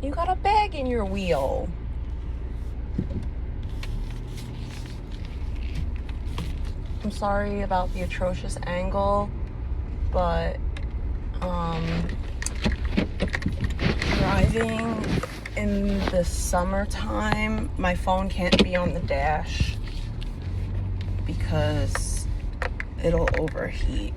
You got a bag in your wheel. I'm sorry about the atrocious angle, but driving in the summertime, my phone can't be on the dash because it'll overheat.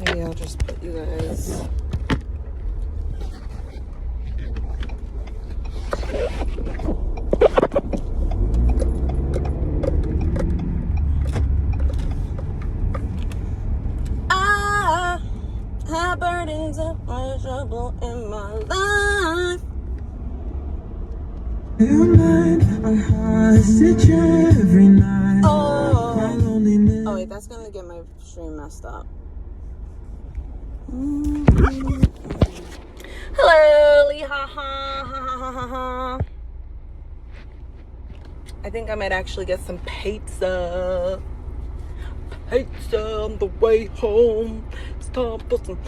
Maybe I'll just put you guys. I have burdens of my trouble in my life. Every night. Oh wait, that's gonna get my stream messed up. Hello, Lee, ha ha ha ha ha. I think I might actually get some pizza. Pizza on the way home. It's time for some.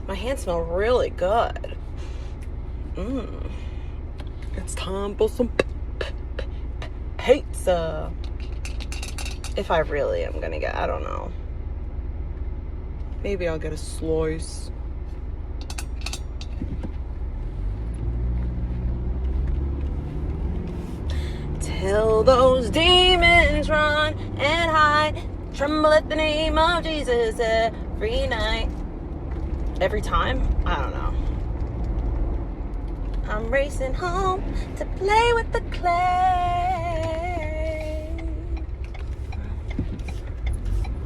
My hands smell really good. It's time for some pizza. If I really am gonna get, I don't know. Maybe I'll get a slice. Till those demons run and hide, tremble at the name of Jesus every night. Every time? I don't know. I'm racing home to play with the clay.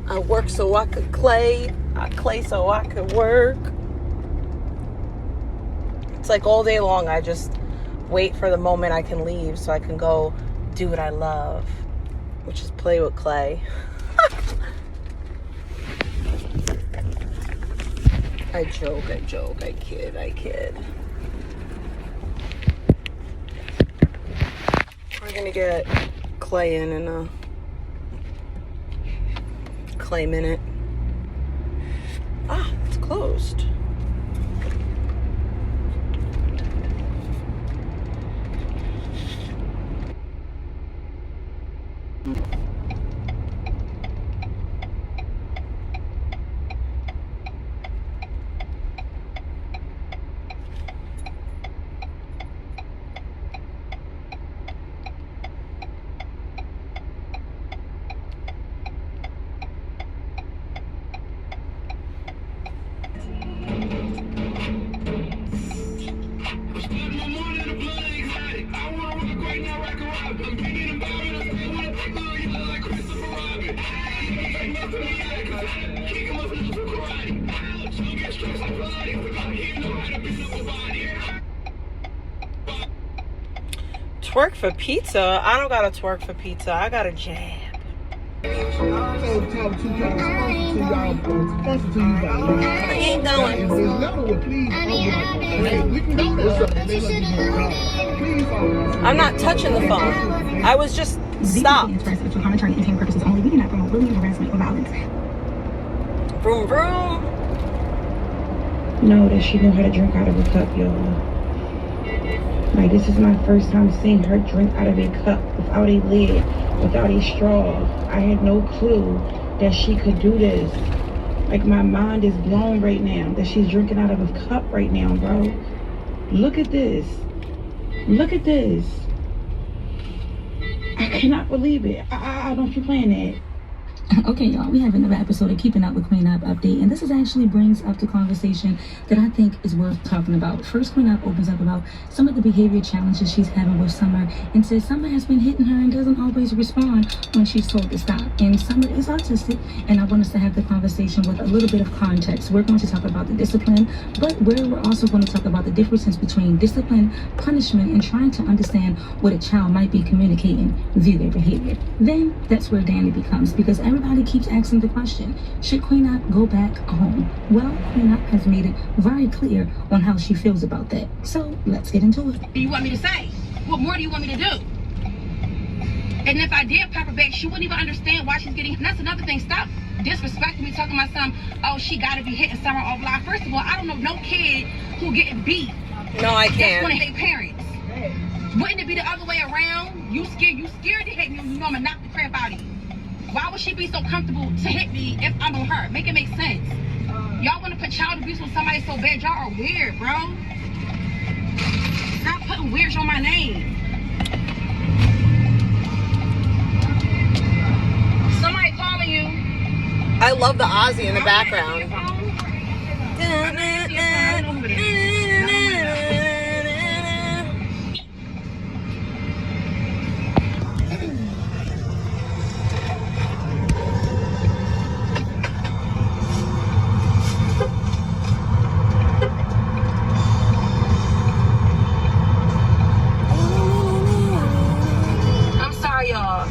I work so I could clay. I clay so I could work. It's like all day long I just wait for the moment I can leave so I can go do what I love, which is play with clay. I joke, I kid. We're gonna get clay in a clay minute. Ah, it's closed. Twerk for pizza? I don't gotta twerk for pizza. I got a jab. I ain't going. I'm not touching the phone. I was just stopped. Vroom vroom. Know that she knew how to drink out of a cup, y'all. Like, this is my first time seeing her drink out of a cup without a lid, without a straw. I had no clue that she could do this. Like, my mind is blown right now that she's drinking out of a cup right now, bro. Look at this. Look at this. I cannot believe it. I don't keep playing that. Okay, y'all, we have another episode of Keeping Up with Queen Up Update, and this is actually brings up the conversation that I think is worth talking about. First, Queen Up opens up about some of the behavior challenges she's having with Summer, and says Summer has been hitting her and doesn't always respond when she's told to stop. And Summer is autistic, and I want us to have the conversation with a little bit of context. We're going to talk about the discipline, but we're also going to talk about the differences between discipline, punishment, and trying to understand what a child might be communicating via their behavior. Then that's where Danny becomes, because everybody keeps asking the question, should Queen Up go back home? Well, Queen Up has made it very clear on how she feels about that. So let's get into it. What do you want me to say? What more do you want me to do? And if I did pop her back, she wouldn't even understand why she's getting. And that's another thing. Stop disrespecting me, talking about some, oh, she got to be hitting Summer off line. First of all, I don't know no kid who getting beat. No, I That's one of can't. their parents. Wouldn't it be the other way around? You scared to hit me when you know I'm gonna knock the crap out of you. Why would she be so comfortable to hit me if I'm on her? Make it make sense. Y'all want to put child abuse on somebody so bad. Y'all are weird, bro. Stop putting weirds on my name. Somebody calling you. I love the Ozzy in the background. I'm sorry, y'all.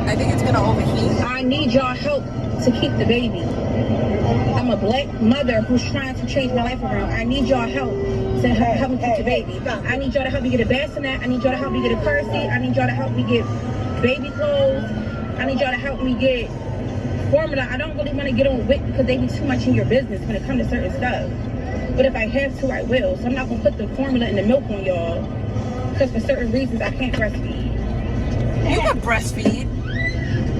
I think it's gonna overheat. I need y'all help to keep the baby. I'm a black mother who's trying to change my life around. I need y'all help to help me keep the baby. I need y'all to help me get a bassinet. I need y'all to help me get a car seat. I need y'all to help me get baby clothes. I need y'all to help me get formula. I don't really want to get on WIC because they be too much in your business when it comes to certain stuff. But if I have to, I will. So I'm not going to put the formula and the milk on y'all because for certain reasons I can't breastfeed. You can breastfeed.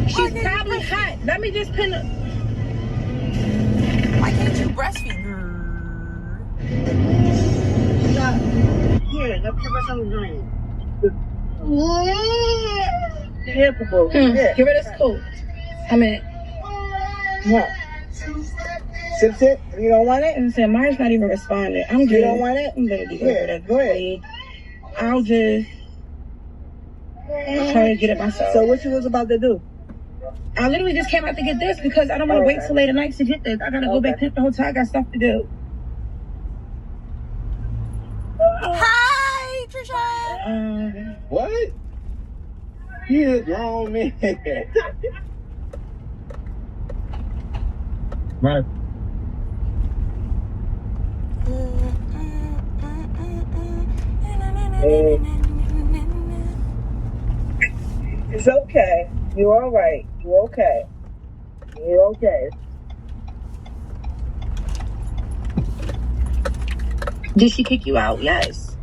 She's probably hot. Let me just pin her. Why can't you breastfeed? Here, let's give her some green. Here, Papa. Get rid of this coat. I mean, What? Sit. You don't want it? and said, Marge not even responding. I'm good. You don't want it? I'm gonna get Here, rid of go ahead. it. I'll just try to get it myself. So what you was about to do? I literally just came out to get this because I don't want to wait till later night to get this. I gotta go back to the hotel. I got stuff to do. Hi, Trisha. What? He a grown man. Right. It's okay. You're all right. You're okay. You're okay. Did she kick you out? Yes.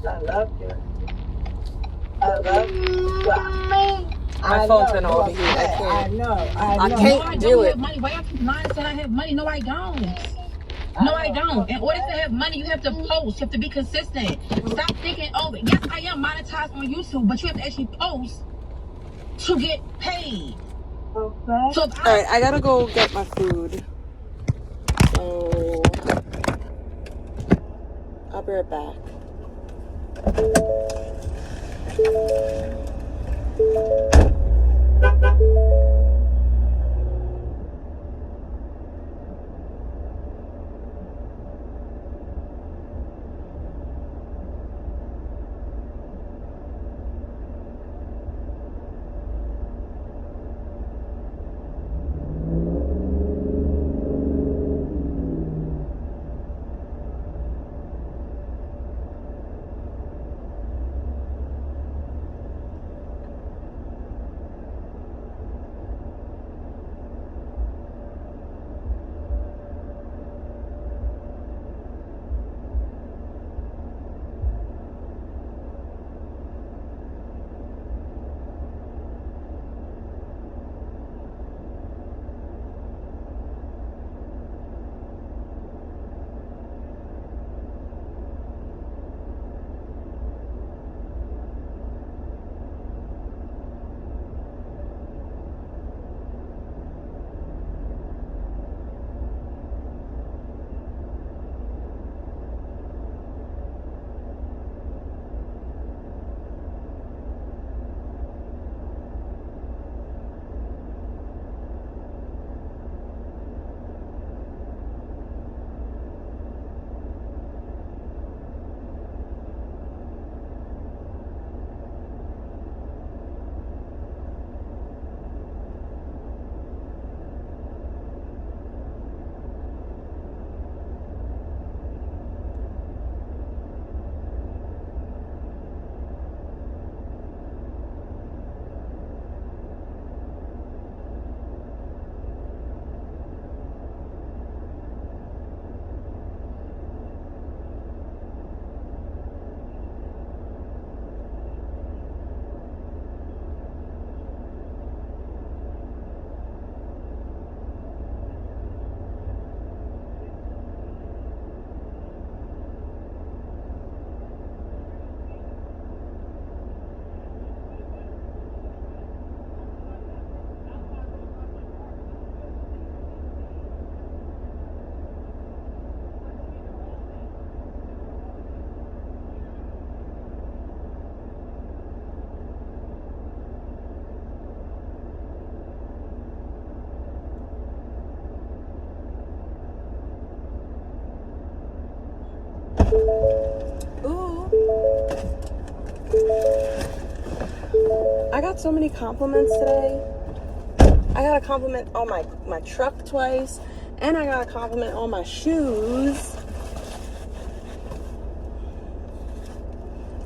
I love you. I love you. My phone's gonna overheat. I I can't. know. I No, can't I do don't it. have money. Why y'all keep lying saying I have money? No, I don't. No, I don't. In order to have money, you have to post. You have to be consistent. Stop thinking, oh, yes, I am monetized on YouTube, but you have to actually post to get paid. Okay. So if All right, I gotta go get my food. So I'll be right back. Ooh. I got so many compliments today. I got a compliment on my truck twice, and I got a compliment on my shoes.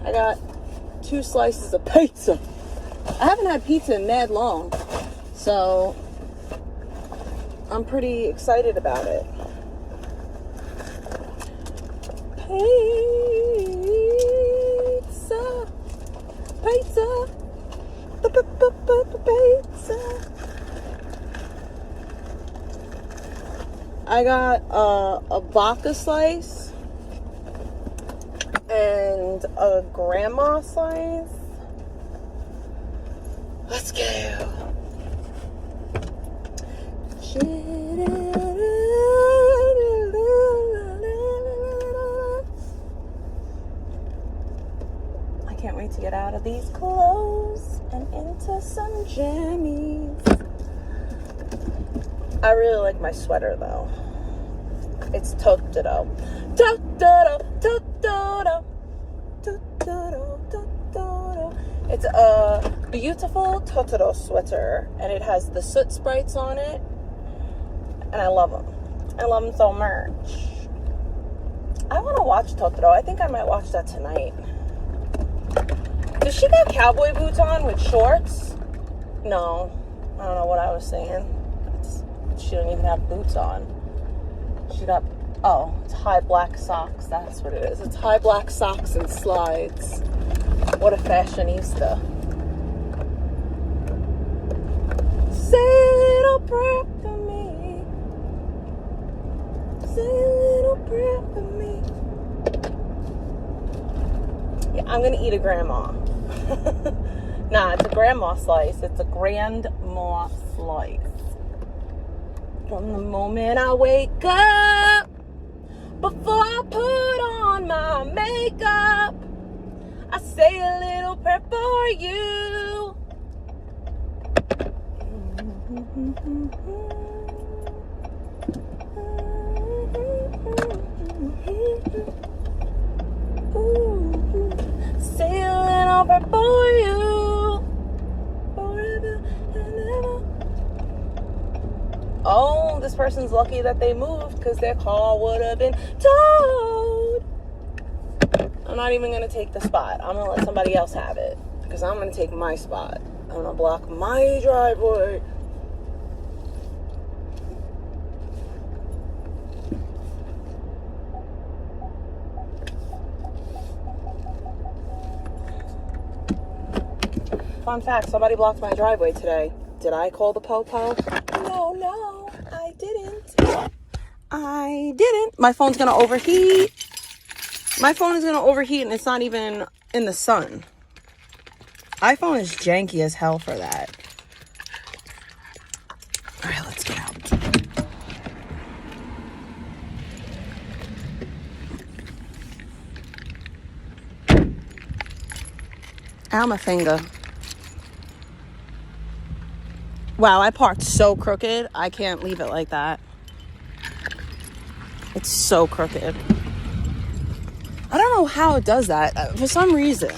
I got 2 slices of pizza. I haven't had pizza in mad long, so I'm pretty excited about it. Pizza, pizza, pizza. I got a vodka slice and a grandma slice. Let's go. I can't wait to get out of these clothes and into some jammies. I really like my sweater though. It's Totoro. Totoro, Totoro, Totoro, Totoro. It's a beautiful Totoro sweater, and it has the soot sprites on it, and I love them. I love them so much. I want to watch Totoro. I think I might watch that tonight. Does she got cowboy boots on with shorts? No. I don't know what I was saying. She don't even have boots on. She got, oh, it's high black socks. That's what it is. It's high black socks and slides. What a fashionista. Say a little prayer for me. Say a little prayer for me. Yeah, I'm gonna eat a grandma. Nah, it's a grandma slice. It's a grandma slice. From the moment I wake up, before I put on my makeup, I say a little prayer for you. Say a little prayer for you. Forever and ever. Oh, this person's lucky that they moved because their car would have been towed. I'm not even going to take the spot. I'm going to let somebody else have it because I'm going to take my spot. I'm going to block my driveway. Fun fact, somebody blocked my driveway today. Did I call the po-po? No, I didn't. I didn't. My phone's going to overheat. My phone is going to overheat and it's not even in the sun. iPhone is janky as hell for that. All right, let's get out. Ow, my finger. Wow, I parked so crooked. I can't leave it like that. It's so crooked. I don't know how it does that. For some reason.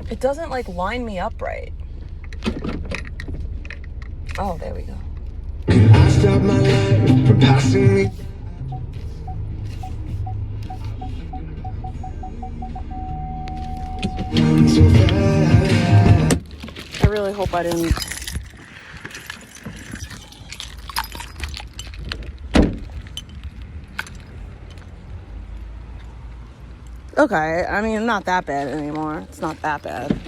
It doesn't like line me up right. Oh, there we go. I stop my life from passing me. I really hope I didn't. Okay, I mean, not that bad anymore. It's not that bad.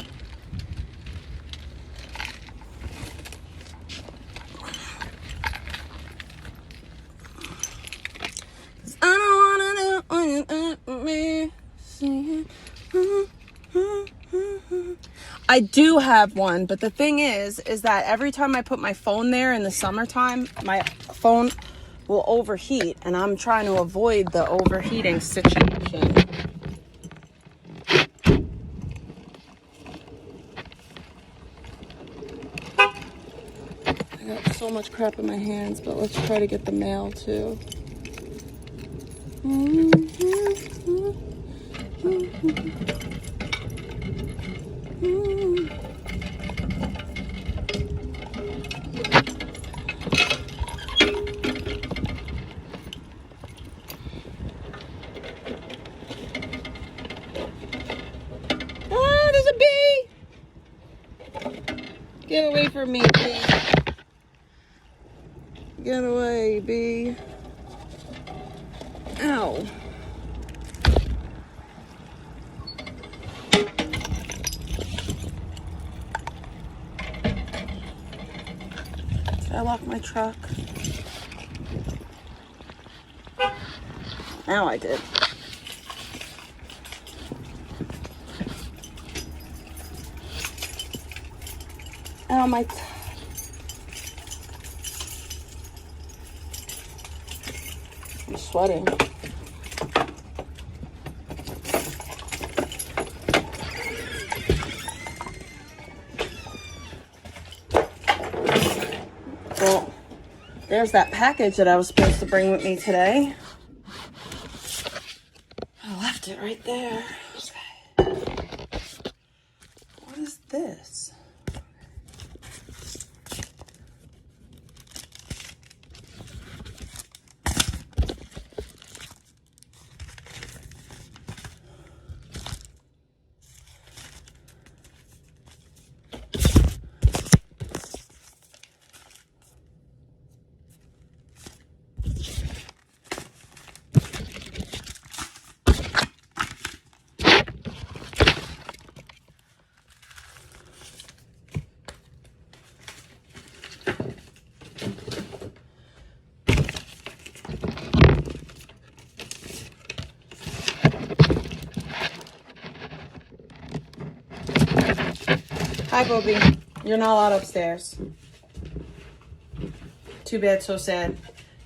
I don't wanna do when you me singing. I do have one, but the thing is that every time I put my phone there in the summertime, my phone will overheat, and I'm trying to avoid the overheating situation. so much crap in my hands, but let's try to get the mail too. Oh, there's a bee! Get away from me, bee. Get away, bee. Ow. Did I lock my truck? Now I did. Oh, my... I'm sweating. Well, there's that package that I was supposed to bring with me today. I left it right there. Okay. What is this? Hi, Bobby. You're not allowed upstairs. Too bad, so sad.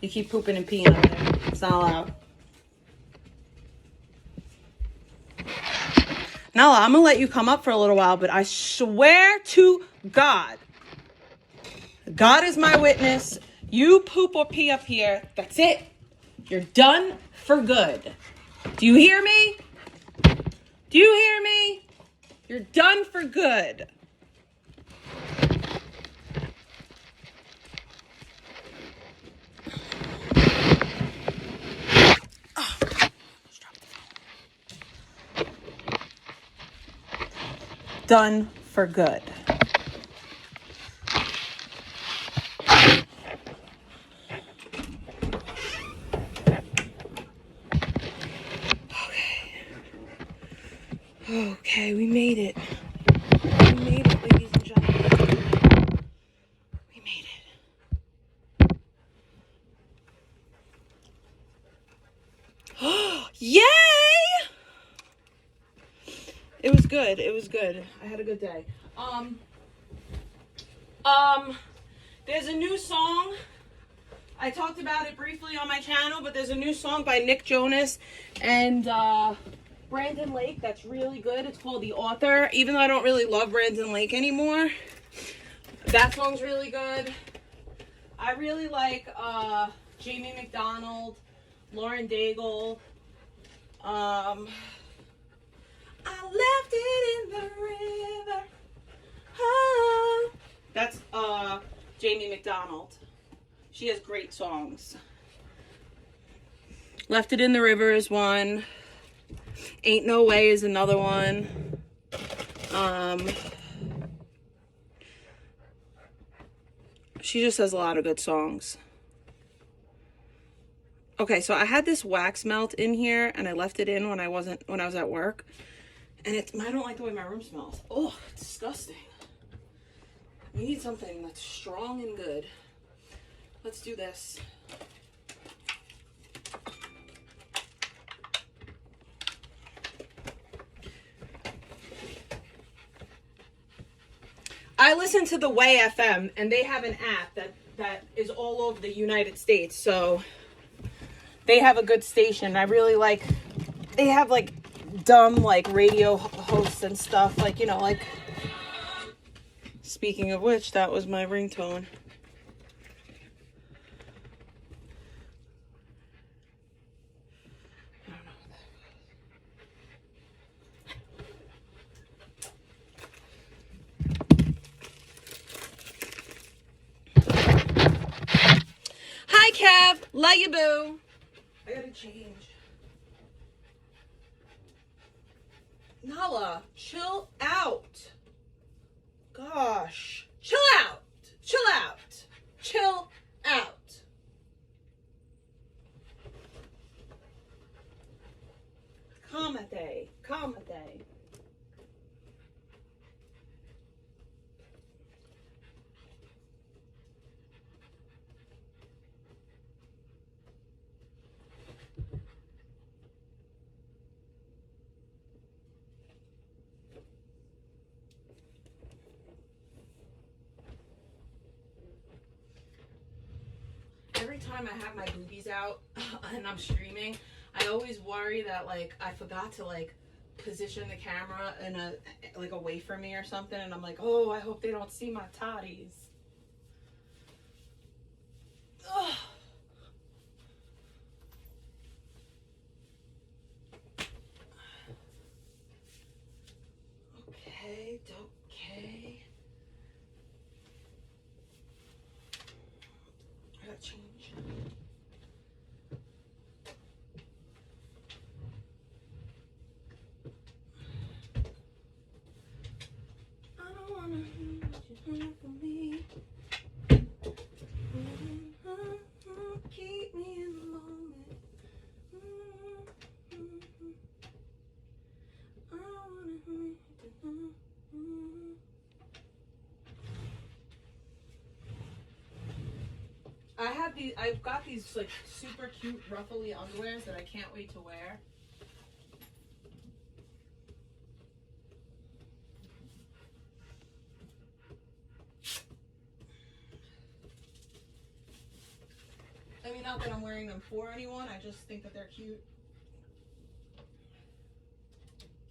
You keep pooping and peeing up there. It's not allowed. Nala, I'm gonna let you come up for a little while, but I swear to God, God is my witness. You poop or pee up here. That's it. You're done for good. Do you hear me? Do you hear me? You're done for good. Done for good. Okay, we made it. We made it, ladies and gentlemen. We made it. Yay! It was good. It was good. I had a good day. There's a new song. I talked about it briefly on my channel, but there's a new song by Nick Jonas and Brandon Lake that's really good. It's called The Author. Even though I don't really love Brandon Lake anymore, that song's really good. I really like Jamie McDonald, Lauren Daigle. I left it in the river. Oh. That's Jamie McDonald. She has great songs. Left It in the River is one. Ain't No Way is another one. She just has a lot of good songs. Okay, so I had this wax melt in here and I left it in when I was at work. And I don't like the way my room smells. Oh, it's disgusting. We need something that's strong and good. Let's do this. I listen to the Way FM, and they have an app that is all over the United States. So they have a good station. I really like, they have like dumb like radio hosts and stuff, like, you know, like, speaking of which, that was my ringtone. Love you, boo. I gotta change. Nala, chill out. Gosh. Chill out. Chill out. Chill out. Calmate. Calmate. Every time I have my boobies out and I'm streaming, I always worry that like I forgot to like position the camera in a like away from me or something, and I'm like, oh, I hope they don't see my toddies. Ugh. Okay, okay. I gotta change. I don't wanna hear what you have for me. Keep me in the moment. I wanna hear you. I've got these like super cute ruffly underwears that I can't wait to wear. I mean, not that I'm wearing them for anyone, I just think that they're cute.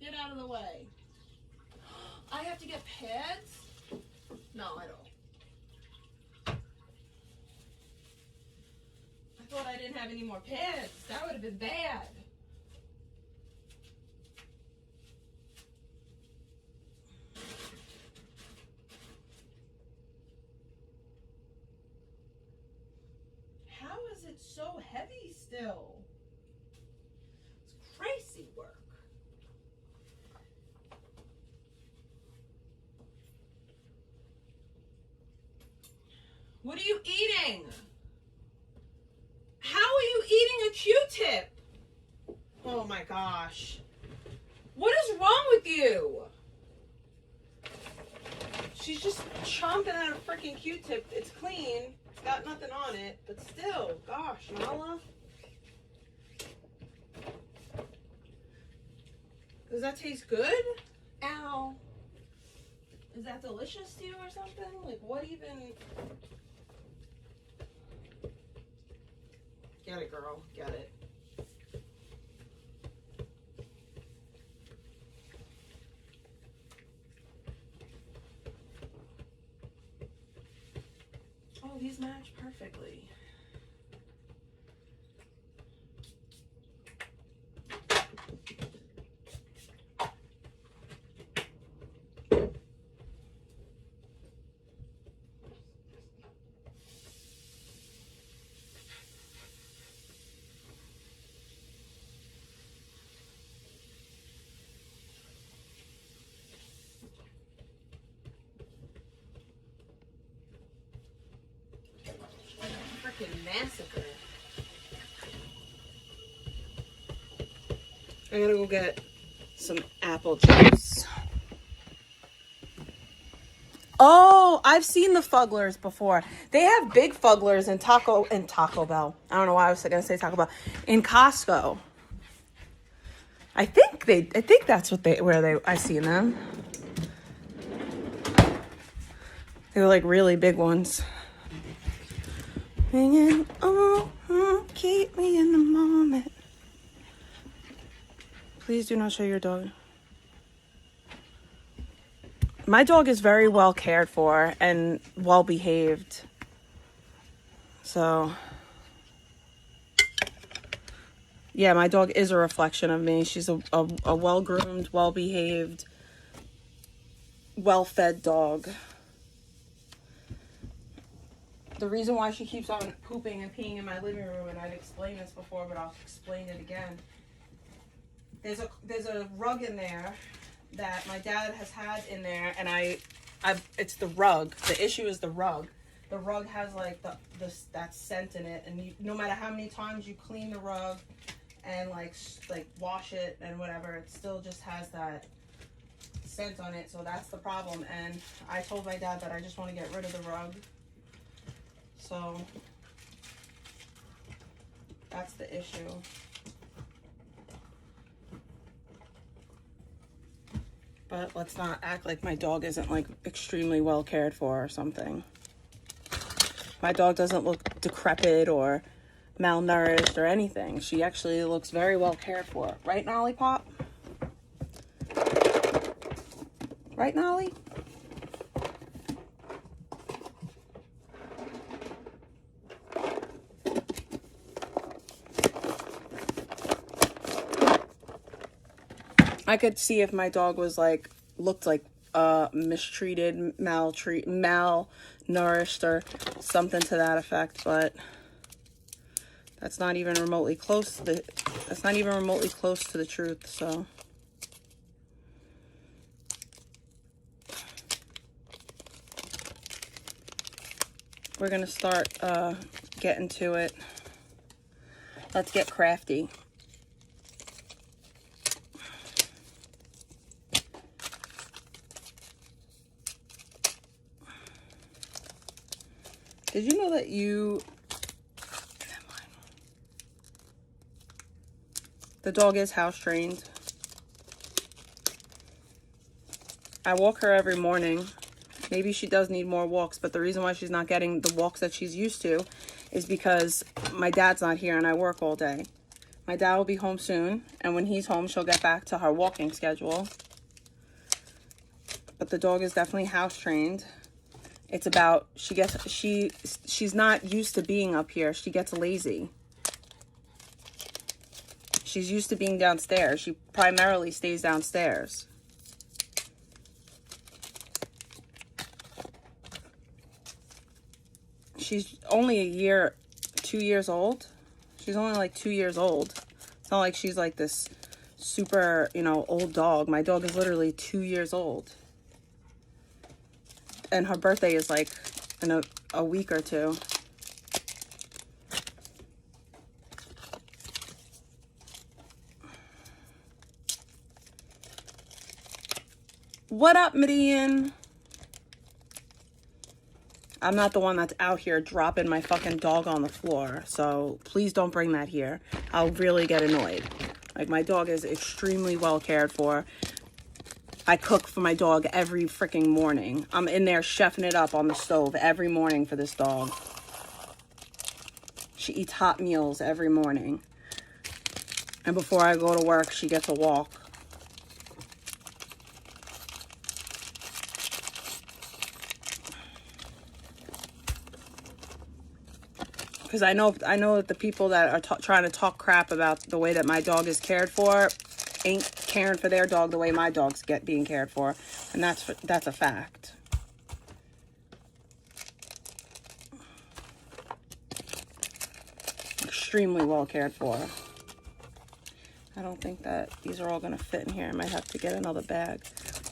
Get out of the way. I have to get pads? No, I don't. I thought I didn't have any more pads. That would have been bad. How is it so heavy still? It's crazy work. What are you eating? How are you eating a Q-tip? Oh my gosh. What is wrong with you? She's just chomping at a freaking Q-tip. It's clean. It's got nothing on it. But still, gosh, Nala. Does that taste good? Ow. Is that delicious to you or something? Like, what even... Get it, girl. Get it. Oh, these match perfectly. Massacre. I gotta go get some apple juice. Oh, I've seen the Fugglers before. They have big Fugglers in Taco Bell. I don't know why I was gonna say Taco Bell. In Costco. I think that's where I seen them. They were like really big ones. Hanging on, keep me in the moment. Please do not show your dog. My dog is very well cared for and well behaved. So, yeah, my dog is a reflection of me. She's a well-groomed, well-behaved, well-fed dog. the reason why she keeps on pooping and peeing in my living room, and I've explained this before, but I'll explain it again. There's a rug in there that my dad has had in there, and it's the rug. The issue is the rug. The rug has like that scent in it, and no matter how many times you clean the rug and like wash it and whatever, it still just has that scent on it. So that's the problem. And I told my dad that I just want to get rid of the rug. So that's the issue. But let's not act like my dog isn't like extremely well cared for or something. My dog doesn't look decrepit or malnourished or anything. She actually looks very well cared for. Right, Nolly Pop? Right, Nolly? I could see if my dog was like, looked like mistreated, malnourished or something to that effect, but that's not even remotely close to the truth. So we're gonna start getting to it. Let's get crafty. Did you know that the dog is house trained? I walk her every morning. Maybe she does need more walks, but the reason why she's not getting the walks that she's used to is because my dad's not here and I work all day. My dad will be home soon, and when he's home, she'll get back to her walking schedule. But the dog is definitely house trained. It's about, she's not used to being up here. She gets lazy. She's used to being downstairs. She primarily stays downstairs. She's only 2 years old. She's only like 2 years old. It's not like she's like this super, old dog. My dog is literally 2 years old. And her birthday is like in a week or two. What up, Midian? I'm not the one that's out here dropping my fucking dog on the floor. So please don't bring that here. I'll really get annoyed. Like, my dog is extremely well cared for. I cook for my dog every freaking morning. I'm in there chefing it up on the stove every morning for this dog. She eats hot meals every morning. And before I go to work, she gets a walk. Because I know that the people that are trying to talk crap about the way that my dog is cared for ain't caring for their dog the way my dog's being cared for, and that's a fact. Extremely well cared for. I don't think that these are all gonna fit in here. I might have to get another bag,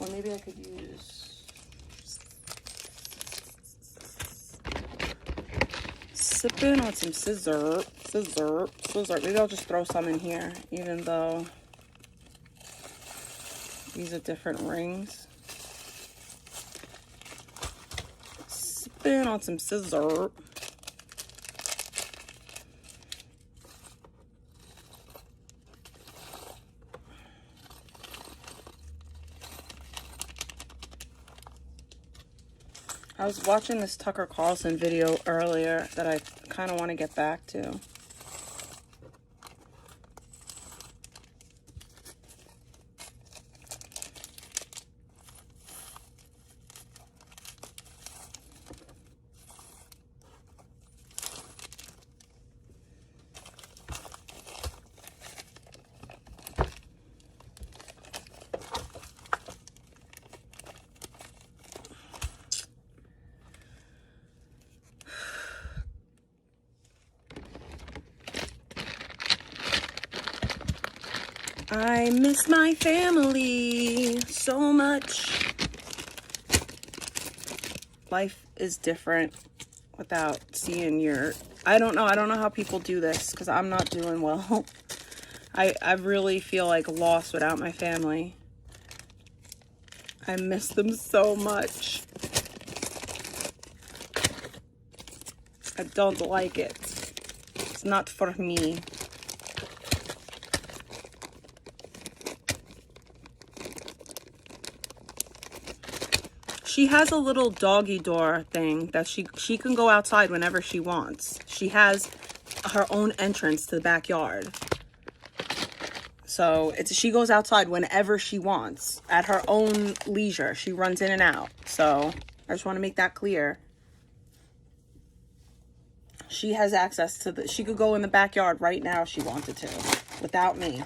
or maybe I could use sipping on some scissor. Maybe I'll just throw some in here, even though these are different rings. Spin on some scissor. I was watching this Tucker Carlson video earlier that I kind of want to get back to. I miss my family so much. Life is different without seeing your... I don't know how people do this, because I'm not doing well. I really feel like lost without my family. I miss them so much. I don't like it. It's not for me. She has a little doggy door thing that she can go outside whenever she wants. She has her own entrance to the backyard. So she goes outside whenever she wants at her own leisure. She runs in and out. So I just want to make that clear. She has access to she could go in the backyard right now if she wanted to without me.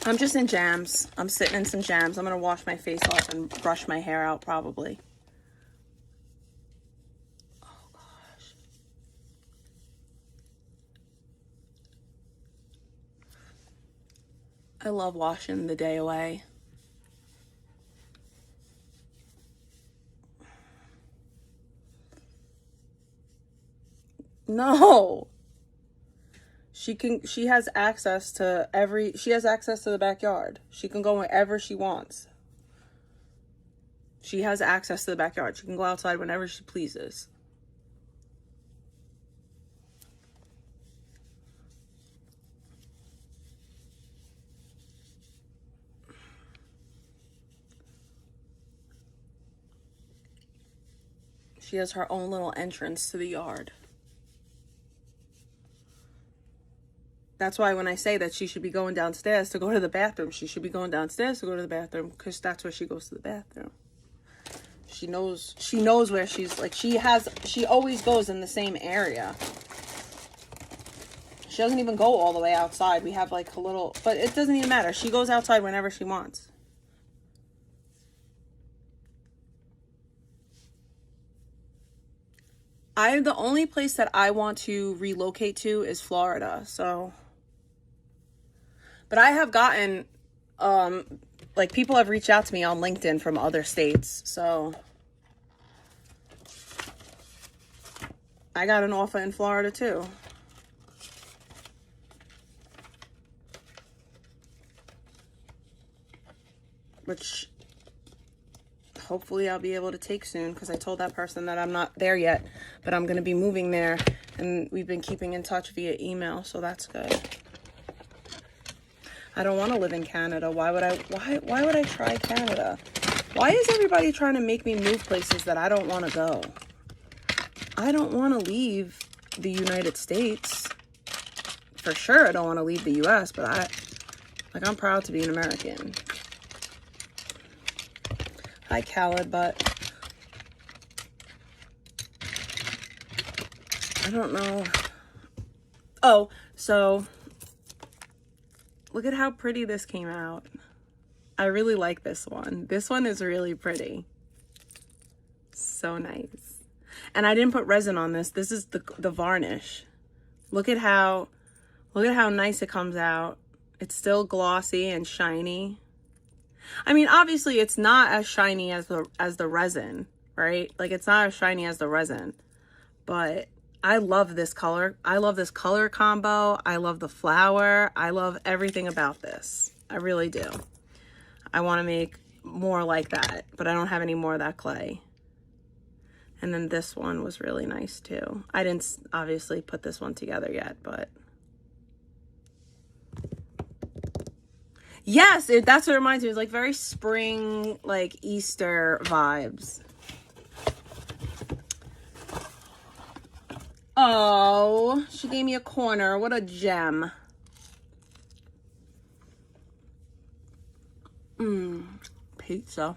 I'm just in jams. I'm sitting in some jams. I'm going to wash my face off and brush my hair out probably. Oh, gosh. I love washing the day away. No. She has access to the backyard. She can go wherever she wants. She has access to the backyard. She can go outside whenever she pleases. She has her own little entrance to the yard. That's why when I say that she should be going downstairs to go to the bathroom, she should be going downstairs to go to the bathroom, because that's where she goes to the bathroom. She knows where she's, like, she always goes in the same area. She doesn't even go all the way outside. We have like a little, but it doesn't even matter. She goes outside whenever she wants. The only place that I want to relocate to is Florida, so. But I have gotten, like, people have reached out to me on LinkedIn from other states, so. I got an offer in Florida, too. Which hopefully I'll be able to take soon, because I told that person that I'm not there yet, but I'm going to be moving there, and we've been keeping in touch via email, so that's good. I don't want to live in Canada. Why would I try Canada? Why is everybody trying to make me move places that I don't want to go? I don't want to leave the United States. For sure, I don't want to leave the US, but I'm proud to be an American. Hi, Khaled, but I don't know. Oh, so look at how pretty this came out. I really like this one. This one is really pretty. So nice. And I didn't put resin on this. This is the varnish. Look at how nice it comes out. It's still glossy and shiny. I mean, obviously it's not as shiny as the resin, right? Like, it's not as shiny as the resin, but I love this color. I love this color combo. I love the flower. I love everything about this. I really do. I want to make more like that, but I don't have any more of that clay. And then this one was really nice too. I didn't obviously put this one together yet, but yes, that's what it reminds me. It's like very spring, like Easter vibes. Oh, she gave me a corner. What a gem. Pizza.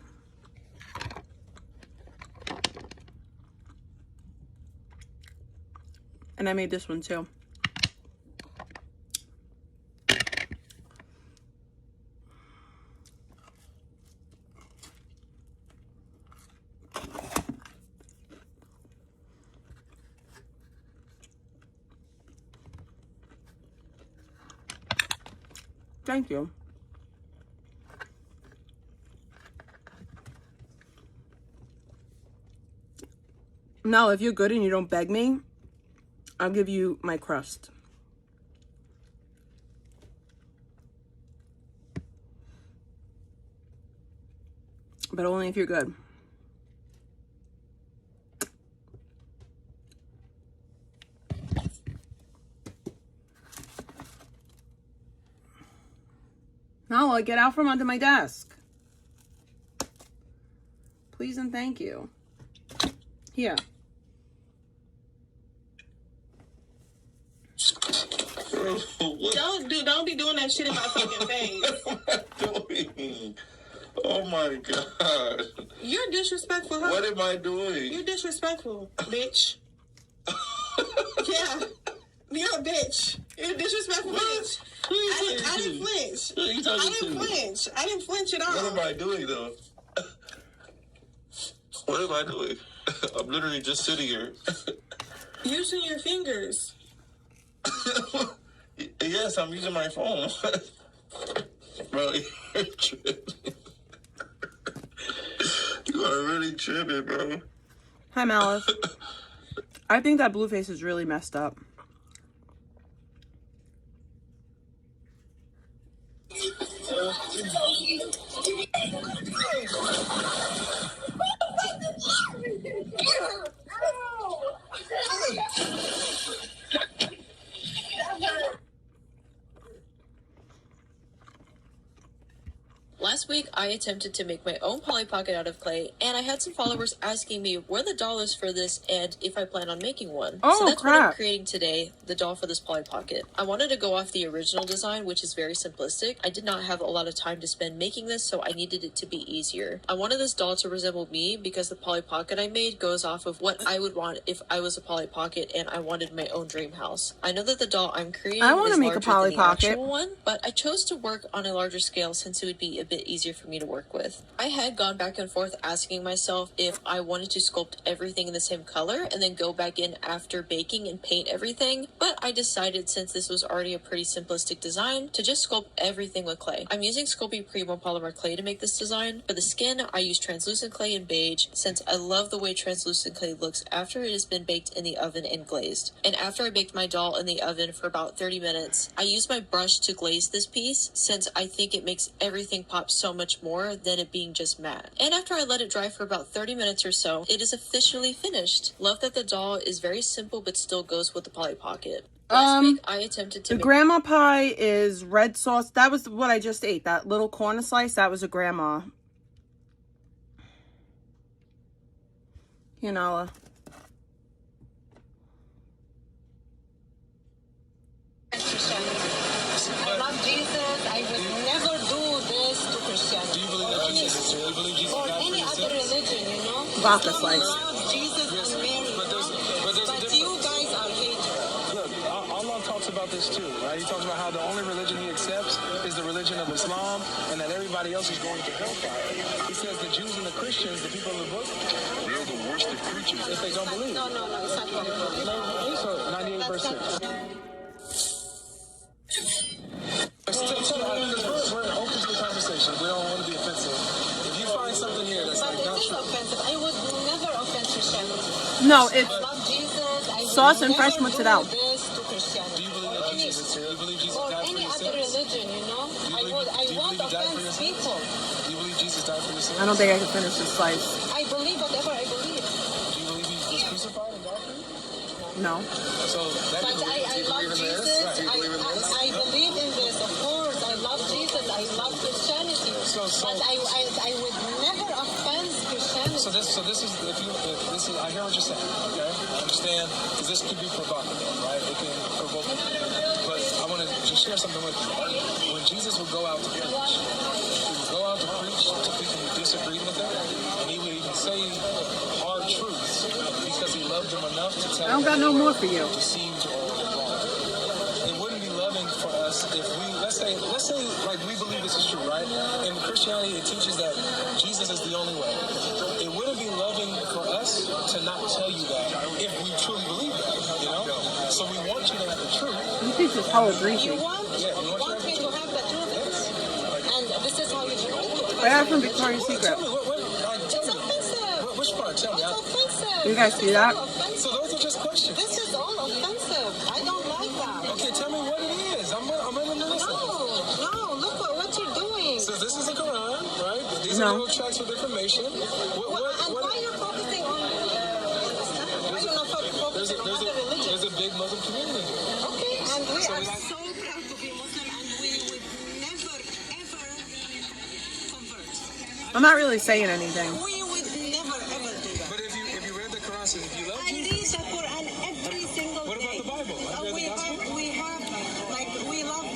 And I made this one too. Thank you. Now, if you're good and you don't beg me, I'll give you my crust. But only if you're good. Nala, get out from under my desk. Please and thank you. Here. Don't be doing that shit in my fucking face. What am I doing? Oh my god. You're disrespectful, huh? What am I doing? You're disrespectful, bitch. Yeah. You're a bitch. You're a disrespectful bitch. I didn't flinch. Who are you talking to? I didn't flinch at all. What am I doing though? What am I doing? I'm literally just sitting here. Using your fingers. Yes, I'm using my phone. Bro, you're tripping. You are really tripping, bro. Hi, Malice. I think that blue face is really messed up. Last week, I attempted to make my own Polly Pocket out of clay, and I had some followers asking me where the doll is for this and if I plan on making one. Oh, so that's crap. what I'm creating today, the doll for this Polly Pocket. I wanted to go off the original design, which is very simplistic. I did not have a lot of time to spend making this, so I needed it to be easier. I wanted this doll to resemble me because the Polly Pocket I made goes off of what I would want if I was a Polly Pocket and I wanted my own dream house. I know that the doll I'm creating I want is to make a larger Polly than the Pocket. actual one, but I chose to work on a larger scale since it would be a bit easier for me to work with. I had gone back and forth asking myself if I wanted to sculpt everything in the same color and then go back in after baking and paint everything, but I decided, since this was already a pretty simplistic design, to just sculpt everything with clay. I'm using Sculpey Primo Polymer clay to make this design. For the skin, I use translucent clay and beige, since I love the way translucent clay looks after it has been baked in the oven and glazed. And after I baked my doll in the oven for about 30 minutes, I used my brush to glaze this piece, since I think it makes everything pop so much more than it being just matte. And after I let it dry for about 30 minutes or so, it is officially finished. Love that the doll is very simple but still goes with the Polly Pocket. Last week, I attempted to The grandma pie is red sauce. That was what I just ate. That little corner slice, that was a grandma. Here, Nala. I love Jesus. I would never do this to Christianity. Do you believe that Jesus? Do you believe Jesus Or died for any your other sins? religion, you know? Vodka Some slice. love Jesus and Mary. But there's a But you difference. guys are haters. Look, Allah talks about this too, right? He talks about how the only religion he accepts is the religion of Islam, and that everybody else is going to hellfire. He says the Jews and the Christians, the people of the book, they're the worst of creatures if they don't believe. No, it's not what it is. So 98%. We're open to the conversation. We don't want to be offensive. If you find something here that's But like it not is true, offensive. I would never offend Christianity. No, it's I love Jesus. I would sauce and never fresh mozzarella. do this to Christianity. do you believe that Jesus is here? Do you believe Jesus Or died for any your other sins? religion, you know? Do you I believe he won't died for offend your sins? people. Do you believe Jesus died for your sins? I don't think I can finish this slice. I believe whatever I believe. Do you believe he was crucified and died for you? No. So that But I love Jesus. I believe in this, of course. I love Jesus. I love Christianity. So- but I would never offend Christianity. So this is I hear what you're saying. Okay, I understand because this could be provocative, right? It can provoke. But I want to just share something with you. When Jesus would go out to preach, he would go out to preach to people who disagreed with him, and he would even say hard truths because he loved them enough to tell I don't them got no more for you. deceived or wrong. It wouldn't be loving for us if we let's say like we believe this is true, right? In Christianity, it teaches that Jesus is the only way. It wouldn't be loving for us to not tell you that if we truly believe that, you know. So we want you to have the truth. You think this whole greasy. You want Yeah, we want you to have me to have the truth? Right from Victoria's Secret. Tell me, which part? Tell me. It's offensive. You guys see that? So those are just questions. This is all offensive. I don't like that. Okay, tell me what it is. I'm in the list. No, look what you're doing. So this is the Quran, right? These No. are little tracks with information. And why you're focusing on? Why you're not focusing on other religions? There's a big Muslim community here. Okay, and we are so proud to be Muslim, and we would never ever convert. I'm not really saying anything. We would never ever do that. But if you read the Quran, so if you love I read Jesus, the Quran every single what day. about the Bible? Have you read the gospel? We love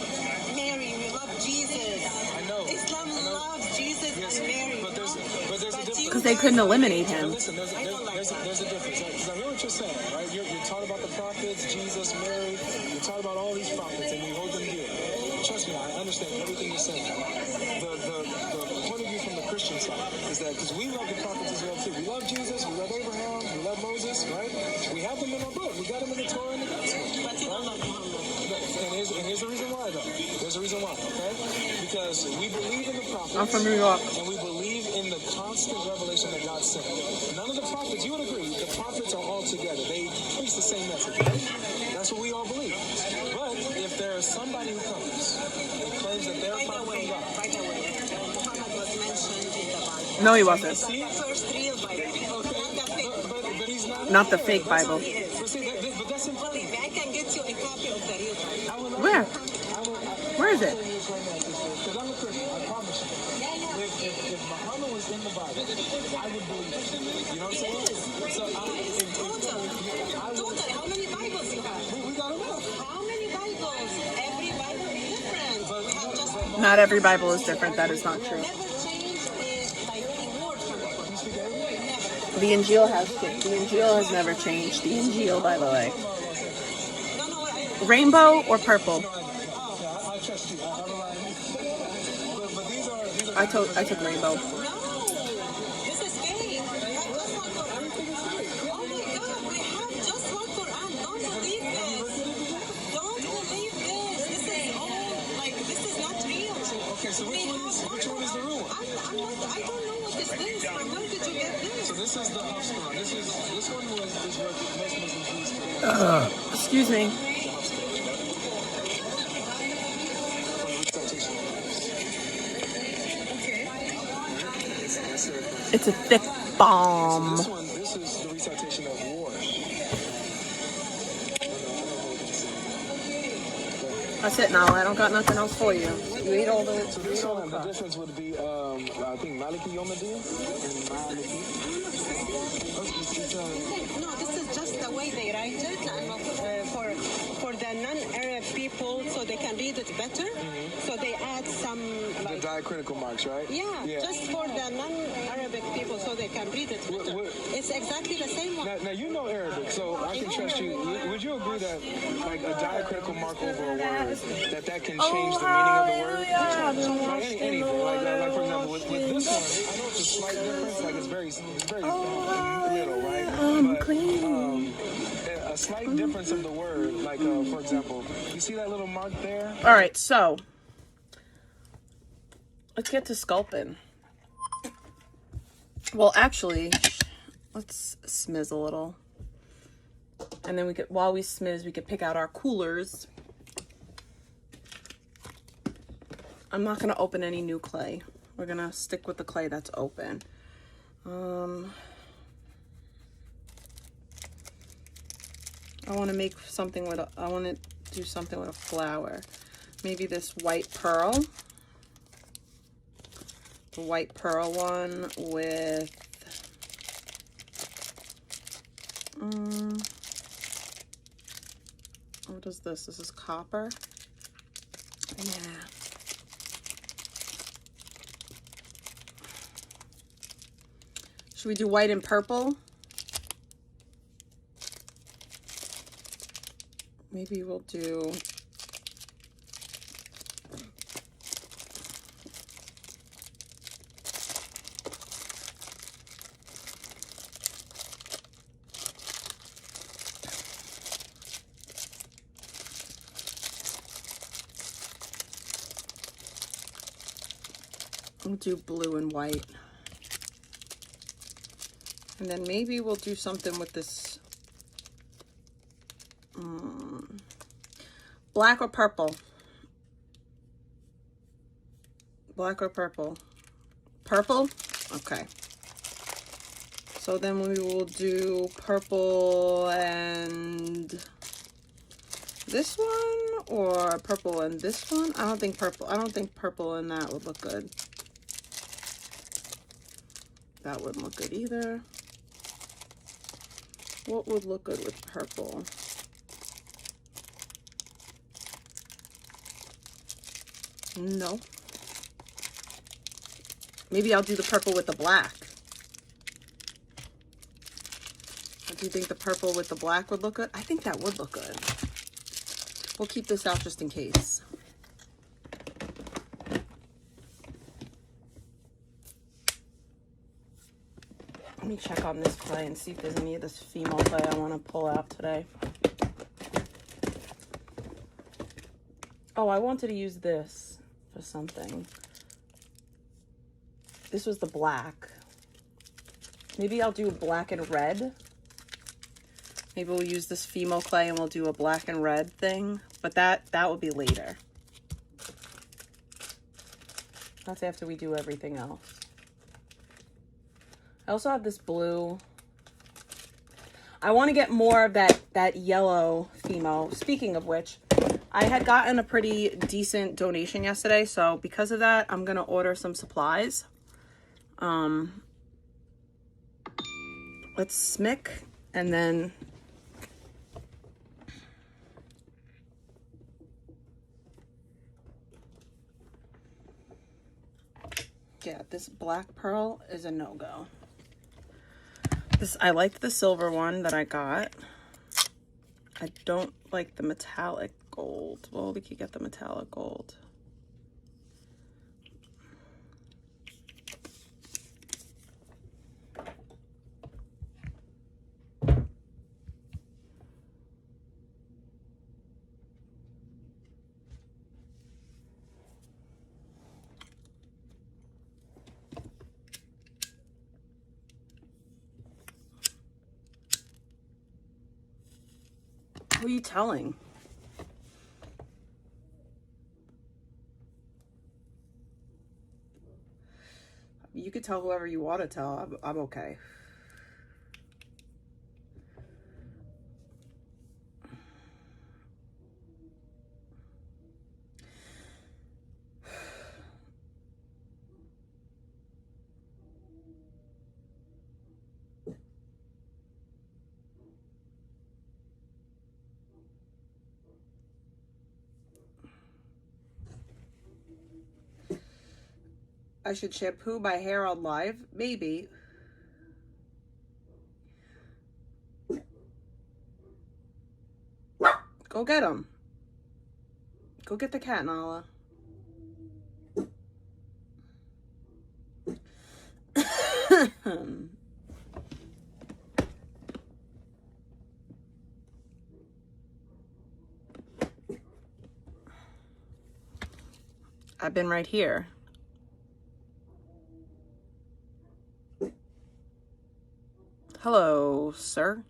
Mary, we love Jesus. I know. Islam loves Jesus and Mary. But there's a difference. Because they couldn't eliminate him. Listen, there's a difference. Because I hear what you're saying, right? You're taught about the prophets, Jesus, Mary. You're taught about all these prophets, and we hold them dear. Trust me, I understand everything you're saying. The point of view from the Christian side is that because we love the prophets as well too. We love Jesus, we love Abraham, we love Moses, right? We have them in our book. We got them in the Torah and the Gospel. And here's the reason why, though. There's a reason why, okay? Because we believe in the prophets. I'm from New York. And we believe in the constant revelation that God sent. None of the prophets, you would agree, the prophets are all together. They preach the same message, right? That's what we all believe. But if there is somebody who comes and claims that they're a prophet from God. By the way, Muhammad was mentioned in the Bible. No, he wasn't. The first real Bible. But he's Not the fake Bible. But see, but that's important. Believe me, I can get you a copy of the real Bible. Where? Where is it? Because I'm a Christian, I promise you. If Muhammad was in the Bible, I would believe it. You know what I'm saying? So Total. How many Bibles you have? we got enough. How many Bibles? Every Bible is different. We have just Not every Bible is different. That is not true. never changed a word from the Quran. The Injil has changed. The Injil has never changed. The Injil, by the way. Rainbow or purple? I trust you. But these are I took rainbow. No, this is fake. We have just one Quran. Oh my God, we have just one Quran. Don't believe this. Don't believe this. This is all this is not real. okay. So which one is the real one? I don't know what is this. From where did you get this? So this is the house Quran. This one is what most Muslims use. Excuse me. It's a thick bomb. This is the recitation of war. That's it now. I don't got nothing else for you. You ate all the. So this one, the difference would be, I think Maliki Yomadi and Maliki. No, this is just the way they write it, and for the non-Arab people, so they can read it better. So they add some The diacritical marks, right? yeah, just for the non-Arabic people, so they can read it better. It's exactly the same one. Now you know Arabic, so I can trust you. Would you agree that like a diacritical mark over a word that can change the meaning of the word? Like anything, like for example, with this one, I know it's a slight difference. Like it's very little, right? But a slight difference of the word, like for example, you see that little mark there? All right, so let's get to sculpting. Well, actually, let's smiz a little, and then while we smiz, we could pick out our coolers. I'm not gonna open any new clay. We're gonna stick with the clay that's open. I want to make something with I want to do something with a flower. Maybe this white pearl. The white pearl one with what is this? This is copper. Yeah. Should we do white and purple? Maybe we'll do We'll do blue and white. And then maybe we'll do something with this black or purple. Black or purple? Purple? Okay. So then we will do purple and this one, or purple and this one. I don't think purple and that would look good. That wouldn't look good either. What would look good with purple? No. Maybe I'll do the purple with the black. Do you think the purple with the black would look good? I think that would look good. We'll keep this out just in case. Let me check on this clay and see if there's any of this female clay I want to pull out today. Oh, I wanted to use this for something. This was the black. Maybe I'll do black and red. Maybe we'll use this female clay and we'll do a black and red thing. But that will be later. That's after we do everything else. I also have this blue. I want to get more of that yellow female. Speaking of which, I had gotten a pretty decent donation yesterday. So because of that, I'm going to order some supplies. Let's smick and then yeah, this black pearl is a no-go. I liked the silver one that I got. I don't like the metallic gold. Well, we could get the metallic gold. Who are you telling? You could tell whoever you want to tell. I'm okay. I should shampoo my hair on live? Maybe. Go get him. Go get the cat, Nala. I've been right here. Hello, sir.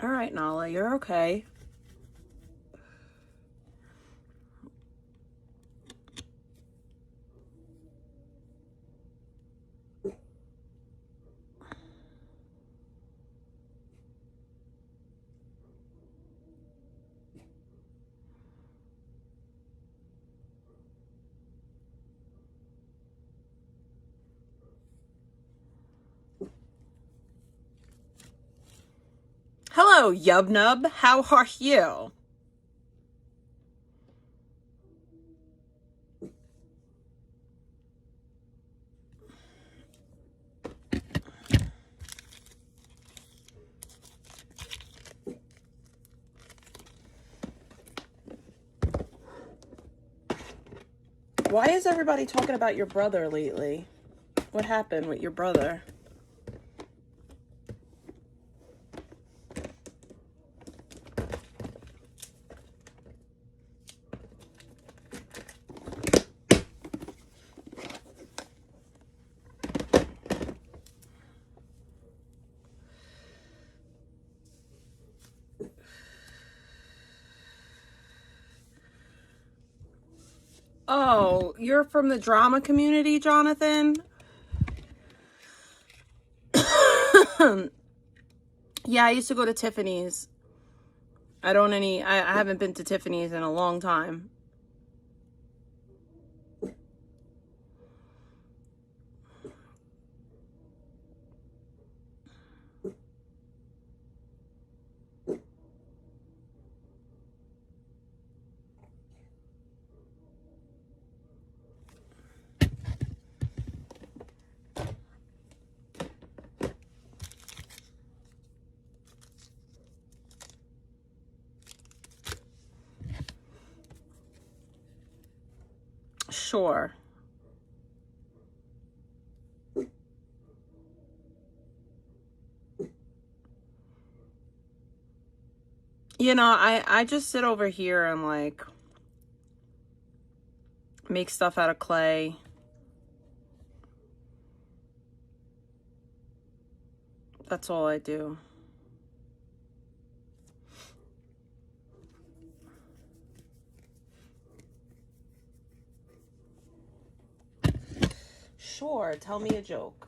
All right, Nala, you're okay. Hello, Yubnub. How are you? Why is everybody talking about your brother lately? What happened with your brother? Oh, you're from the drama community, Jonathan? Yeah, I used to go to Tiffany's. I haven't been to Tiffany's in a long time. Sure. You know, I just sit over here and like make stuff out of clay. That's all I do. Sure, tell me a joke.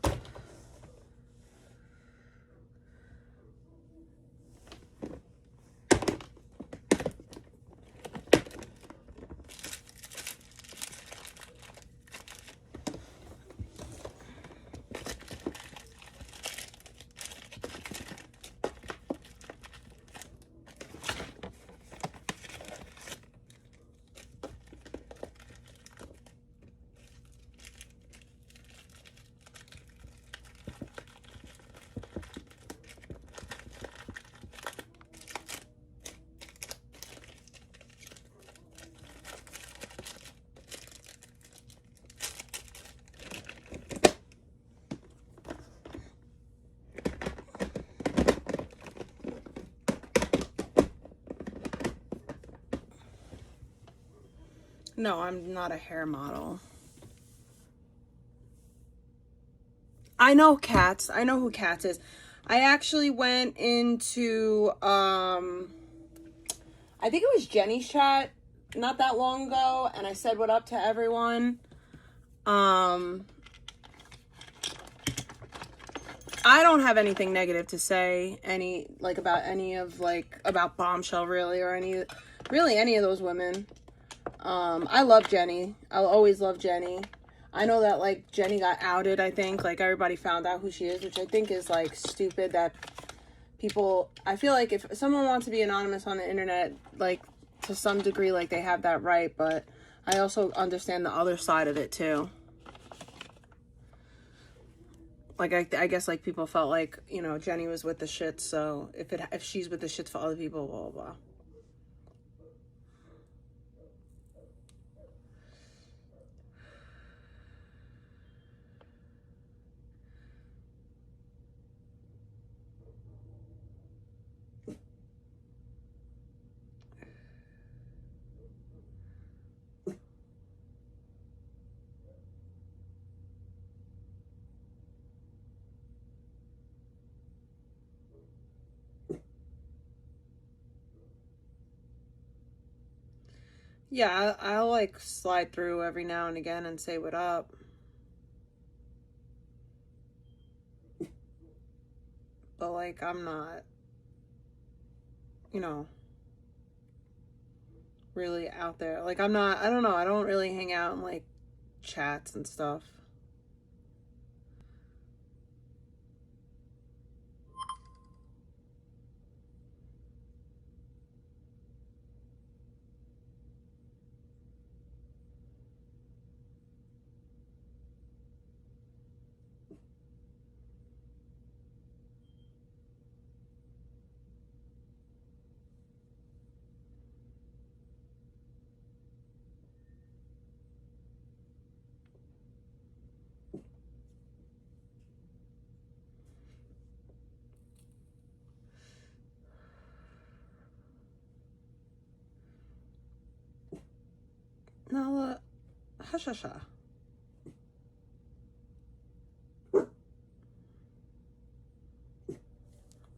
No, I'm not a hair model. I know Cats. I know who Cats is. I actually went into, I think it was Jenny's chat not that long ago, and I said what up to everyone. I don't have anything negative to say about Bombshell really, or any of those women. I love Jenny. I'll always love Jenny. I know that, like, Jenny got outed, I think. Like, everybody found out who she is, which I think is, like, stupid that people... I feel like if someone wants to be anonymous on the internet, like, to some degree, like, they have that right. But I also understand the other side of it, too. Like, I guess, like, people felt like, you know, Jenny was with the shits, so if she's with the shits for other people, blah, blah, blah. Yeah, I'll like slide through every now and again and say what up. But like, I'm not, you know, really out there. Like, I'm not, I don't know, I don't really hang out in like chats and stuff. Hush.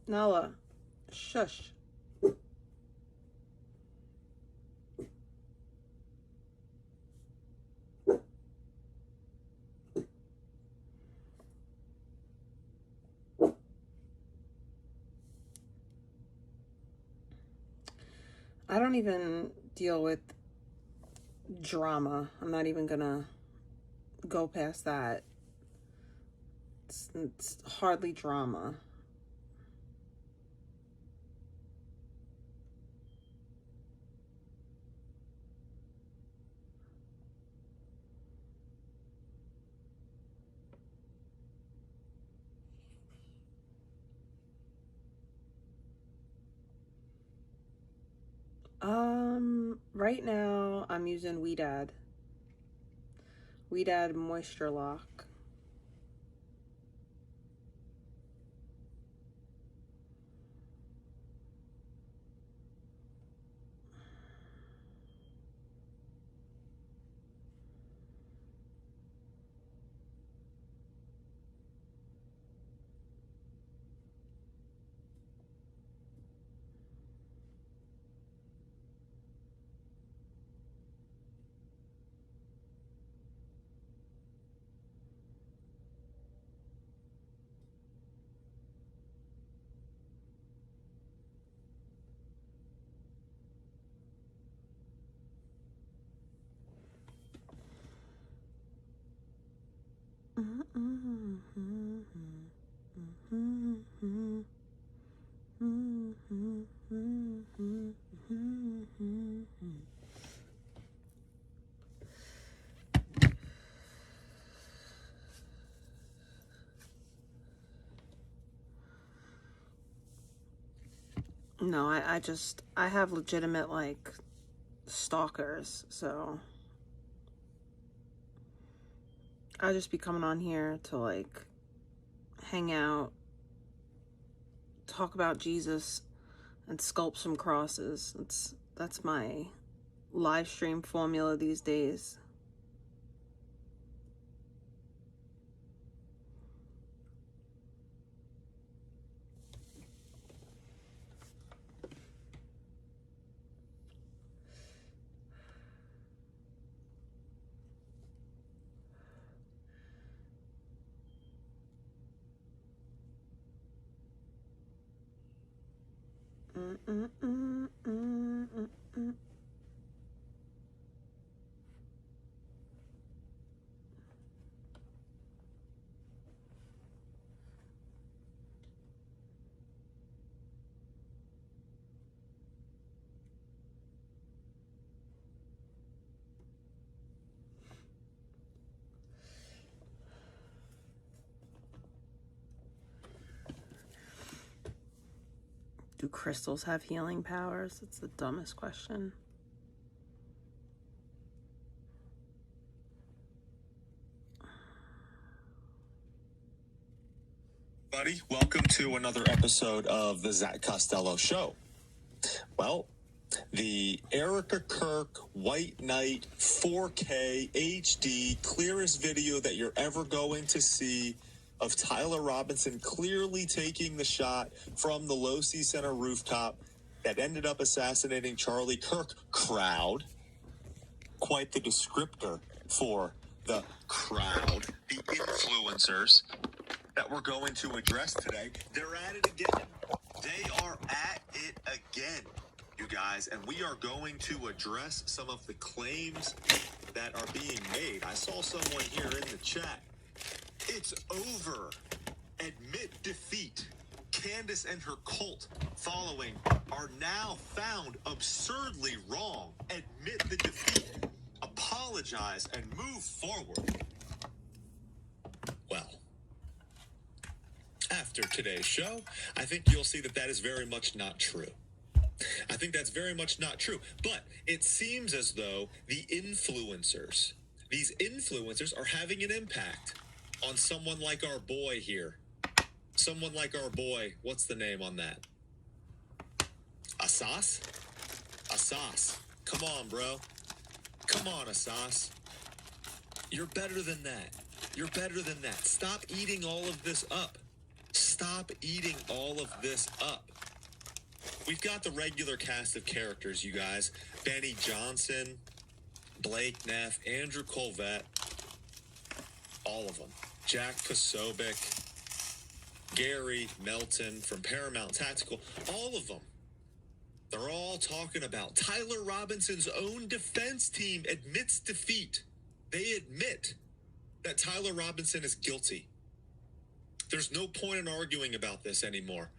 Nala, shush. I don't even deal with drama. I'm not even gonna go past that. It's hardly drama. Right now I'm using Weedad Moisture Lock. No, I have legitimate, like, stalkers, so I just be coming on here to, like, hang out, talk about Jesus, and sculpt some crosses. That's my live stream formula these days. Do crystals have healing powers? It's the dumbest question. Buddy, welcome to another episode of the Zach Costello Show. Well, the Erica Kirk White Knight 4K HD clearest video that you're ever going to see of Tyler Robinson clearly taking the shot from the Low C Center rooftop that ended up assassinating Charlie Kirk crowd. Quite the descriptor for the crowd, the influencers that we're going to address today. They're at it again. They are at it again, you guys, and we are going to address some of the claims that are being made. I saw someone here in the chat. It's over. Admit defeat. Candace and her cult following are now found absurdly wrong. Admit the defeat. Apologize and move forward. Well, after today's show, I think you'll see that is very much not true. I think that's very much not true. But it seems as though these influencers are having an impact on someone like our boy here. Someone like our boy, what's the name on that? Asas? Asas. Come on, bro. Come on, Asas. You're better than that. You're better than that. Stop eating all of this up. Stop eating all of this up. We've got the regular cast of characters, you guys. Benny Johnson, Blake Neff, Andrew Colvette, all of them. Jack Posobiec, Gary Melton from Paramount Tactical, all of them. They're all talking about Tyler Robinson's own defense team admits defeat. They admit that Tyler Robinson is guilty. There's no point in arguing about this anymore.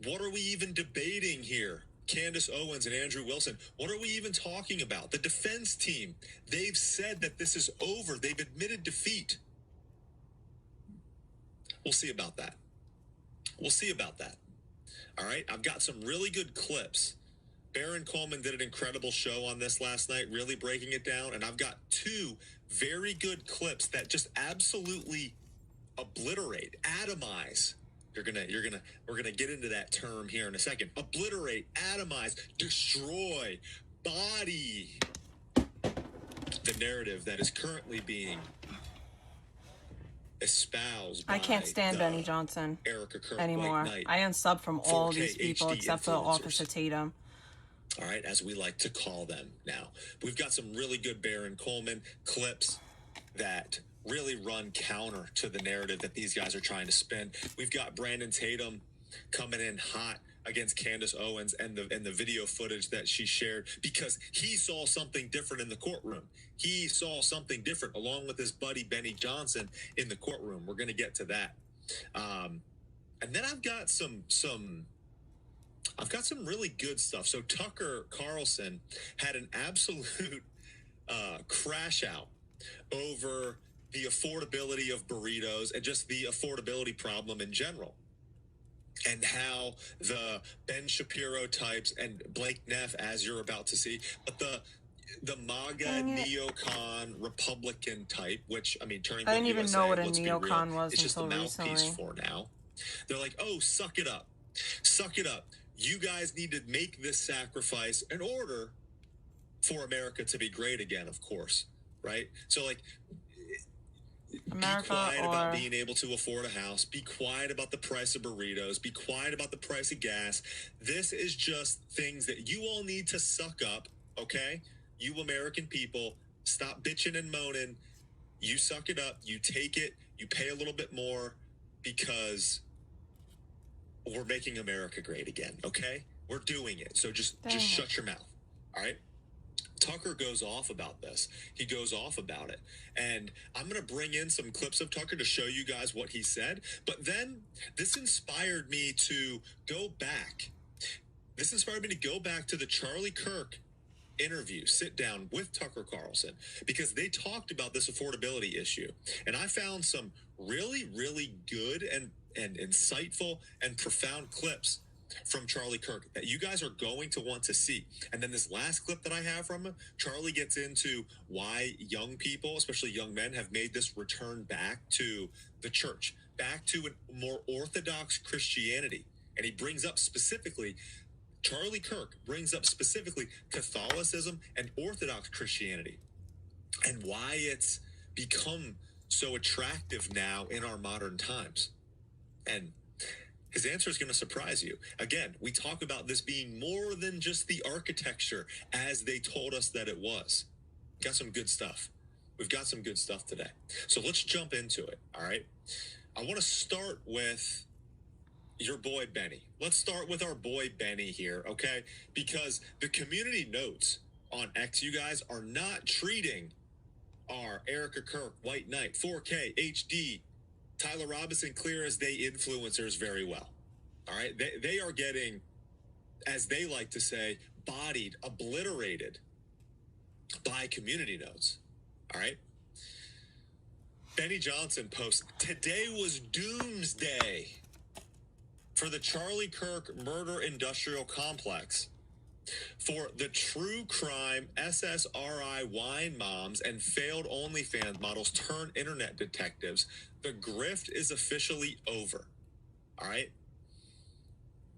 What are we even debating here? Candace Owens and Andrew Wilson, what are we even talking about? The defense team, they've said that this is over. They've admitted defeat. We'll see about that. We'll see about that. All right, I've got some really good clips. Baron Coleman did an incredible show on this last night, really breaking it down, and I've got two very good clips that just absolutely obliterate, atomize. We're gonna get into that term here in a second. Obliterate, atomize, destroy, body the narrative that is currently being espoused by I can't stand Benny Johnson Erica Kirk anymore. White Knight, I unsub from all 4K these people HD except for influencers. Officer Tatum. All right, as we like to call them now. We've got some really good Baron Coleman clips that really run counter to the narrative that these guys are trying to spin. We've got Brandon Tatum coming in hot against Candace Owens and the video footage that she shared because he saw something different in the courtroom. He saw something different along with his buddy Benny Johnson in the courtroom. We're going to get to that. And then I've got some really good stuff. So Tucker Carlson had an absolute crash out over the affordability of burritos and just the affordability problem in general. And how the Ben Shapiro types and Blake Neff, as you're about to see, but the MAGA neocon Republican type, which, I mean, turning I didn't even know what a let's be neocon real, was it's just the until mouthpiece recently. for now. They're like, oh, suck it up. Suck it up. You guys need to make this sacrifice in order for America to be great again, of course, right? So, like, America, be quiet or about being able to afford a house. Be quiet about the price of burritos. Be quiet about the price of gas. This is just things that you all need to suck up, okay? You American people, stop bitching and moaning. You suck it up. You take it. You pay a little bit more because we're making America great again, okay? We're doing it. So just shut your mouth, all right? Tucker goes off about this. He goes off about it. And I'm going to bring in some clips of Tucker to show you guys what he said. But then this inspired me to go back. This inspired me to go back to the Charlie Kirk interview, sit down with Tucker Carlson, because they talked about this affordability issue. And I found some really, really good and insightful and profound clips from Charlie Kirk that you guys are going to want to see. And then this last clip that I have from him, Charlie gets into why young people, especially young men, have made this return back to the church, back to a more orthodox Christianity. And he brings up specifically, Charlie Kirk brings up specifically Catholicism and Orthodox Christianity and why it's become so attractive now in our modern times. And his answer is going to surprise you. Again, we talk about this being more than just the architecture as they told us that it was. Got some good stuff. We've got some good stuff today. So let's jump into it, all right? I want to start with your boy Benny. Let's start with our boy Benny here, okay? Because the community notes on X, you guys are not treating our Erica Kirk, White Knight, 4K, HD, Tyler Robinson, Clear as Day influencers very well. All right? They are getting, as they like to say, bodied, obliterated by community notes. All right? Benny Johnson posts, today was doomsday for the Charlie Kirk murder industrial complex. For the true crime SSRI wine moms and failed OnlyFans models turned internet detectives, the grift is officially over. All right?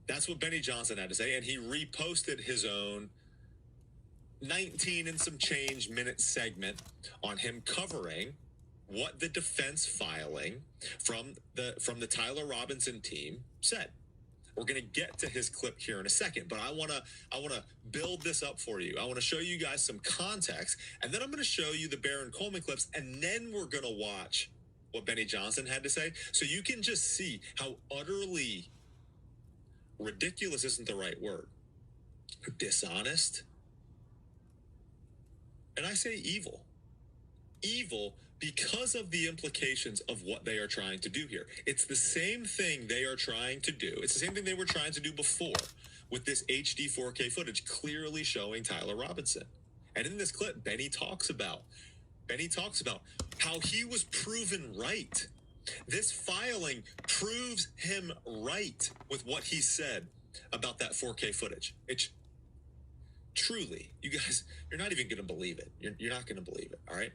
That's what Benny Johnson had to say, and he reposted his own 19 and some change minute segment on him covering what the defense filing from the Tyler Robinson team said. We're going to get to his clip here in a second, but I want to build this up for you. I want to show you guys some context, and then I'm going to show you the Baron Coleman clips, and then we're going to watch what Benny Johnson had to say, so you can just see how utterly ridiculous isn't the right word, dishonest, and I say evil because of the implications of what they are trying to do here. It's the same thing they are trying to do. It's the same thing they were trying to do before with this HD 4K footage clearly showing Tyler Robinson. And in this clip, Benny talks about how he was proven right. This filing proves him right with what he said about that 4K footage. It's truly, you guys, you're not even going to believe it. You're not going to believe it, all right?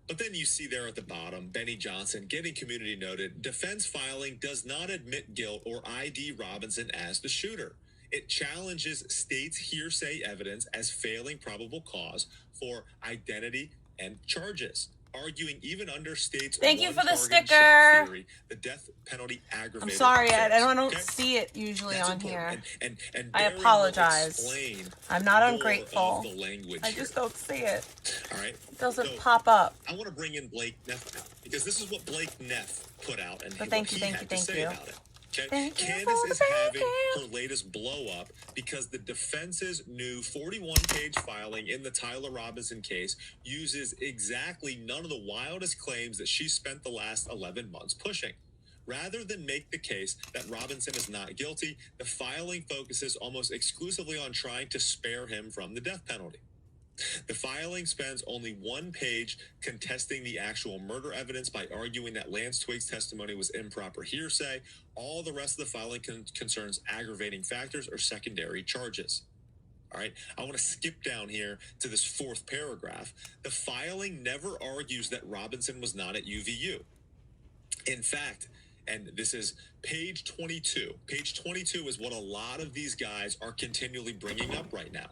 But then you see there at the bottom, Benny Johnson getting community noted. Defense filing does not admit guilt or ID Robinson as the shooter. It challenges state's hearsay evidence as failing probable cause for identity and charges, arguing even under state's Thank you for the one-target sticker. shot theory, the death penalty aggravated. I'm sorry, I offense. don't Okay? see it usually That's on important. here. And I Barry will apologize. explain I'm not more ungrateful. of the language I here. just don't see it. All right. It doesn't So, pop up. I want to bring in Blake Neff now, because this is what Blake Neff put out and But what he had to thank say you. about it. Okay? Thank you Candace for is the having bacon. her latest blow up because the defense's new 41-page filing in the Tyler Robinson case uses exactly none of the wildest claims that she spent the last 11 months pushing. Rather than make the case that Robinson is not guilty, the filing focuses almost exclusively on trying to spare him from the death penalty. The filing spends only one page contesting the actual murder evidence by arguing that Lance Twig's testimony was improper hearsay. All the rest of the filing concerns aggravating factors or secondary charges. All right, I want to skip down here to this fourth paragraph. The filing never argues that Robinson was not at UVU. In fact, and this is page 22. Page 22 is what a lot of these guys are continually bringing up right now.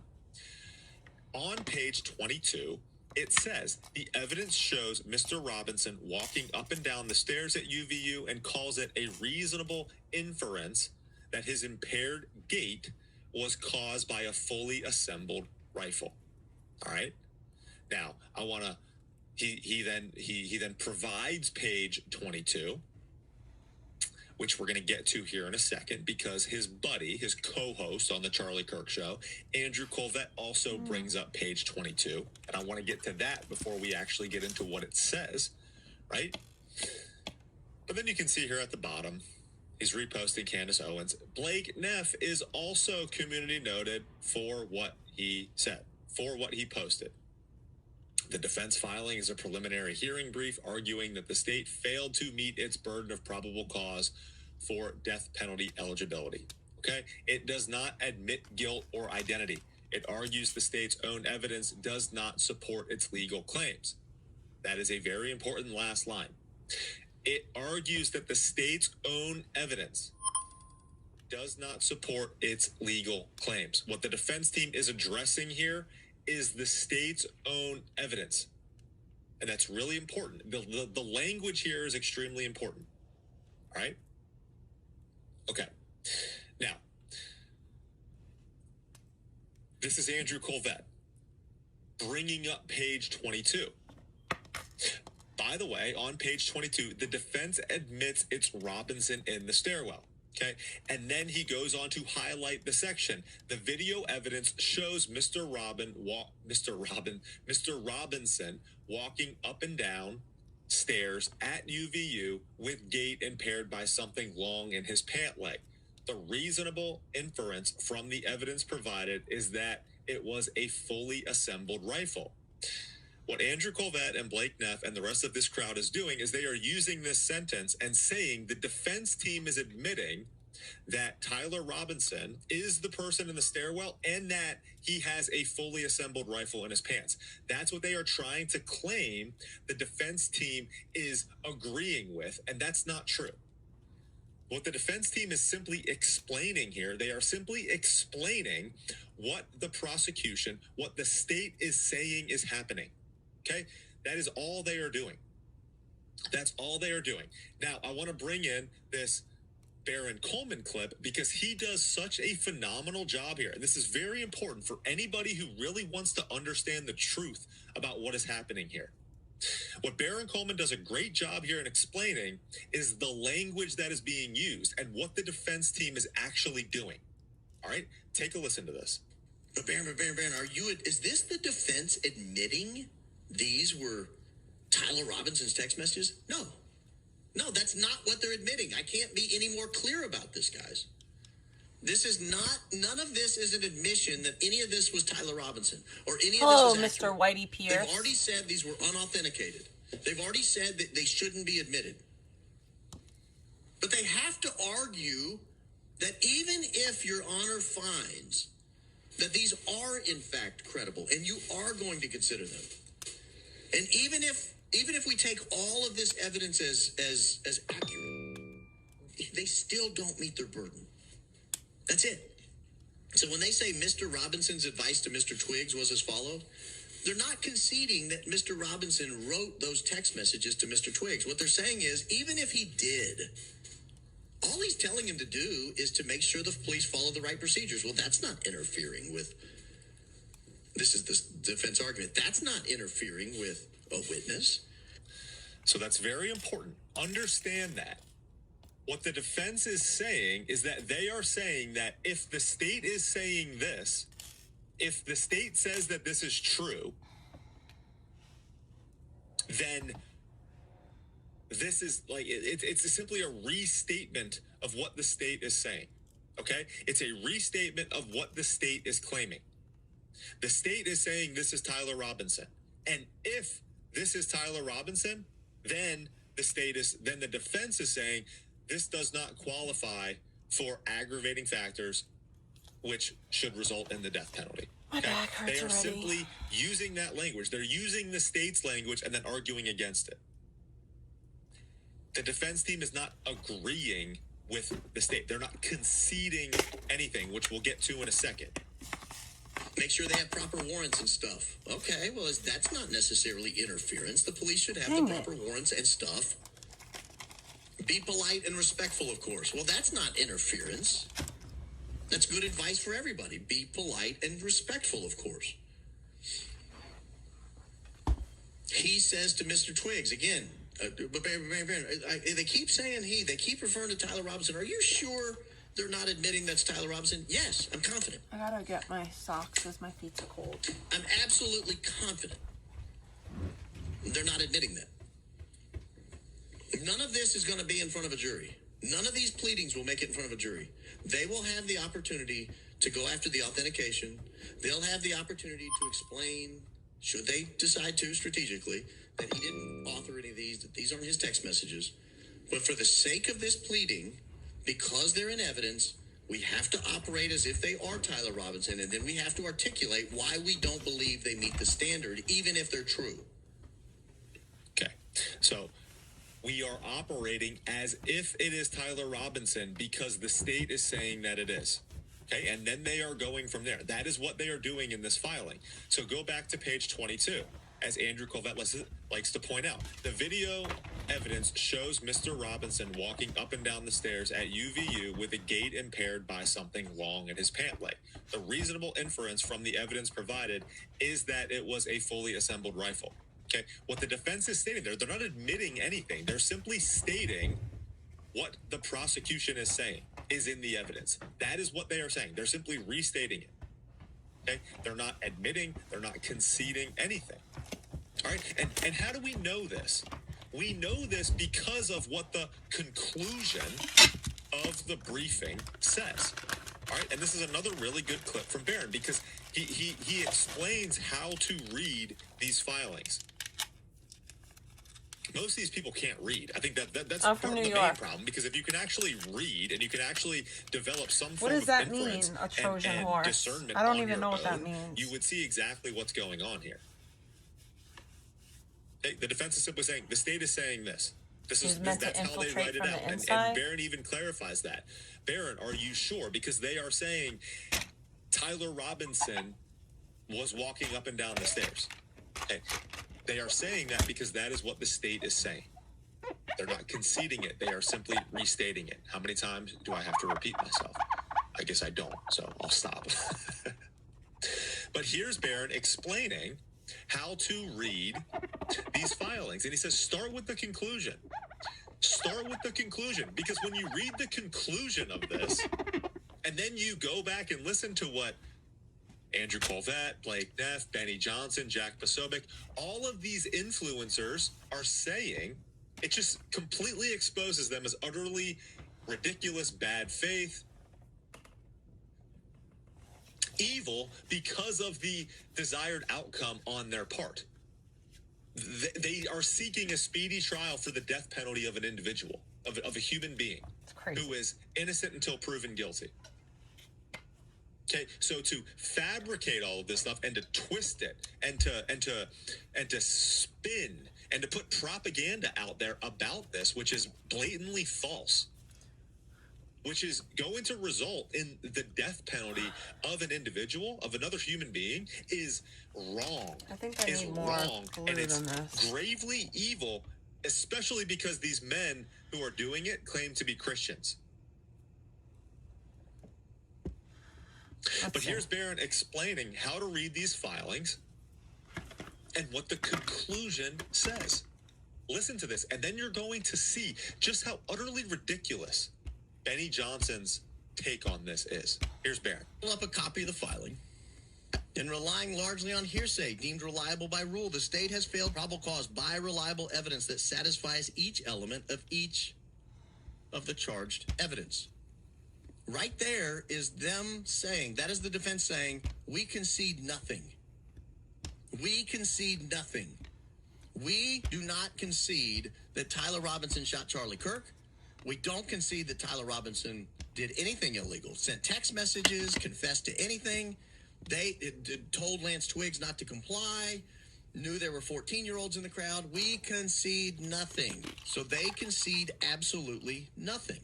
On page 22, it says, the evidence shows Mr. Robinson walking up and down the stairs at UVU and calls it a reasonable inference that his impaired gait was caused by a fully assembled rifle. All right. Now, I want to, he then provides page 22, which we're going to get to here in a second, because his buddy, his co-host on the Charlie Kirk Show, Andrew Colvette, also brings up page 22. And I want to get to that before we actually get into what it says, right? But then you can see here at the bottom, he's reposting Candace Owens. Blake Neff is also community noted for what he said, for what he posted. The defense filing is a preliminary hearing brief arguing that the state failed to meet its burden of probable cause for death penalty eligibility. Okay? It does not admit guilt or identity. It argues the state's own evidence does not support its legal claims. That is a very important last line. It argues that the state's own evidence does not support its legal claims. What the defense team is addressing here is the state's own evidence. And that's really important. The language here is extremely important. All right? Okay. Now, this is Andrew Colvette bringing up page 22. By the way, on page 22, the defense admits it's Robinson in the stairwell. Okay, and then he goes on to highlight the section. The video evidence shows Mr. Robinson walking up and down stairs at UVU with gait impaired by something long in his pant leg. The reasonable inference from the evidence provided is that it was a fully assembled rifle. What Andrew Colvette and Blake Neff and the rest of this crowd is doing is they are using this sentence and saying the defense team is admitting that Tyler Robinson is the person in the stairwell and that he has a fully assembled rifle in his pants. That's what they are trying to claim the defense team is agreeing with, and that's not true. What the defense team is simply explaining here, they are simply explaining what the prosecution, what the state is saying is happening. Okay? That is all they are doing. That's all they are doing. Now, I want to bring in this Baron Coleman clip because he does such a phenomenal job here. And this is very important for anybody who really wants to understand the truth about what is happening here. What Baron Coleman does a great job here in explaining is the language that is being used and what the defense team is actually doing. All right, take a listen to this. But Baron, is this the defense admitting these were Tyler Robinson's text messages? No, that's not what they're admitting. I can't be any more clear about this, guys. None of this is an admission that any of this was Tyler Robinson or any Hello, of this was Mr. Whitey Pierce. They've already said these were unauthenticated. They've already said that they shouldn't be admitted. But they have to argue that even if Your Honor finds that these are in fact credible and you are going to consider them, and even if we take all of this evidence as accurate, they still don't meet their burden. That's it. So when they say Mr. Robinson's advice to Mr. Twiggs was as follows, they're not conceding that Mr. Robinson wrote those text messages to Mr. Twiggs. What they're saying is, even if he did, all he's telling him to do is to make sure the police follow the right procedures. Well, that's not interfering with, this is the defense argument, that's not interfering with a witness. So that's very important. Understand that. What the defense is saying is that they are saying that if the state is saying this, if the state says that this is true, then this is like, it's simply a restatement of what the state is saying. Okay? It's a restatement of what the state is claiming. The state is saying this is Tyler Robinson. And if this is Tyler Robinson, then the defense is saying this does not qualify for aggravating factors, which should result in the death penalty. My back hurts They are already. simply using that language. They're using the state's language and then arguing against it. The defense team is not agreeing with the state. They're not conceding anything, which we'll get to in a second. Make sure they have proper warrants and stuff. Okay, well, that's not necessarily interference. The police should have the proper warrants and stuff. Be polite and respectful, of course. Well, that's not interference. That's good advice for everybody. Be polite and respectful, of course. He says to Mr. Twiggs, again, they keep saying they keep referring to Tyler Robinson. Are you sure they're not admitting that's Tyler Robinson? Yes, I'm confident. I gotta get my socks because my feet are cold. I'm absolutely confident they're not admitting that. None of this is going to be in front of a jury. None of these pleadings will make it in front of a jury. They will have the opportunity to go after the authentication. They'll have the opportunity to explain, should they decide to strategically, that he didn't author any of these, that these aren't his text messages. But for the sake of this pleading, because they're in evidence, we have to operate as if they are Tyler Robinson, and then we have to articulate why we don't believe they meet the standard, even if they're true. Okay, so we are operating as if it is Tyler Robinson because the state is saying that it is. Okay, and then they are going from there. That is what they are doing in this filing. So go back to page 22. As Andrew Colvett likes to point out, the video evidence shows Mr. Robinson walking up and down the stairs at UVU with a gait impaired by something long in his pant leg. The reasonable inference from the evidence provided is that it was a fully assembled rifle. Okay, what the defense is stating there, they're not admitting anything. They're simply stating what the prosecution is saying is in the evidence. That is what they are saying. They're simply restating it. Okay, they're not admitting, they're not conceding anything. All right, and how do we know this? We know this because of what the conclusion of the briefing says. All right, and this is another really good clip from Barron because he explains how to read these filings. Most of these people can't read. I think that's part of the main problem, because if you can actually read and you can actually develop some form of inference a Trojan and horse? discernment I don't on even your know what that own, means. you would see exactly what's going on here. Okay, the defense is simply saying, the state is saying this. He's meant to that's how they infiltrate write it from out. the And inside? Barron even clarifies that. Barron, are you sure? Because they are saying Tyler Robinson was walking up and down the stairs. Okay. They are saying that because that is what the state is saying. They're not conceding it. They are simply restating it. How many times do I have to repeat myself? I guess I don't, so I'll stop. But here's Barron explaining how to read these filings. And he says, start with the conclusion. Start with the conclusion. Because when you read the conclusion of this, and then you go back and listen to what Andrew Colvett, Blake Neff, Benny Johnson, Jack Posobiec, all of these influencers are saying, it just completely exposes them as utterly ridiculous, bad faith, evil because of the desired outcome on their part. They are seeking a speedy trial for the death penalty of an individual, of a human being who is innocent until proven guilty. Okay, so to fabricate all of this stuff and to twist it and to spin and to put propaganda out there about this, which is blatantly false, which is going to result in the death penalty of an individual, of another human being, is wrong. I think they need more glue and it's than this. gravely evil, especially because these men who are doing it claim to be Christians. But here's Barron explaining how to read these filings and what the conclusion says. Listen to this, and then you're going to see just how utterly ridiculous Benny Johnson's take on this is. Here's Barron. Pull up a copy of the filing. In relying largely on hearsay deemed reliable by rule, the state has failed probable cause by reliable evidence that satisfies each element of each of the charged evidence. Right there is them saying, that is the defense saying, we concede nothing. We concede nothing. We do not concede that Tyler Robinson shot Charlie Kirk. We don't concede that Tyler Robinson did anything illegal, sent text messages, confessed to anything. They told Lance Twiggs not to comply, knew there were 14-year-olds in the crowd. We concede nothing. So they concede absolutely nothing.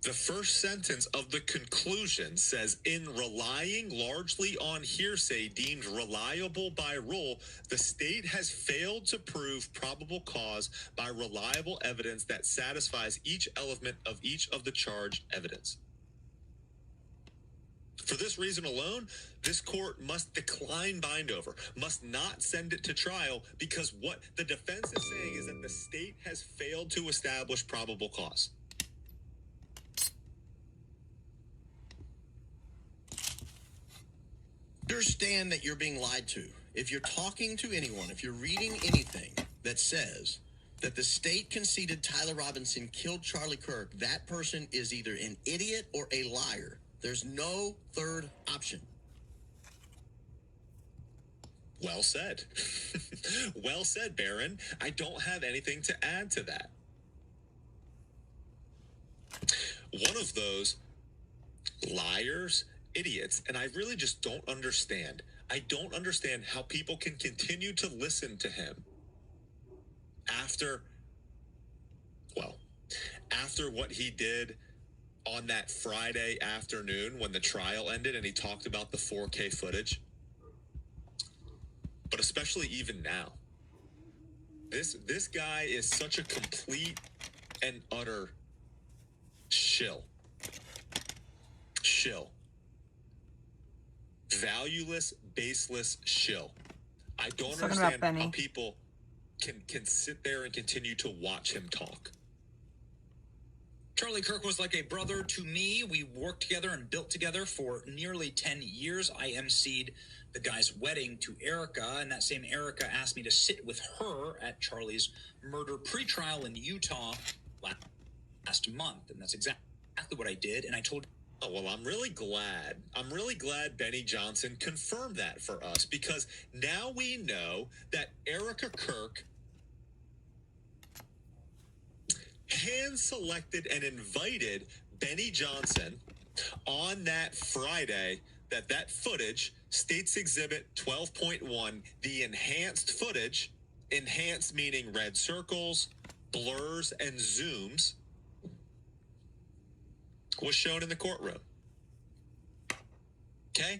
The first sentence of the conclusion says, in relying largely on hearsay deemed reliable by rule, the state has failed to prove probable cause by reliable evidence that satisfies each element of each of the charged evidence. For this reason alone, this court must decline bindover, must not send it to trial, because what the defense is saying is that the state has failed to establish probable cause. Understand that you're being lied to. If you're talking to anyone, if you're reading anything that says that the state conceded Tyler Robinson killed Charlie Kirk, that person is either an idiot or a liar. There's no third option. Well said. Well said, Barron. I don't have anything to add to that. One of those liars, idiots, and I really just don't understand. I don't understand how people can continue to listen to him after what he did on that Friday afternoon when the trial ended and he talked about the 4K footage. But especially even now. This guy is such a complete and utter shill. Valueless, baseless shill. I don't understand how people can sit there and continue to watch him talk. Charlie Kirk was like a brother to me. We worked together and built together for nearly 10 years. I emceed the guy's wedding to Erica, and that same Erica asked me to sit with her at Charlie's murder pretrial in Utah last month, and that's exactly what I did. And I told Oh, well, I'm really glad Benny Johnson confirmed that for us, because now we know that Erica Kirk hand-selected and invited Benny Johnson on that Friday, that footage, State's Exhibit 12.1, the enhanced footage, enhanced meaning red circles, blurs, and zooms, was shown in the courtroom. Okay?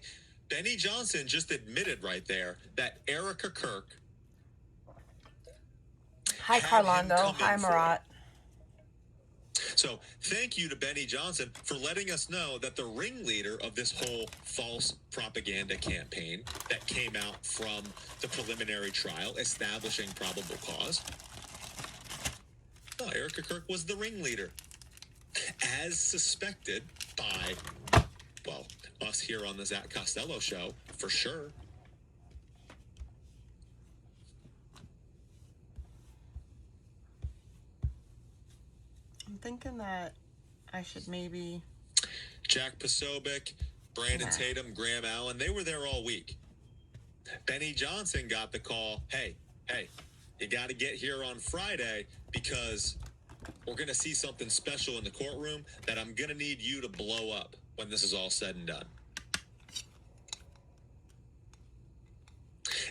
Benny Johnson just admitted right there that Erica Kirk. Hi, Carlondo. Hi, Marat. So thank you to Benny Johnson for letting us know that the ringleader of this whole false propaganda campaign that came out from the preliminary trial establishing probable cause. No, Erica Kirk was the ringleader, as suspected by, well, us here on the Zach Costello show, for sure. I'm thinking that I should maybe... Jack Posobiec, Brandon Tatum, Graham Allen, they were there all week. Benny Johnson got the call, hey, you got to get here on Friday because we're going to see something special in the courtroom that I'm going to need you to blow up when this is all said and done.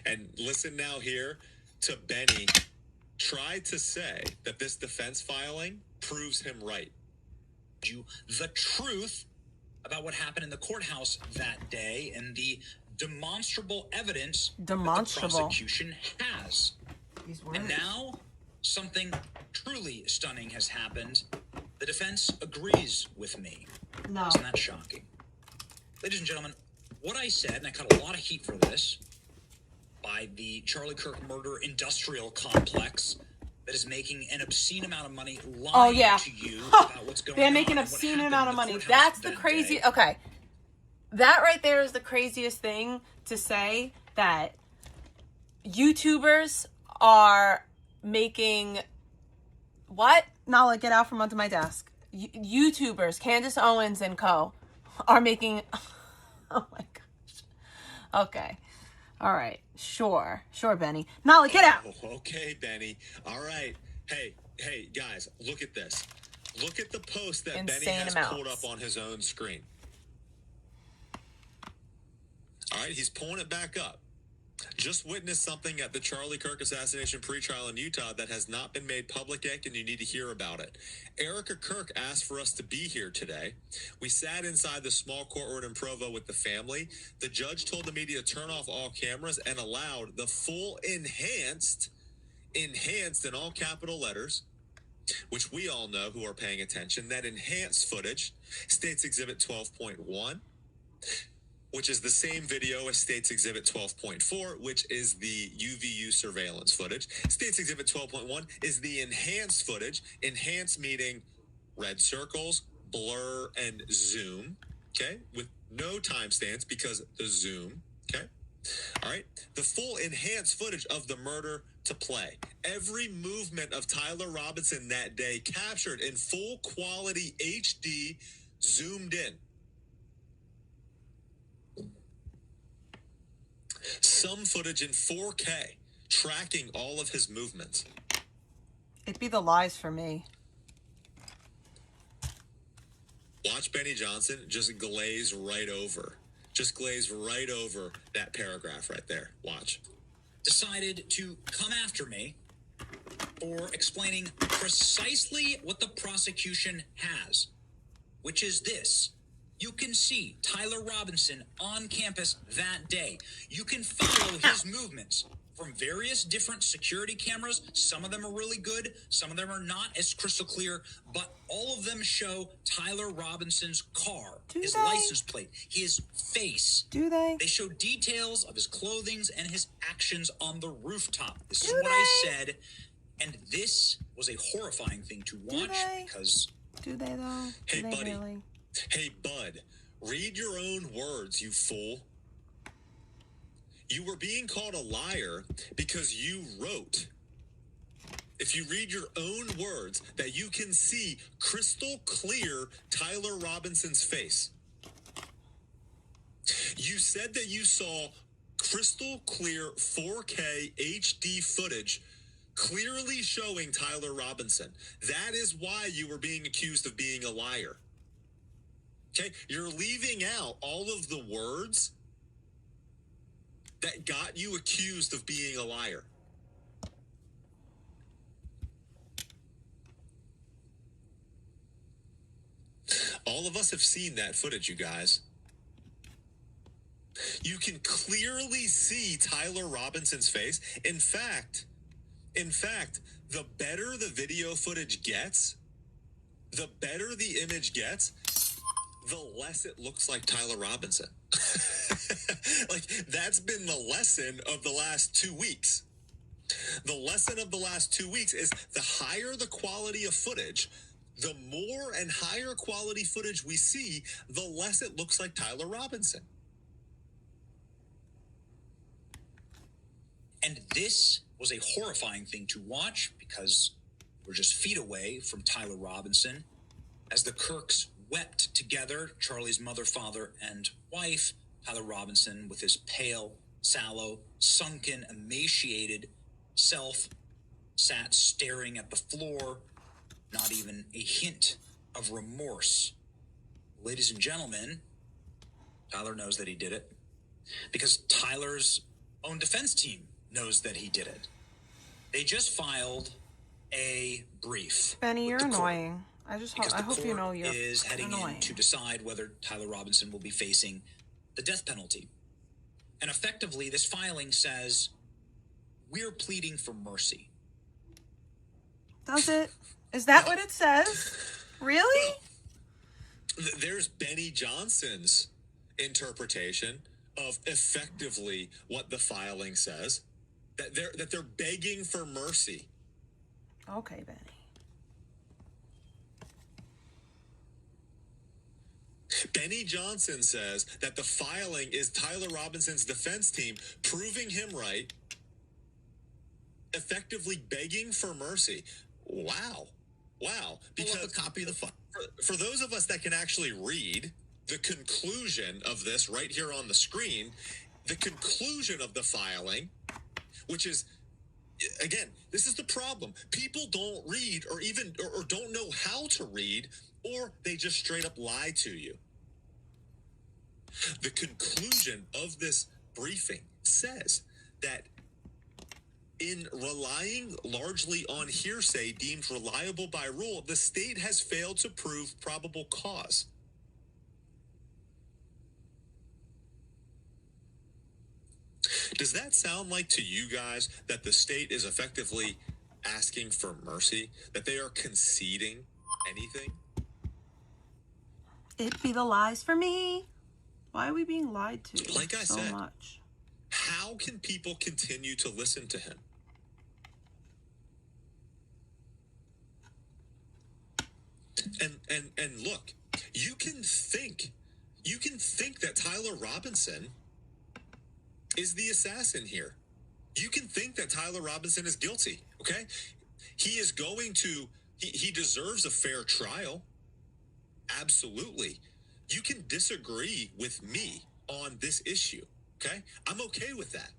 And listen now here to Benny try to say that this defense filing proves him right. You the truth about what happened in the courthouse that day and the demonstrable evidence that the prosecution has. And now something truly stunning has happened. The defense agrees with me. No. Isn't that shocking? Ladies and gentlemen, what I said, and I caught a lot of heat for this by the Charlie Kirk murder industrial complex that is making an obscene amount of money lying to you about what's going on. They're making an obscene amount of money. That's the crazy... Okay. That right there is the craziest thing to say, that YouTubers are making... What? Nala, get out from under my desk. YouTubers, Candace Owens and co, are making... Oh my gosh. Okay. All right. Sure, Benny. Nala, get out. Okay, Benny. All right. Hey, guys, look at this. Look at the post that Benny has pulled up on his own screen. All right, he's pulling it back up. Just witnessed something at the Charlie Kirk assassination pretrial in Utah that has not been made public yet, and you need to hear about it. Erica Kirk asked for us to be here today. We sat inside the small courtroom in Provo with the family. The judge told the media to turn off all cameras and allowed the full enhanced in all capital letters, which we all know who are paying attention, that enhanced footage, State's Exhibit 12.1, which is the same video as State's Exhibit 12.4, which is the UVU surveillance footage. State's Exhibit 12.1 is the enhanced footage, enhanced meaning red circles, blur, and zoom, okay, with no timestamps because the zoom, okay? All right, the full enhanced footage of the murder to play. Every movement of Tyler Robinson that day captured in full quality HD, zoomed in. Some footage in 4K, tracking all of his movements. It'd be the lies for me. Watch Benny Johnson just glaze right over. Just glaze right over that paragraph right there. Watch. Decided to come after me for explaining precisely what the prosecution has, which is this. You can see Tyler Robinson on campus that day. You can follow his movements from various different security cameras. Some of them are really good. Some of them are not as crystal clear, but all of them show Tyler Robinson's car, his license plate, his face. Do they? They show details of his clothing and his actions on the rooftop. This is what I said. And this was a horrifying thing to watch because... Do they, though? Hey, Do they buddy. Really? Hey, bud, read your own words, you fool. You were being called a liar because you wrote. If you read your own words, that you can see crystal clear Tyler Robinson's face. You said that you saw crystal clear 4K HD footage clearly showing Tyler Robinson. That is why you were being accused of being a liar. Okay, you're leaving out all of the words that got you accused of being a liar. All of us have seen that footage, you guys. You can clearly see Tyler Robinson's face. In fact, the better the video footage gets, the better the image gets, the less it looks like Tyler Robinson. Like, that's been the lesson of the last 2 weeks. The lesson of the last 2 weeks is the higher the quality of footage, the more and higher quality footage we see, the less it looks like Tyler Robinson. And this was a horrifying thing to watch because we're just feet away from Tyler Robinson as the Kirks wept together, Charlie's mother, father, and wife. Tyler Robinson with his pale, sallow, sunken, emaciated self sat staring at the floor, not even a hint of remorse. Ladies and gentlemen, Tyler knows that he did it because Tyler's own defense team knows that he did it. They just filed a brief. Benny, you're with the court annoying. I because hope the you know court you're is heading annoying. in to decide whether Tyler Robinson will be facing the death penalty. And effectively, this filing says, we're pleading for mercy. Does it? Is that what it says? Really? There's Benny Johnson's interpretation of effectively what the filing says, that they're begging for mercy. Okay, Benny. Benny Johnson says that the filing is Tyler Robinson's defense team proving him right, effectively begging for mercy. Wow. Because a copy of the file. For those of us that can actually read the conclusion of this right here on the screen, the conclusion of the filing, which is, again, this is the problem. People don't read or don't know how to read, or they just straight up lie to you. The conclusion of this briefing says that in relying largely on hearsay deemed reliable by rule, the state has failed to prove probable cause. Does that sound like to you guys that the state is effectively asking for mercy, that they are conceding anything? It be the lies for me. Why are we being lied to Like I so said, much? how can people continue to listen to him? And look, you can think that Tyler Robinson is the assassin here. You can think that Tyler Robinson is guilty, okay? He deserves a fair trial. Absolutely. You can disagree with me on this issue, okay? I'm okay with that.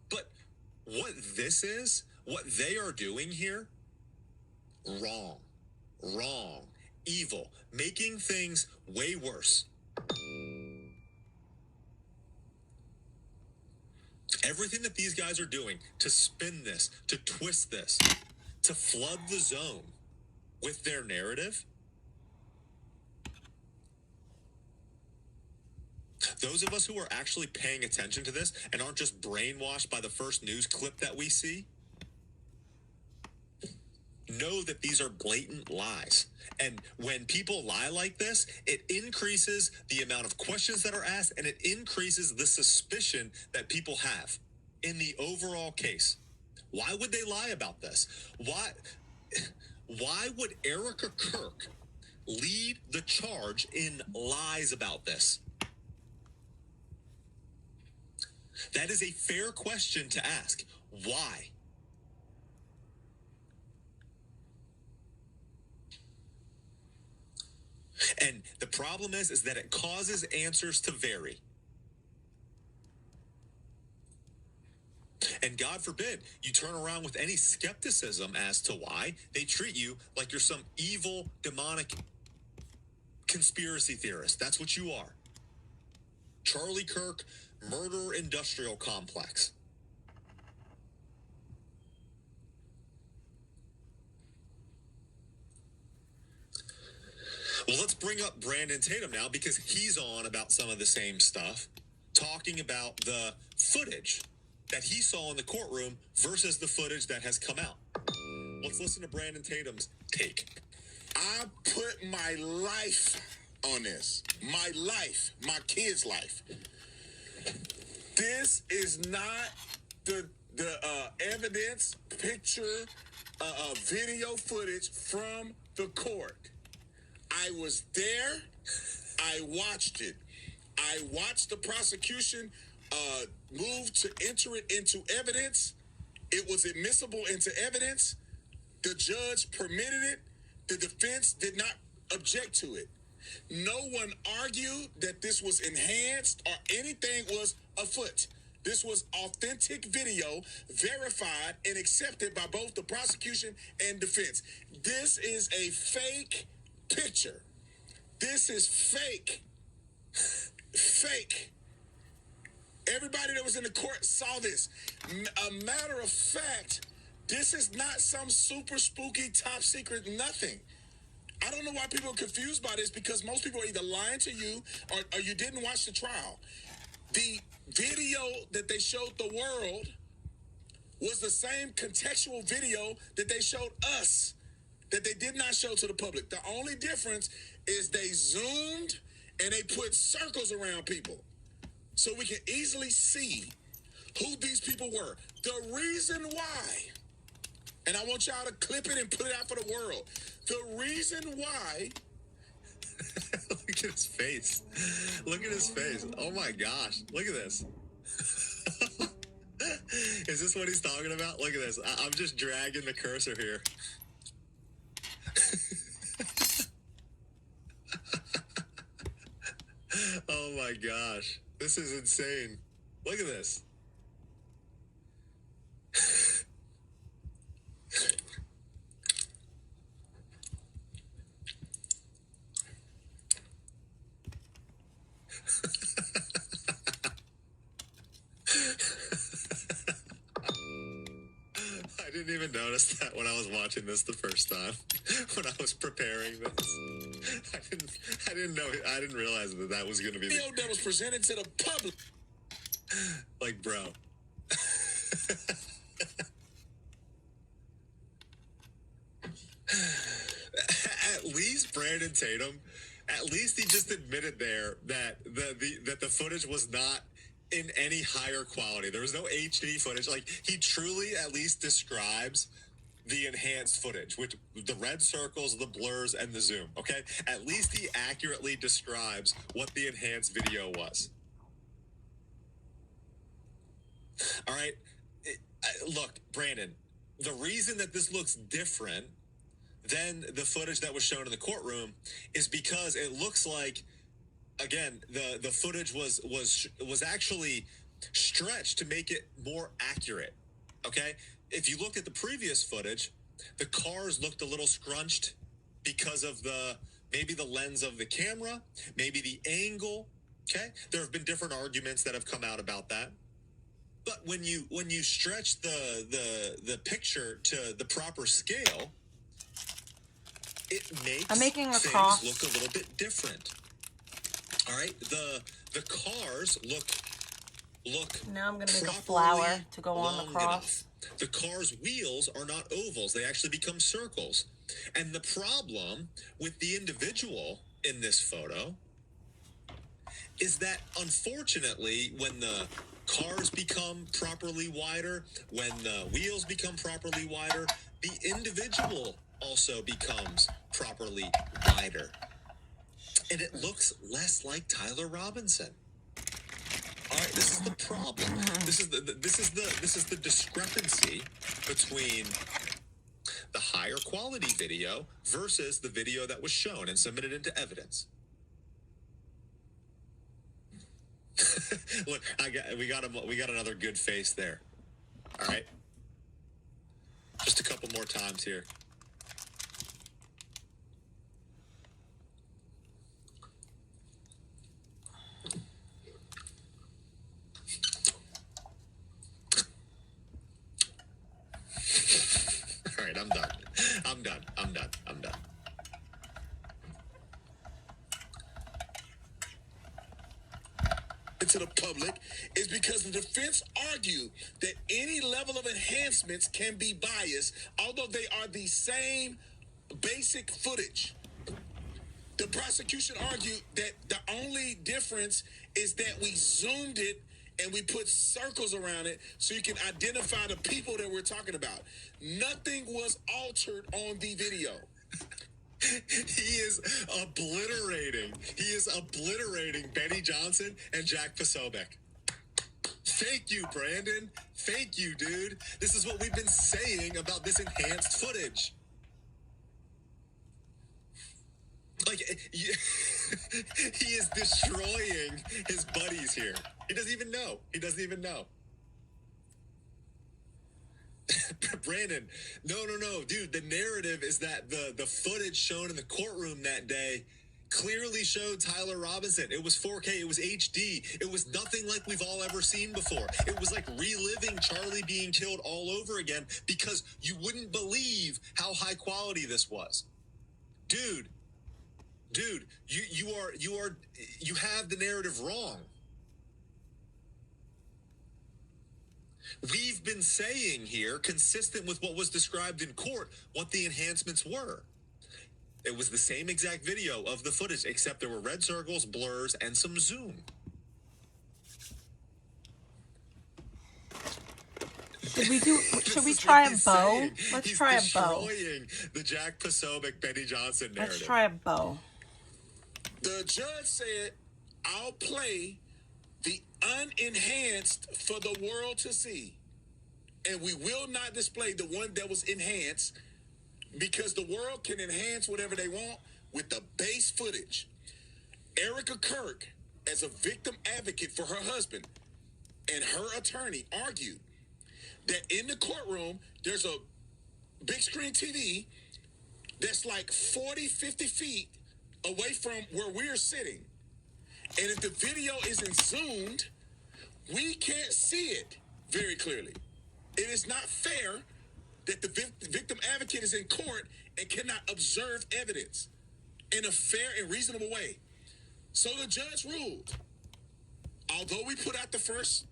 But what they are doing here, wrong, evil, making things way worse. Everything that these guys are doing to spin this, to twist this, to flood the zone with their narrative, those of us who are actually paying attention to this and aren't just brainwashed by the first news clip that we see, know that these are blatant lies. And when people lie like this, it increases the amount of questions that are asked, and it increases the suspicion that people have in the overall case. Why would they lie about this? Why would Erica Kirk lead the charge in lies about this? That is a fair question to ask. Why? And the problem is that it causes answers to vary. And God forbid you turn around with any skepticism as to why they treat you like you're some evil, demonic conspiracy theorist. That's what you are. Charlie Kirk, murder industrial complex. Well, let's bring up Brandon Tatum now because he's on about some of the same stuff, talking about the footage that he saw in the courtroom versus the footage that has come out. Let's listen to Brandon Tatum's take. I put my life on this. My life, my kid's life. This is not the evidence, picture, video footage from the court. I was there. I watched it. I watched the prosecution move to enter it into evidence. It was admissible into evidence. The judge permitted it. The defense did not object to it. No one argued that this was enhanced or anything was afoot. This was authentic video, verified and accepted by both the prosecution and defense. This is a fake picture. This is fake. Fake. Everybody that was in the court saw this. A matter of fact, this is not some super spooky, top secret nothing. I don't know why people are confused by this because most people are either lying to you or you didn't watch the trial. The video that they showed the world was the same contextual video that they showed us, that they did not show to the public. The only difference is they zoomed and they put circles around people so we can easily see who these people were. The reason why, and I want y'all to clip it and put it out for the world. The reason why. Look at his face. Look at his face. Oh my gosh. Look at this. Is this what he's talking about? Look at this. I'm just dragging the cursor here. Oh my gosh. This is insane. Look at this. I didn't even notice that when I was watching this the first time, when I was preparing this. I didn't realize that was going to be The video that was presented to the public. Like, bro. At least Brandon Tatum, at least he just admitted there that the footage was not in any higher quality. There was no HD footage. Like, he truly at least describes the enhanced footage with the red circles, the blurs, and the zoom, okay? At least he accurately describes what the enhanced video was. All right? Look, Brandon, the reason that this looks different than the footage that was shown in the courtroom is because it looks like, again, the footage was actually stretched to make it more accurate, okay? If you looked at the previous footage, the cars looked a little scrunched because of maybe the lens of the camera, maybe the angle, okay? There have been different arguments that have come out about that. But when you stretch the picture to the proper scale, it makes things look a little bit different. All right, the cars look. Now I'm gonna make a flower to go on the cross. Enough. The car's wheels are not ovals; they actually become circles. And the problem with the individual in this photo is that, unfortunately, when the cars become properly wider, when the wheels become properly wider, the individual also becomes properly wider. And it looks less like Tyler Robinson. All right, this is the problem. This is the discrepancy between the higher quality video versus the video that was shown and submitted into evidence. Look, we got another good face there. All right, just a couple more times here. All right, I'm done. to the public is because the defense argued that any level of enhancements can be biased, although they are the same basic footage. The prosecution argued that the only difference is that we zoomed it and we put circles around it so you can identify the people that we're talking about. Nothing was altered on the video. He is obliterating Benny Johnson and Jack Posobiec. Thank you, Brandon. Thank you, dude. This is what we've been saying about this enhanced footage. Like, he is destroying his buddies here. He doesn't even know. Brandon, no, dude, the narrative is that the footage shown in the courtroom that day clearly showed Tyler Robinson. It was 4K, it was HD, it was nothing like we've all ever seen before. It was like reliving Charlie being killed all over again because you wouldn't believe how high quality this was. Dude, you have the narrative wrong. We've been saying here, consistent with what was described in court, what the enhancements were. It was the same exact video of the footage, except there were red circles, blurs, and some zoom. Should we try a bow? Let's try a bow. Destroying the Jack Posobiec, Benny Johnson narrative. Let's try a bow. The judge said, I'll play the unenhanced for the world to see. And we will not display the one that was enhanced because the world can enhance whatever they want with the base footage. Erica Kirk, as a victim advocate for her husband and her attorney, argued that in the courtroom, there's a big screen TV that's like 40, 50 feet away from where we're sitting. And if the video isn't zoomed, we can't see it very clearly. It is not fair that the victim advocate is in court and cannot observe evidence in a fair and reasonable way. So the judge ruled, although we put out the first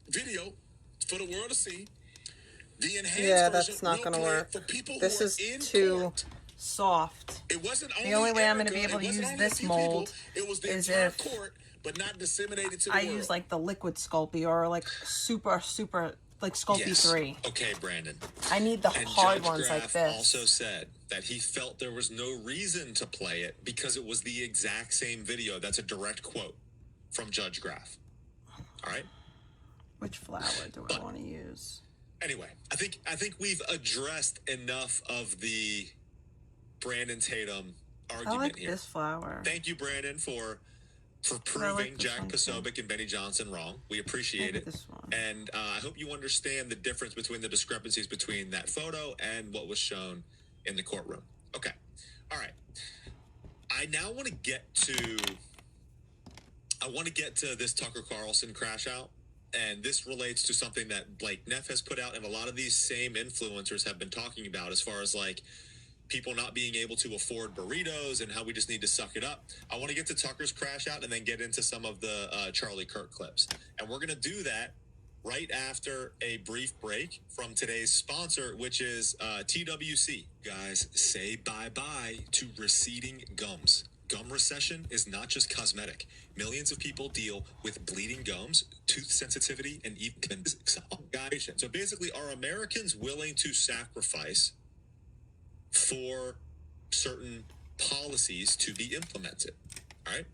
video for the world to see, the enhanced that's not version going to will play work. for people This who is are in too court. soft. It wasn't The only way I'm going to be Erica, able to it wasn't use only a this few mold people, it was the is entire if court, but not disseminated to the I world. use like the liquid Sculpey or like super like Sculpey Yes. 3. Okay, Brandon. I need the And hard Judge ones like Graff this. also said that he felt there was no reason to play it because it was the exact same video. That's a direct quote from Judge Graff. All right? Which flower do I want to use? Anyway, I think we've addressed enough of the Brandon Tatum argument I like here. this flower. Thank you, Brandon, for proving Jack Posobiec and Benny Johnson wrong. We appreciate it. This one. And I hope you understand the difference between the discrepancies between that photo and what was shown in the courtroom. Okay. All right. I now want to get to this Tucker Carlson crash out. And this relates to something that Blake Neff has put out and a lot of these same influencers have been talking about as far as like people not being able to afford burritos and how we just need to suck it up. I want to get to Tucker's crash out and then get into some of the Charlie Kirk clips. And we're going to do that right after a brief break from today's sponsor, which is TWC. Guys, say bye-bye to receding gums. Gum recession is not just cosmetic. Millions of people deal with bleeding gums, tooth sensitivity, and even exfoliation. So basically, are Americans willing to sacrifice for certain policies to be implemented? All right.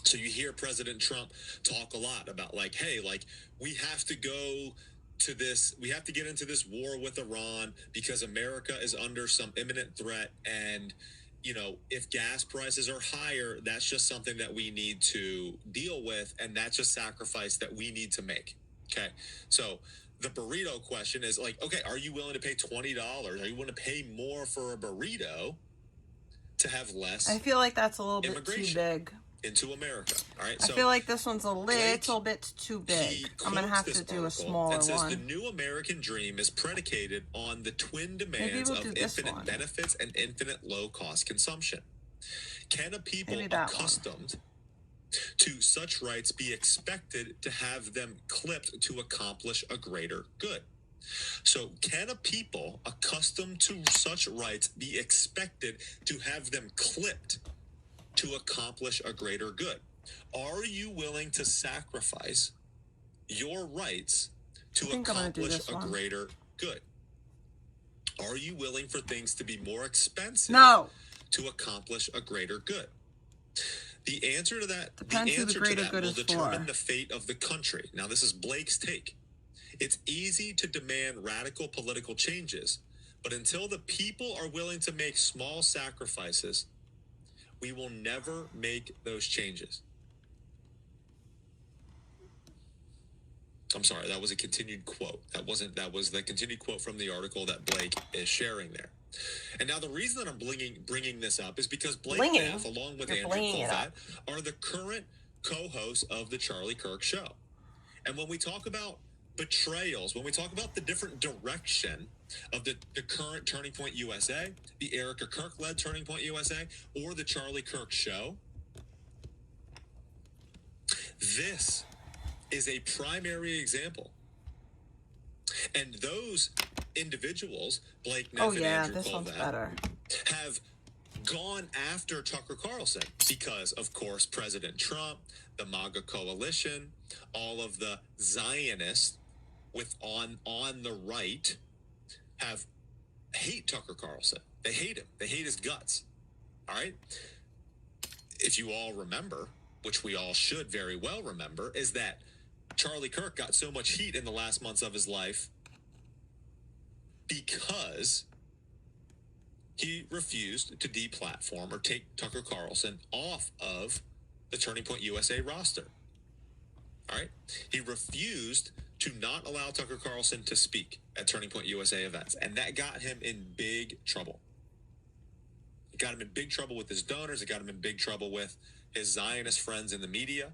So you hear President Trump talk a lot about like, hey, like we have to go to this, we have to get into this war with Iran because America is under some imminent threat. And, you know, if gas prices are higher, that's just something that we need to deal with. And that's a sacrifice that we need to make. Okay. So the burrito question is like, okay, are you willing to pay $20? Are you willing to pay more for a burrito to have less? I feel like that's a little bit too big into America. All right. I feel like this one's a little bit too big. I'm going to have to do a smaller that says one. the new American dream is predicated on the twin demands we'll of do this infinite one. benefits and infinite low cost consumption. Can a people Maybe that one. accustomed to such rights be expected to have them clipped to accomplish a greater good? So can a people accustomed to such rights be expected to have them clipped to accomplish a greater good? Are you willing to sacrifice your rights to accomplish a greater good? Are you willing for things to be more expensive to accomplish a greater good? The answer to that, will determine the fate of the country. Now, this is Blake's take. It's easy to demand radical political changes, but until the people are willing to make small sacrifices, we will never make those changes. I'm sorry, that was a continued quote. That was the continued quote from the article that Blake is sharing there. And now the reason that I'm bringing this up is because Blake Neff, along with Andrew Colfatt, are the current co-hosts of the Charlie Kirk Show. And when we talk about betrayals, when we talk about the different direction of the current Turning Point USA, the Erica Kirk-led Turning Point USA, or the Charlie Kirk Show, this is a primary example. And those individuals, Blake Neff and Andrew Colfatt, have gone after Tucker Carlson because, of course, President Trump, the MAGA coalition, all of the Zionists on the right hate Tucker Carlson. They hate him. They hate his guts. All right? If you all remember, which we all should very well remember, is that Charlie Kirk got so much heat in the last months of his life because he refused to deplatform or take Tucker Carlson off of the Turning Point USA roster. All right? He refused to not allow Tucker Carlson to speak at Turning Point USA events, and that got him in big trouble. It got him in big trouble with his donors. It got him in big trouble with his Zionist friends in the media.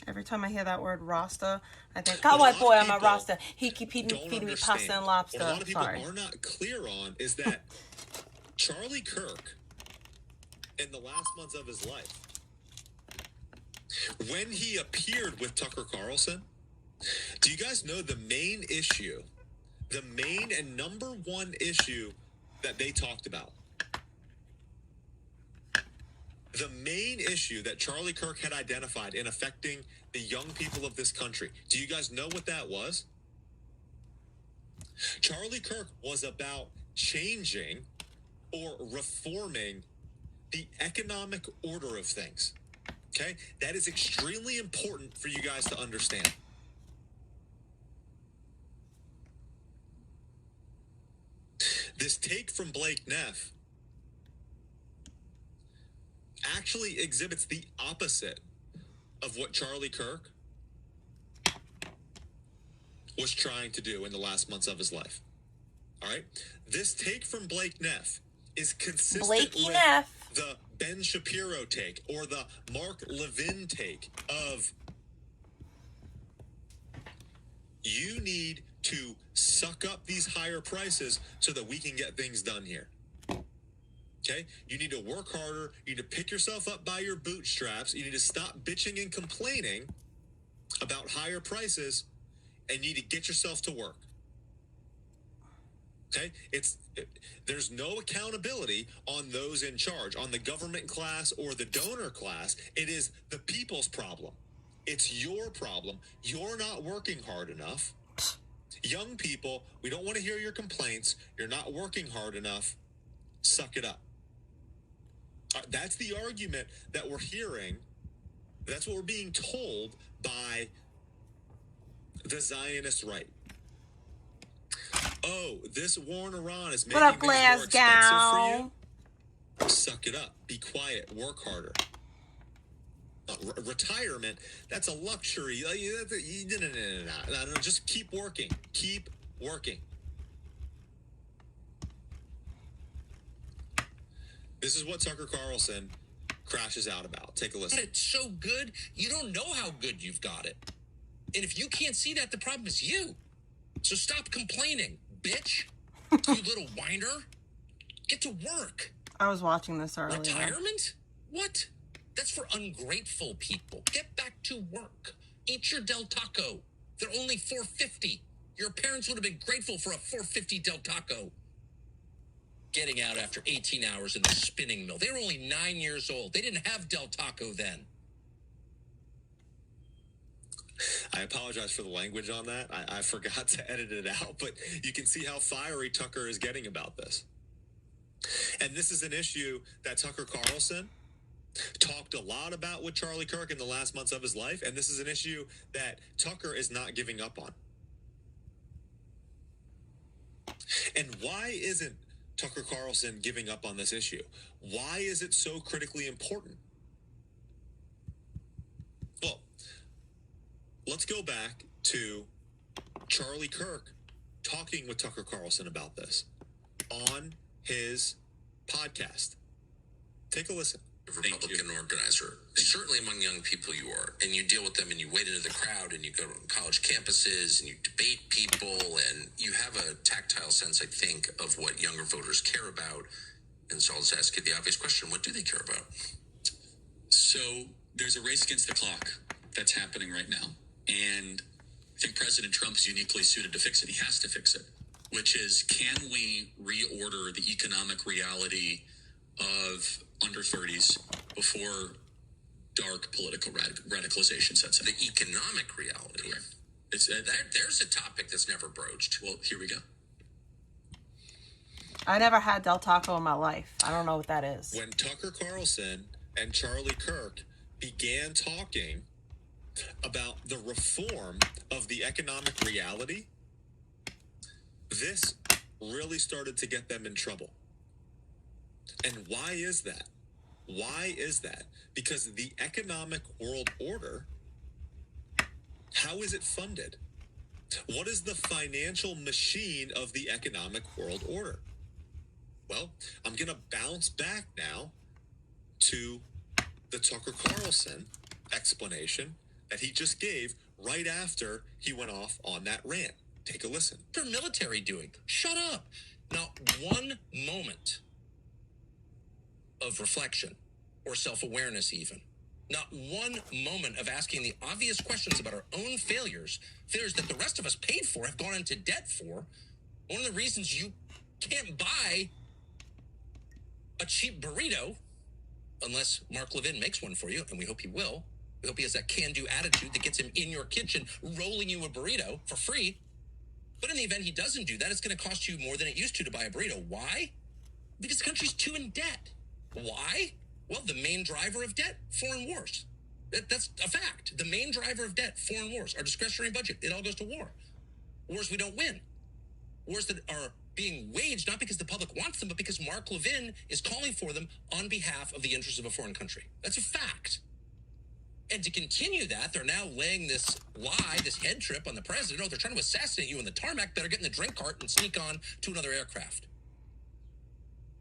Every time I hear that word Rasta, I think, God, white boy, I'm a Rasta. He keep feeding me pasta and lobster. What a lot of people are not clear on is that Charlie Kirk, in the last months of his life, when he appeared with Tucker Carlson, do you guys know the main issue, the main and number one issue that they talked about? The main issue that Charlie Kirk had identified in affecting the young people of this country, do you guys know what that was? Charlie Kirk was about changing or reforming the economic order of things. Okay? That is extremely important for you guys to understand. This take from Blake Neff actually exhibits the opposite of what Charlie Kirk was trying to do in the last months of his life. All right? This take from Blake Neff is consistent with the Ben Shapiro take or the Mark Levin take of you need to suck up these higher prices so that we can get things done here. Okay? You need to work harder. You need to pick yourself up by your bootstraps. You need to stop bitching and complaining about higher prices, and you need to get yourself to work. Okay? There's no accountability on those in charge, on the government class or the donor class. It is the people's problem. It's your problem. You're not working hard enough. Young people, we don't want to hear your complaints. You're not working hard enough. Suck it up. That's the argument that we're hearing. That's what we're being told by the Zionist right. Oh, this war in Iran is making things more expensive for you. Suck it up. Be quiet. Work harder. Retirement, that's a luxury. No. Just keep working. Keep working. This is what Tucker Carlson crashes out about. Take a listen. It's so good, you don't know how good you've got it. And if you can't see that, the problem is you. So stop complaining, bitch. You little whiner. Get to work. I was watching this earlier. Retirement? What? That's for ungrateful people. Get back to work. Eat your Del Taco. They're only $4.50. Your parents would have been grateful for a $4.50 Del Taco. Getting out after 18 hours in the spinning mill. They were only 9 years old. They didn't have Del Taco then. I apologize for the language on that. I forgot to edit it out, but you can see how fiery Tucker is getting about this. And this is an issue that Tucker Carlson talked a lot about with Charlie Kirk in the last months of his life, and this is an issue that Tucker is not giving up on. And why isn't Tucker Carlson giving up on this issue? Why is it so critically important? Well, let's go back to Charlie Kirk talking with Tucker Carlson about this on his podcast. Take a listen. Republican organizer, certainly among young people you are, and you deal with them and you wade into the crowd and you go to college campuses and you debate people and you have a tactile sense, I think, of what younger voters care about. And so I'll just ask you the obvious question, what do they care about? So there's a race against the clock that's happening right now. And I think President Trump is uniquely suited to fix it. He has to fix it, which is, can we reorder the economic reality of under 30s before dark political radicalization sets in? The economic reality. Correct. There's a topic that's never broached. Well, here we go. I never had Del Taco in my life. I don't know what that is. When Tucker Carlson and Charlie Kirk began talking about the reform of the economic reality, this really started to get them in trouble. And why is that? Why is that? Because the economic world order, how is it funded? What is the financial machine of the economic world order? Well, I'm going to bounce back now to the Tucker Carlson explanation that he just gave right after he went off on that rant. Take a listen. What's our military doing? Shut up. Not one moment of reflection or self-awareness even. Not one moment of asking the obvious questions about our own failures that the rest of us paid for, have gone into debt for. One of the reasons you can't buy a cheap burrito unless Mark Levin makes one for you, and we hope he will. We hope he has that can-do attitude that gets him in your kitchen rolling you a burrito for free. But in the event he doesn't do that, it's going to cost you more than it used to buy a burrito. Why? Because the country's too in debt. Why? Well, the main driver of debt, foreign wars. That's a fact. The main driver of debt, foreign wars. Our discretionary budget, it all goes to war. Wars we don't win. Wars that are being waged not because the public wants them, but because Mark Levin is calling for them on behalf of the interests of a foreign country. That's a fact. And to continue that, they're now laying this lie, this head trip on the president. Oh, they're trying to assassinate you on the tarmac. Better get in the drink cart and sneak on to another aircraft.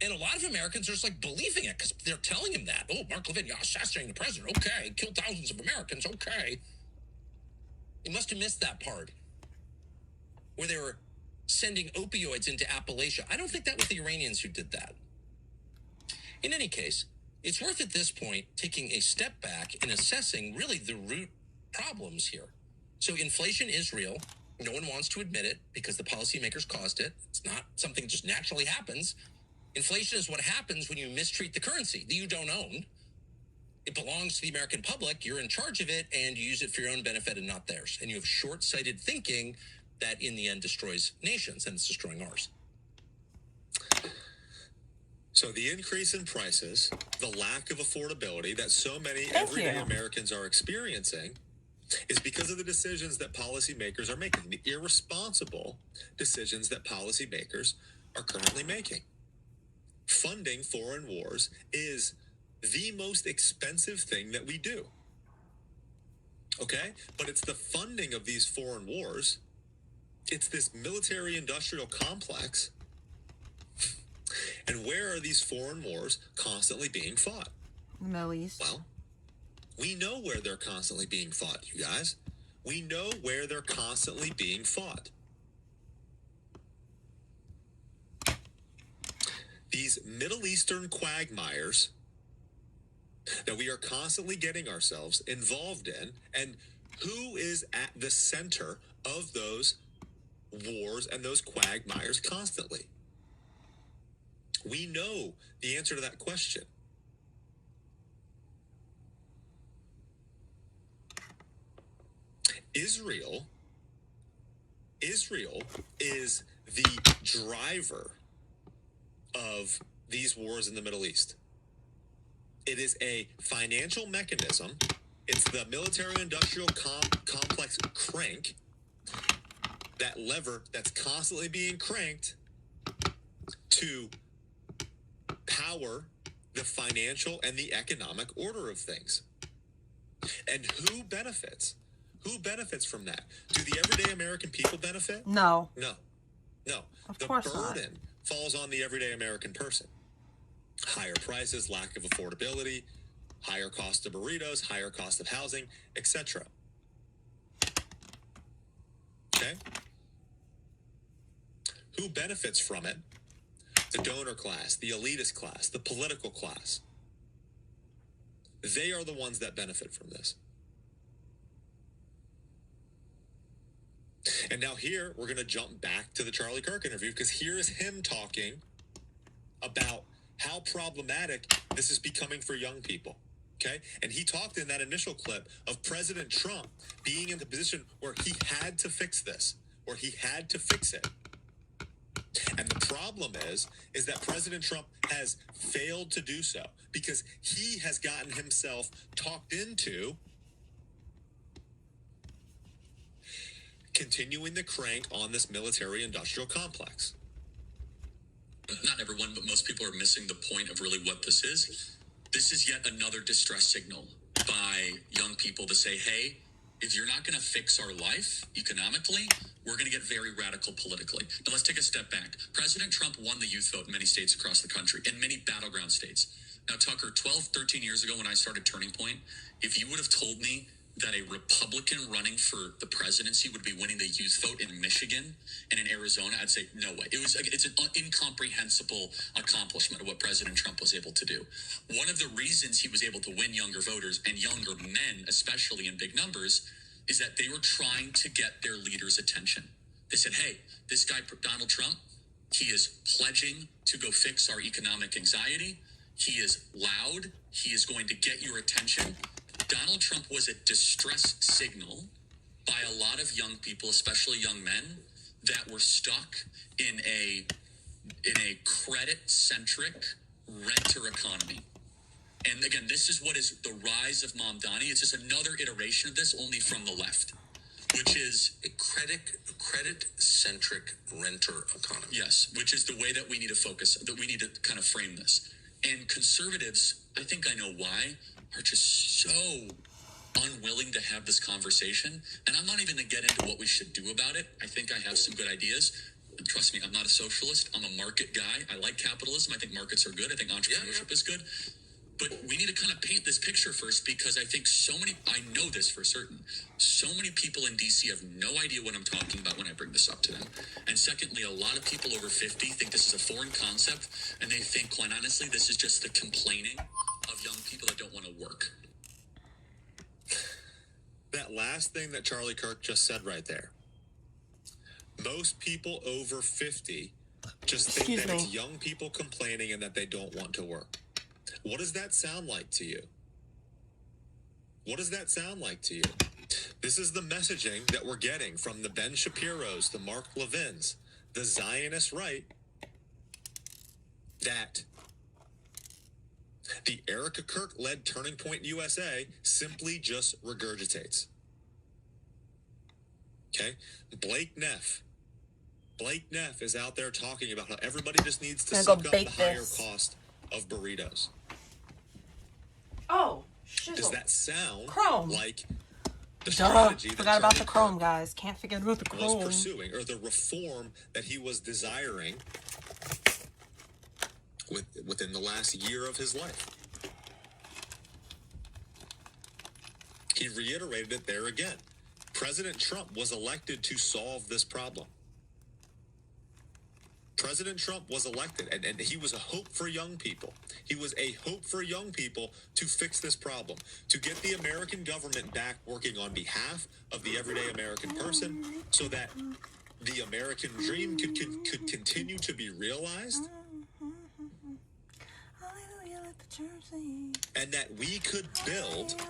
And a lot of Americans are just like believing it because they're telling him that. Oh, Mark Levin, yeah, assassinating the president. Okay. Killed thousands of Americans. Okay. You must have missed that part where they were sending opioids into Appalachia. I don't think that was the Iranians who did that. In any case, it's worth at this point taking a step back and assessing really the root problems here. So inflation is real. No one wants to admit it because the policymakers caused it. It's not something that just naturally happens. Inflation is what happens when you mistreat the currency that you don't own. It belongs to the American public. You're in charge of it, and you use it for your own benefit and not theirs. And you have short-sighted thinking that in the end destroys nations, and it's destroying ours. So the increase in prices, the lack of affordability that so many everyday Americans are experiencing is because of the decisions that policymakers are making, the irresponsible decisions that policymakers are currently making. Funding foreign wars is the most expensive thing that we do. Okay? But it's the funding of these foreign wars. It's this military-industrial complex. And where are these foreign wars constantly being fought? The Middle East. Well, we know where they're constantly being fought, you guys. We know where they're constantly being fought. these Middle Eastern quagmires that we are constantly getting ourselves involved in, and who is at the center of those wars and those quagmires constantly? We know the answer to that question. Israel is the driver of these wars in the Middle East. It is a financial mechanism. It's the military-industrial complex crank, that lever that's constantly being cranked to power the financial and the economic order of things. And who benefits? Who benefits from that? Do the everyday American people benefit? No. No. Of The course not. burden falls on the everyday American person. Higher prices, lack of affordability, higher cost of burritos, higher cost of housing, etc. Okay? Who benefits from it? The donor class, the elitist class, the political class. They are the ones that benefit from this. And now here, we're going to jump back to the Charlie Kirk interview, because here is him talking about how problematic this is becoming for young people. Okay? And he talked in that initial clip of President Trump being in the position where he had to fix this, where he had to fix it. And the problem is that President Trump has failed to do so, because he has gotten himself talked into continuing the crank on this military-industrial complex. Not everyone, but most people are missing the point of really what this is. This is yet another distress signal by young people to say, hey, if you're not going to fix our life economically, we're going to get very radical politically. Now let's take a step back. President Trump won the youth vote in many states across the country, in many battleground states. Now, Tucker, 12, 13 years ago when I started Turning Point, if you would have told me that a Republican running for the presidency would be winning the youth vote in Michigan and in Arizona, I'd say, no way. It's an incomprehensible accomplishment of what President Trump was able to do. One of the reasons he was able to win younger voters, and younger men, especially in big numbers, is that they were trying to get their leaders' attention. They said, hey, this guy, Donald Trump, he is pledging to go fix our economic anxiety. He is loud. He is going to get your attention. Donald Trump was a distress signal by a lot of young people, especially young men, that were stuck in a credit-centric renter economy. And again, this is what is the rise of Mom Donnie. It's just another iteration of this, only from the left, which is a credit-centric renter economy. Yes, which is the way that we need to focus, that we need to kind of frame this. And conservatives, I think I know why, are just so unwilling to have this conversation. And I'm not even going to get into what we should do about it. I think I have some good ideas. Trust me, I'm not a socialist. I'm a market guy. I like capitalism. I think markets are good. I think entrepreneurship is good. But we need to kind of paint this picture first, because I think I know this for certain, so many people in DC have no idea what I'm talking about when I bring this up to them. And secondly, a lot of people over 50 think this is a foreign concept, and they think, quite honestly, this is just the complaining of young people that don't want to work. That last thing that Charlie Kirk just said right there. Most people over 50 just think that it's young people complaining and that they don't want to work. What does that sound like to you? What does that sound like to you? This is the messaging that we're getting from the Ben Shapiro's, the Mark Levin's, the Zionist right, that the Erica Kirk-led Turning Point USA simply just regurgitates. Okay? Blake Neff is out there talking about how everybody just needs to suck up the higher cost of burritos. Oh, shizzle. Does that sound like the Duh. strategy that Forgot about Charlie the chrome, guys. Can't forget about the chrome. was pursuing, or the reform that he was desiring within the last year of his life? He reiterated it there again. President Trump was elected to solve this problem. President Trump was elected, and he was a hope for young people. He was a hope for young people to fix this problem, to get the American government back working on behalf of the everyday American person so that the American dream could continue to be realized, and that we could build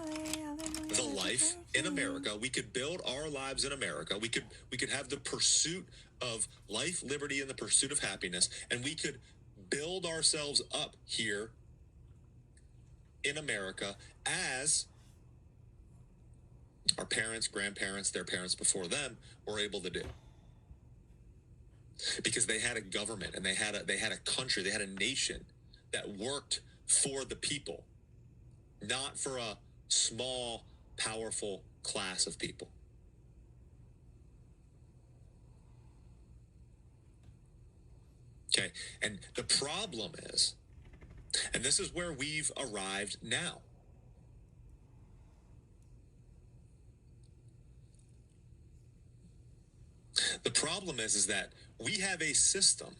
the life in America. We could build our lives in America. We could have the pursuit of life, liberty, and the pursuit of happiness, and we could build ourselves up here in America as our parents, grandparents, their parents before them were able to do. Because they had a government, and they had a country, they had a nation that worked for the people, not for a small, powerful class of people. Okay, and the problem is, and this is where we've arrived now. The problem is that we have a system.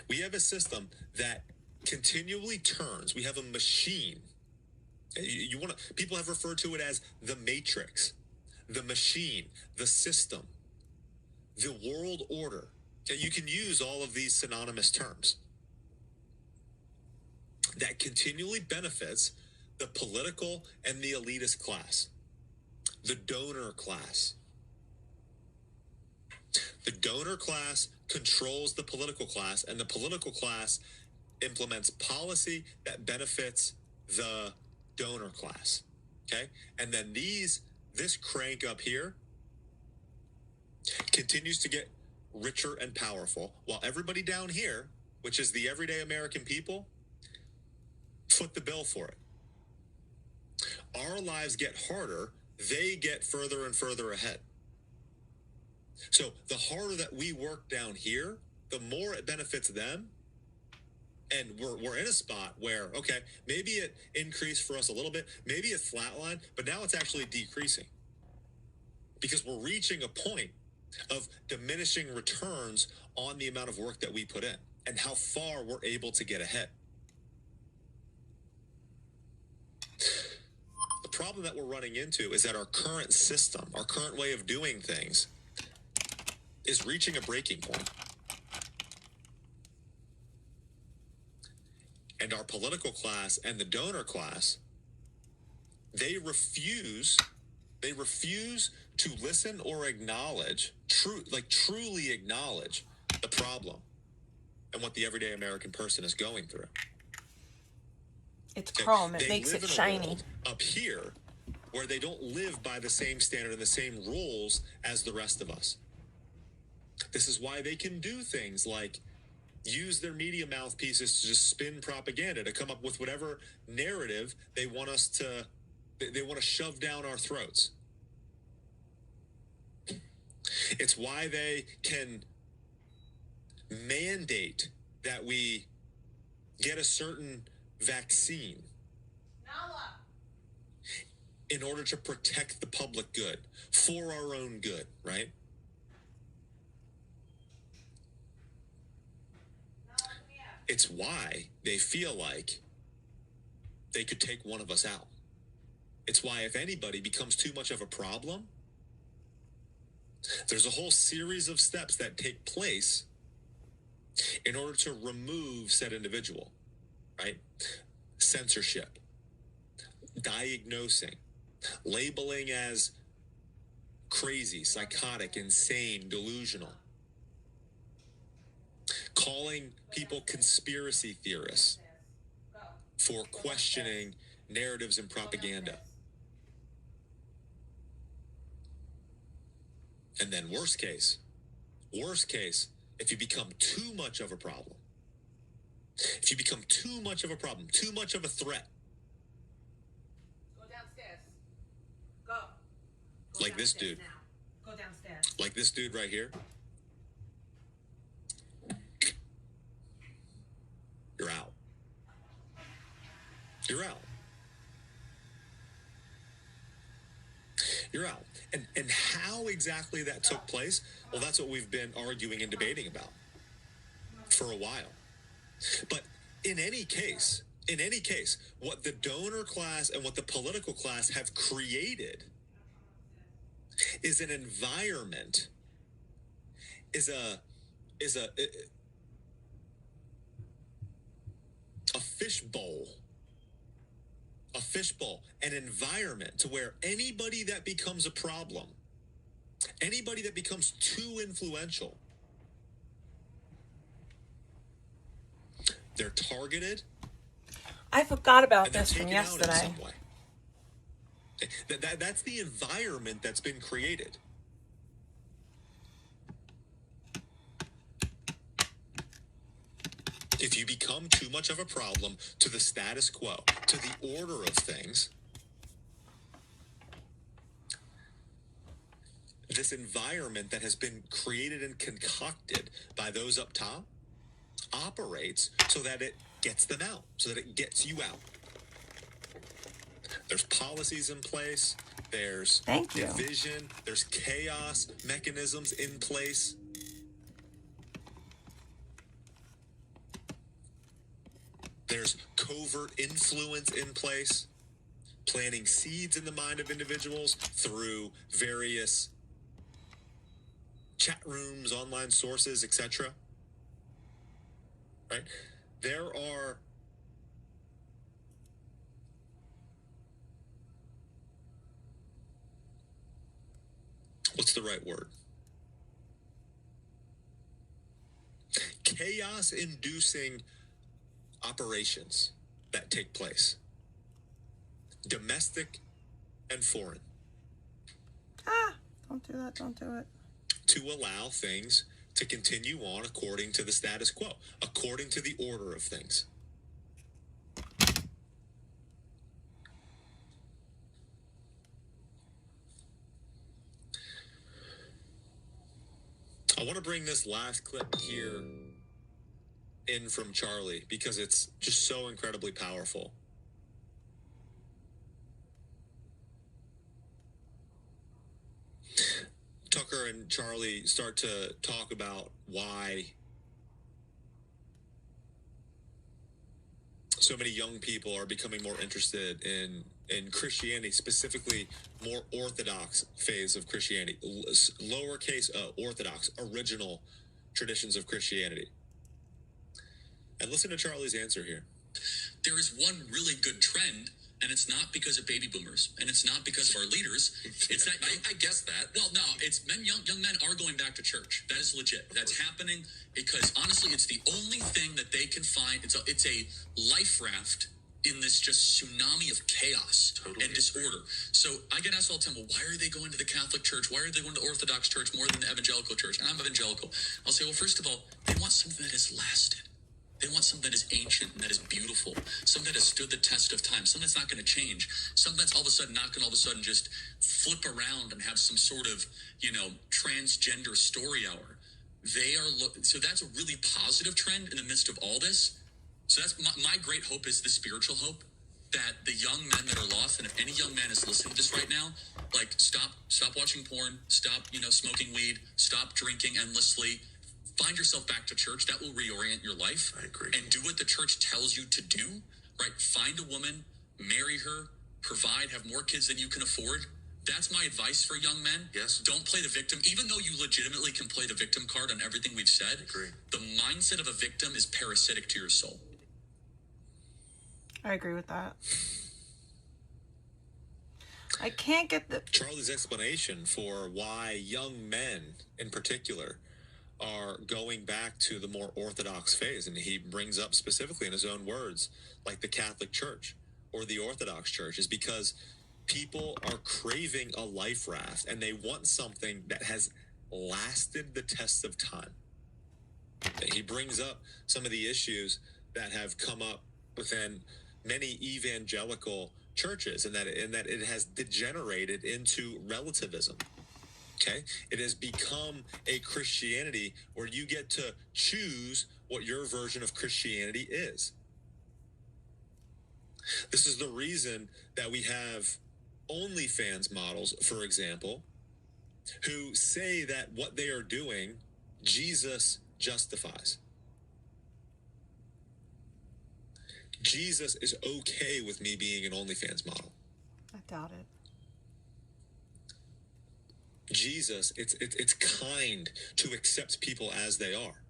We have a system that continually turns. We have a machine. People have referred to it as the matrix, the machine, the system, the world order. You can use all of these synonymous terms that continually benefits the political and the elitist class, the donor class. The donor class controls the political class, and the political class implements policy that benefits the donor class. Okay? And then this crank up here continues to get richer and powerful, while everybody down here, which is the everyday American people, foot the bill for it. Our lives get harder, they get further and further ahead. So the harder that we work down here, the more it benefits them. And we're in a spot where, okay, maybe it increased for us a little bit, maybe it flatlined, but now it's actually decreasing. Because we're reaching a point of diminishing returns on the amount of work that we put in and how far we're able to get ahead. The problem that we're running into is that our current system, our current way of doing things, is reaching a breaking point. And our political class and the donor class, they refuse to listen or acknowledge, truly acknowledge the problem and what the everyday American person is going through. It's chrome. It makes it shiny. Up here, where they don't live by the same standard and the same rules as the rest of us. This is why they can do things like use their media mouthpieces to just spin propaganda, to come up with whatever narrative they want to shove down our throats. It's why they can mandate that we get a certain vaccine in order to protect the public good, for our own good, right? It's why they feel like they could take one of us out. It's why if anybody becomes too much of a problem, there's a whole series of steps that take place in order to remove said individual, right? Censorship, diagnosing, labeling as crazy, psychotic, insane, delusional, calling people conspiracy theorists for questioning narratives and propaganda. And then worst case, if you become too much of a problem, if you become too much of a problem, too much of a threat, Go downstairs. Go like this dude. Now. Go downstairs. Like this dude right here. You're out. You're out. You're out. And how exactly that took place, well, that's what we've been arguing and debating about for a while. But in any case, what the donor class and what the political class have created is an environment, is a fishbowl, an environment to where anybody that becomes a problem, anybody that becomes too influential, they're targeted. I forgot about this from yesterday. That's the environment that's been created. If you become too much of a problem to the status quo, to the order of things, this environment that has been created and concocted by those up top operates so that it gets them out, so that it gets you out. There's policies in place, there's division, there's chaos mechanisms in place. There's covert influence in place, planting seeds in the mind of individuals through various chat rooms, online sources, etc. Right? There are what's the right word? Chaos-inducing operations that take place, domestic and foreign. Don't do that. Don't do it. To allow things to continue on according to the status quo, according to the order of things. I want to bring this last clip here in from Charlie because it's just so incredibly powerful. Tucker and Charlie start to talk about why so many young people are becoming more interested in Christianity, specifically more orthodox phase of Christianity, lowercase orthodox, original traditions of Christianity. And listen to Charlie's answer here. There is one really good trend, and it's not because of baby boomers, and it's not because of our leaders. It's not. I guess that. Well, no, it's men. Young men are going back to church. That is legit. That's happening because honestly, it's the only thing that they can find. It's a life raft in this just tsunami of chaos and disorder. So I get asked all the time, well, why are they going to the Catholic Church? Why are they going to Orthodox Church more than the Evangelical Church? And I'm evangelical. I'll say, well, first of all, they want something that has lasted. They want something that is ancient and that is beautiful, something that has stood the test of time, something that's not going to change, something that's all of a sudden not going to all of a sudden just flip around and have some sort of, transgender story hour. So that's a really positive trend in the midst of all this. So that's my great hope is the spiritual hope that the young men that are lost, and if any young man is listening to this right now, like stop watching porn, stop, smoking weed, stop drinking endlessly. Find yourself back to church. That will reorient your life. I agree. And do what the church tells you to do, right? Find a woman, marry her, provide, have more kids than you can afford. That's my advice for young men. Yes. Don't play the victim, even though you legitimately can play the victim card on everything we've said. I agree. The mindset of a victim is parasitic to your soul. I agree with that. I can't get the... Charlie's explanation for why young men in particular are going back to the more orthodox phase, and he brings up specifically in his own words like the Catholic Church or the Orthodox Church, is because people are craving a life raft and they want something that has lasted the test of time. He brings up some of the issues that have come up within many evangelical churches, and that it has degenerated into relativism. Okay, it has become a Christianity where you get to choose what your version of Christianity is. This is the reason that we have OnlyFans models, for example, who say that what they are doing, Jesus justifies. Jesus is okay with me being an OnlyFans model. I doubt it. Jesus, it's kind to accept people as they are.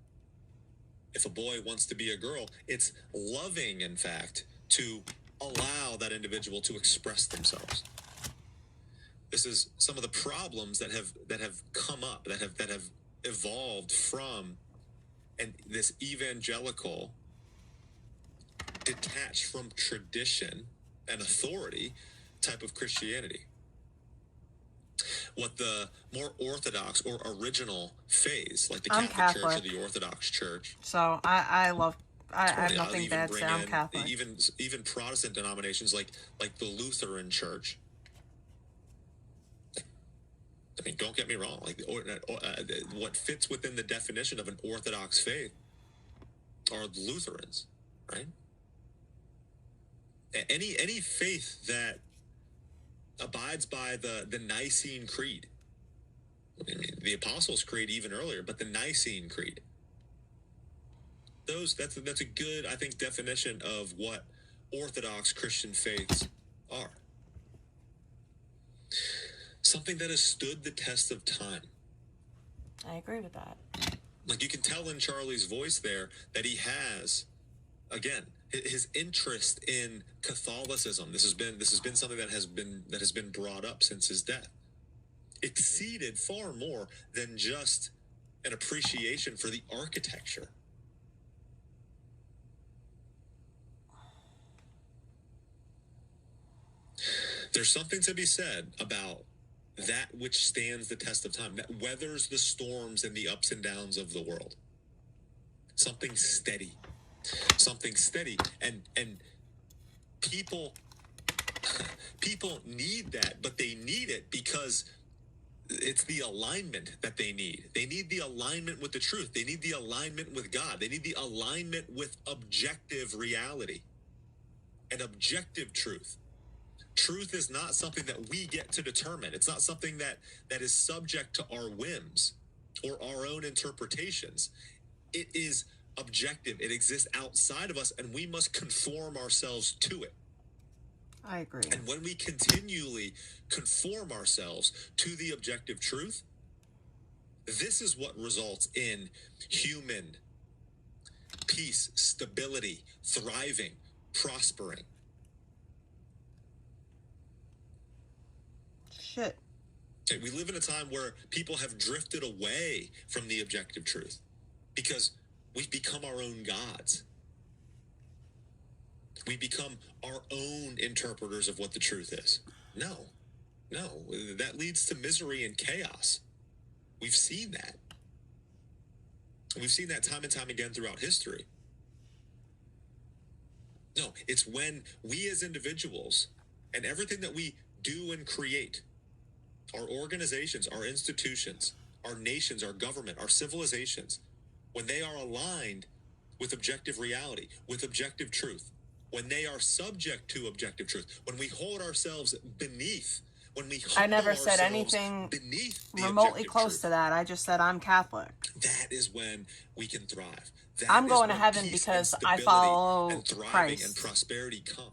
If a boy wants to be a girl, it's loving, in fact, to allow that individual to express themselves. This is some of the problems that have come up, that have evolved from this evangelical, detached from tradition and authority type of Christianity. What the more orthodox or original phase, like the Catholic Church or the Orthodox Church. So I have nothing bad to say. I'm Catholic. Even Protestant denominations like the Lutheran Church. I mean, don't get me wrong. Like what fits within the definition of an Orthodox faith are the Lutherans, right? Any faith that abides by the Nicene Creed. I mean, the Apostles' Creed even earlier, but the Nicene Creed. That's a good, I think, definition of what Orthodox Christian faiths are. Something that has stood the test of time. I agree with that. Like, you can tell in Charlie's voice there that he has, again, his interest in Catholicism. This has been something that has been brought up since his death. Exceeded far more than just an appreciation for the architecture. There's something to be said about that which stands the test of time, that weathers the storms and the ups and downs of the world. Something steady, and people need that, but they need it because it's the alignment that they need. They need the alignment with the truth. They need the alignment with God. They need the alignment with objective reality and objective truth. Truth is not something that we get to determine. It's not something that is subject to our whims or our own interpretations. It is objective. It exists outside of us, and we must conform ourselves to it. I agree. And when we continually conform ourselves to the objective truth, this is what results in human peace, stability, thriving, prospering. Shit. Okay, we live in a time where people have drifted away from the objective truth because we've become our own gods. We become our own interpreters of what the truth is. No, that leads to misery and chaos. We've seen that. We've seen that time and time again throughout history. No, it's when we as individuals and everything that we do and create, our organizations, our institutions, our nations, our government, our civilizations, when they are aligned with objective reality, with objective truth, when they are subject to objective truth, when we hold ourselves beneath, when we I never said anything remotely close to that. I just said I'm Catholic. That is when we can thrive. I'm going to heaven because I follow and thriving Christ. And prosperity come.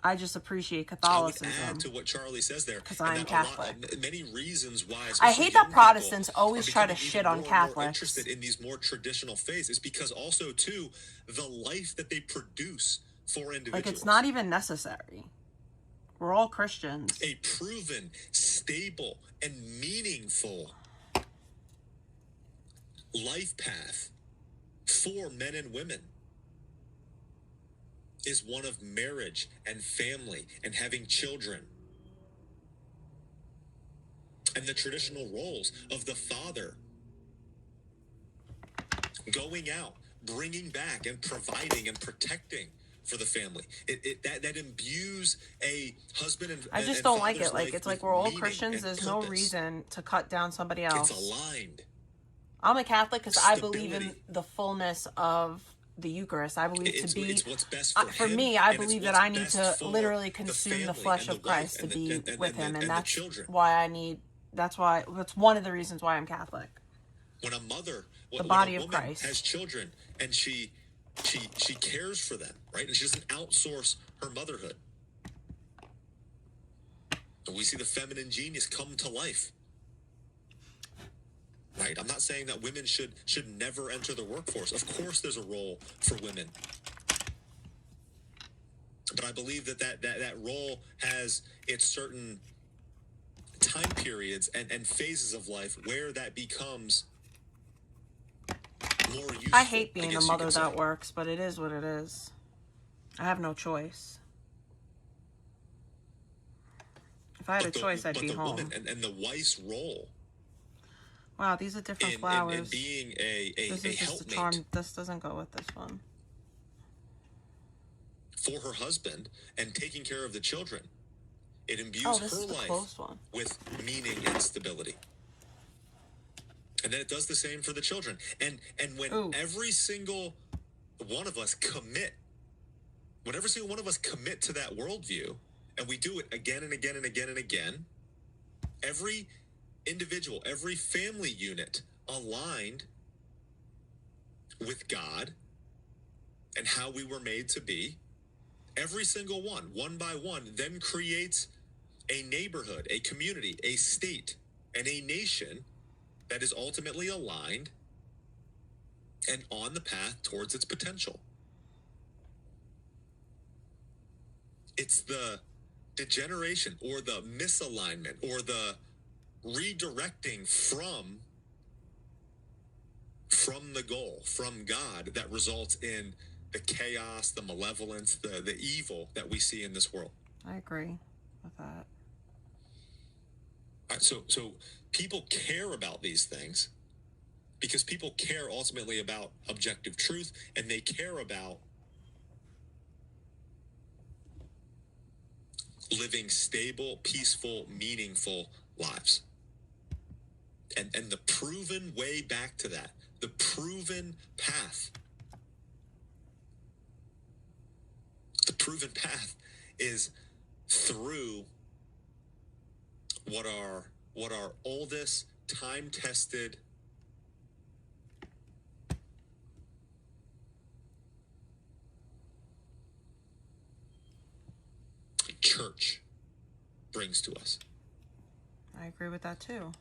I just appreciate Catholicism. I would add to what Charlie says there, because I'm Catholic. Many reasons why. I hate that Protestants always try to shit on Catholics. Interested in these more traditional faiths is because also too the life that they produce for individuals. Like, it's not even necessary. We're all Christians. A proven, stable, and meaningful life path for men and women is one of marriage and family and having children. And the traditional roles of the father going out, bringing back and providing and protecting for the family. That imbues a husband and I just don't like it. Like, it's like we're all Christians. There's no reason to cut down somebody else. It's aligned. I'm a Catholic because I believe in the fullness of the Eucharist. I believe It's, to be, it's what's best for for him, me, I and it's believe that what's I need best to for literally the consume the family flesh and the of Christ wife to be with him. And the that's children. why I need, that's one of the reasons why I'm Catholic. When a mother, The when body a of woman Christ. has children and she cares for them, right? And she doesn't outsource her motherhood. And we see the feminine genius come to life. Right? I'm not saying that women should never enter the workforce. Of course there's a role for women. But I believe that role has its certain time periods and phases of life where that becomes more useful. I hate being a mother that works, but it is what it is. I have no choice. If I had a choice, I'd be home. Woman and the wife's role. Wow, these are different flowers. In being a this is just a charm. This doesn't go with this one. For her husband and taking care of the children. It imbues her life with meaning and stability. And then it does the same for the children. And when every single one of us commit to that worldview, and we do it again and again and again and again, every individual, every family unit aligned with God and how we were made to be, every single one by one, then creates a neighborhood, a community, a state, and a nation that is ultimately aligned and on the path towards its potential. It's the degeneration or the misalignment or the redirecting from the goal, from God, that results in the chaos, the malevolence, the evil that we see in this world. I agree with that. All right, so people care about these things because people care ultimately about objective truth, and they care about living stable, peaceful, meaningful lives. And the proven way back to that, the proven path, is through what our oldest, time-tested church brings to us. I agree with that too.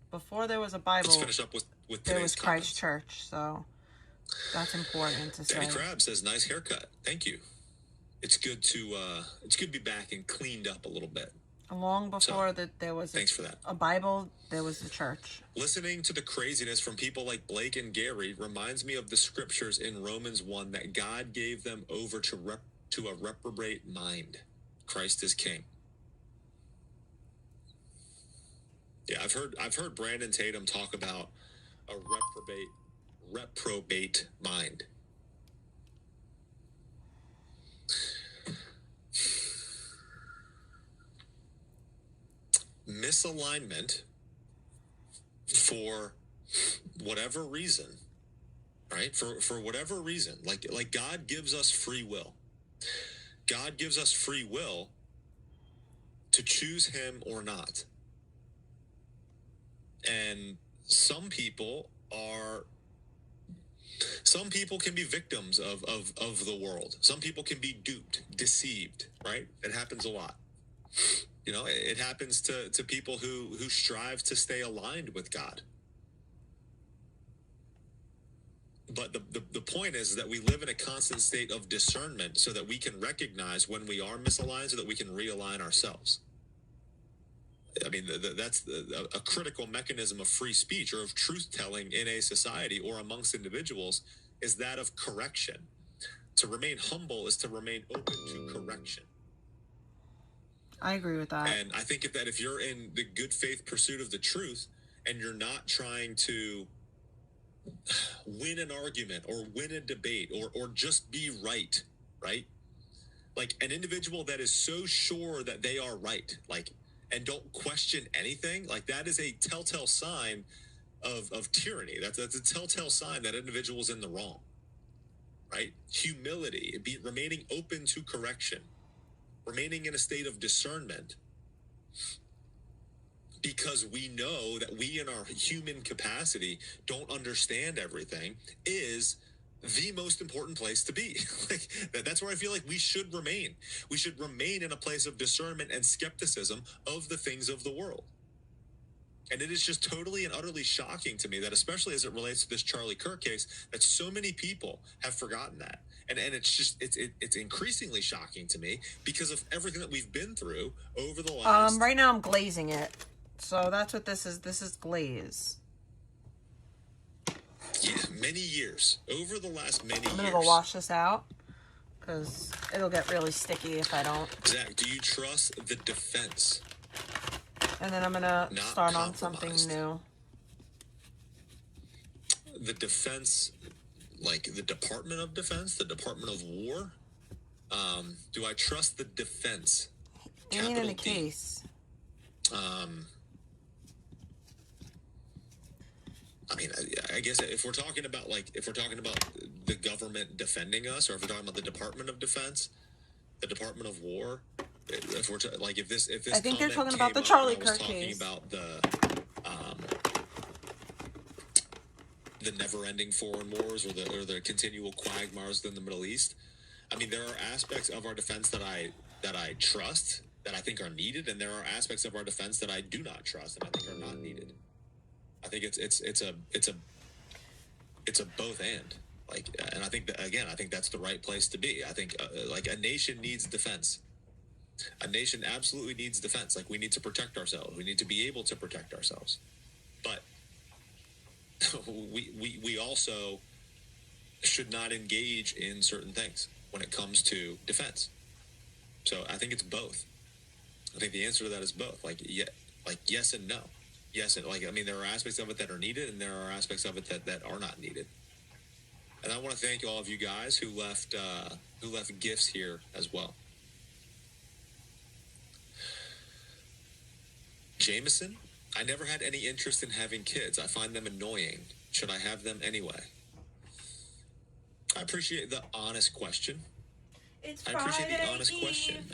Before there was a Bible, let's finish up with there was comments. Christ Church, so that's important to say. Danny Crab says, "Nice haircut. Thank you. It's good to be back and cleaned up a little bit." Long before there was thanks for that. A Bible, there was the church. Listening to the craziness from people like Blake and Gary reminds me of the scriptures in Romans 1 that God gave them over to a reprobate mind. Christ is king. Yeah, I've heard Brandon Tatum talk about a reprobate mind. Misalignment for whatever reason, right? For whatever reason, like God gives us free will. God gives us free will to choose him or not. And some people can be victims of the world. Some people can be duped, deceived, right? It happens a lot. You know, it happens to people who strive to stay aligned with God. But the point is that we live in a constant state of discernment so that we can recognize when we are misaligned, so that we can realign ourselves. I mean, that's a critical mechanism of free speech or of truth-telling in a society or amongst individuals, is that of correction. To remain humble is to remain open to correction. I agree with that. And I think that if you're in the good faith pursuit of the truth and you're not trying to win an argument or win a debate or just be right? Like an individual that is so sure that they are right, and don't question anything, like that is a telltale sign of tyranny. That's a telltale sign that individual's in the wrong, right? Humility, remaining open to correction, remaining in a state of discernment, because we know that we in our human capacity don't understand everything, is the most important place to be. Like, that's where I feel like we should remain. We should remain in a place of discernment and skepticism of the things of the world. And it is just totally and utterly shocking to me that, especially as it relates to this Charlie Kirk case, that so many people have forgotten that. And it's just, it's increasingly shocking to me because of everything that we've been through over the last... Right now I'm glazing it. So that's what this is. This is glaze. Yeah, many years. Over the last many years. I'm going to go wash this out because it'll get really sticky if I don't. Zach, do you trust the defense? And then I'm going to start on something new. The defense, like the Department of Defense, the Department of War? Do I trust the defense? Ain't in a case. I mean, I guess if we're talking about the government defending us, or if we're talking about the Department of Defense, the Department of War, if we're if this I think they're talking about the Charlie Kirk case. About the never-ending foreign wars or the continual quagmires in the Middle East. I mean, there are aspects of our defense that I trust, that I think are needed, and there are aspects of our defense that I do not trust and I think are not needed. I think it's a both and, like, and I think that, again, I think that's the right place to be. I think like a nation needs defense. A nation absolutely needs defense. Like, we need to protect ourselves. We need to be able to protect ourselves. But we also should not engage in certain things when it comes to defense. So I think it's both. I think the answer to that is both. Like yes and no. Yes, and I mean, there are aspects of it that are needed, and there are aspects of it that are not needed. And I want to thank all of you guys who left gifts here as well. Jameson, I never had any interest in having kids. I find them annoying. Should I have them anyway? I appreciate the honest question. It's I appreciate the honest Eve. question.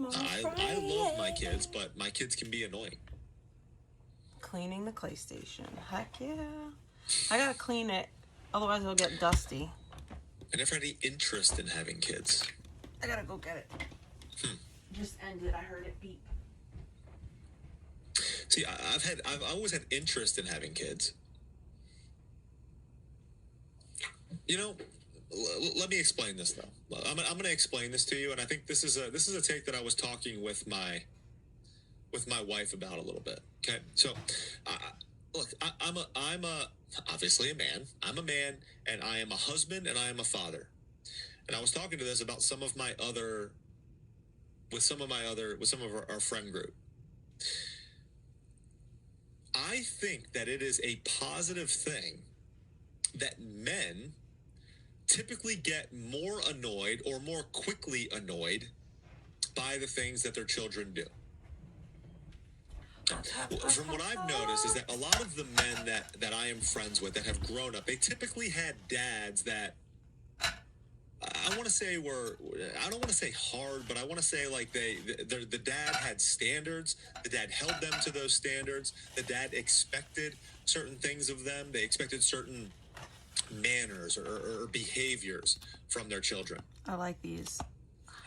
I love my kids, but my kids can be annoying. Cleaning the clay station. Heck yeah. I gotta clean it, otherwise it'll get dusty. I never had any interest in having kids. I gotta go get it. Just ended. I heard it beep. See, I've always had interest in having kids. You know, let me explain this though. I'm going to explain this to you, and I think this is a take that I was talking with my wife about a little bit. Okay, so look, I'm obviously a man. I'm a man, and I am a husband, and I am a father. And I was talking to this about some of our friend group. I think that it is a positive thing that men typically get more annoyed or more quickly annoyed by the things that their children do. From what I've noticed is that a lot of the men that I am friends with that have grown up, they typically had dads that I want to say I don't want to say hard, but I want to say like the dad had standards. The dad held them to those standards. The dad expected certain things of them. They expected certain manners or behaviors from their children. I like these.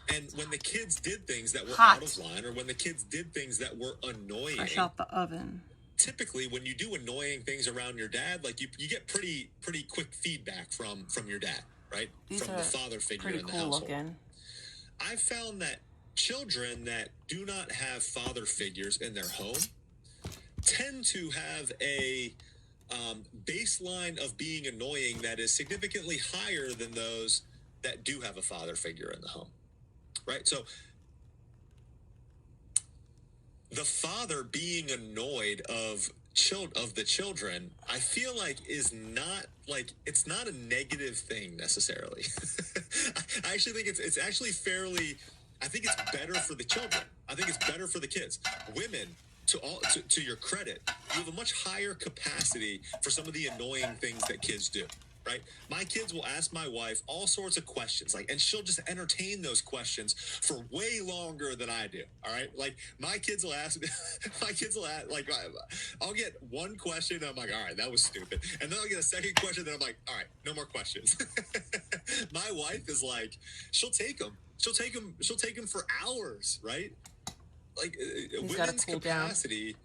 And when the kids did things that were out of line, or when the kids did things that were annoying, Fresh out the oven. Typically, when you do annoying things around your dad, like you get pretty quick feedback from your dad, right? These from are the father figure pretty in the cool household. looking. I found that children that do not have father figures in their home tend to have a baseline of being annoying that is significantly higher than those that do have a father figure in the home, right? So the father being annoyed of the children, I feel like is not like, it's not a negative thing necessarily. I actually think it's actually fairly, I think it's better for the children. I think it's better for the kids. Women to your credit, you have a much higher capacity for some of the annoying things that kids do. Right? My kids will ask my wife all sorts of questions, and she'll just entertain those questions for way longer than I do. All right. Like my kids will ask, I'll get one question. And I'm like, all right, that was stupid. And then I'll get a second question. Then I'm like, all right, no more questions. My wife is like, she'll take them for hours. Right. Like women's capacity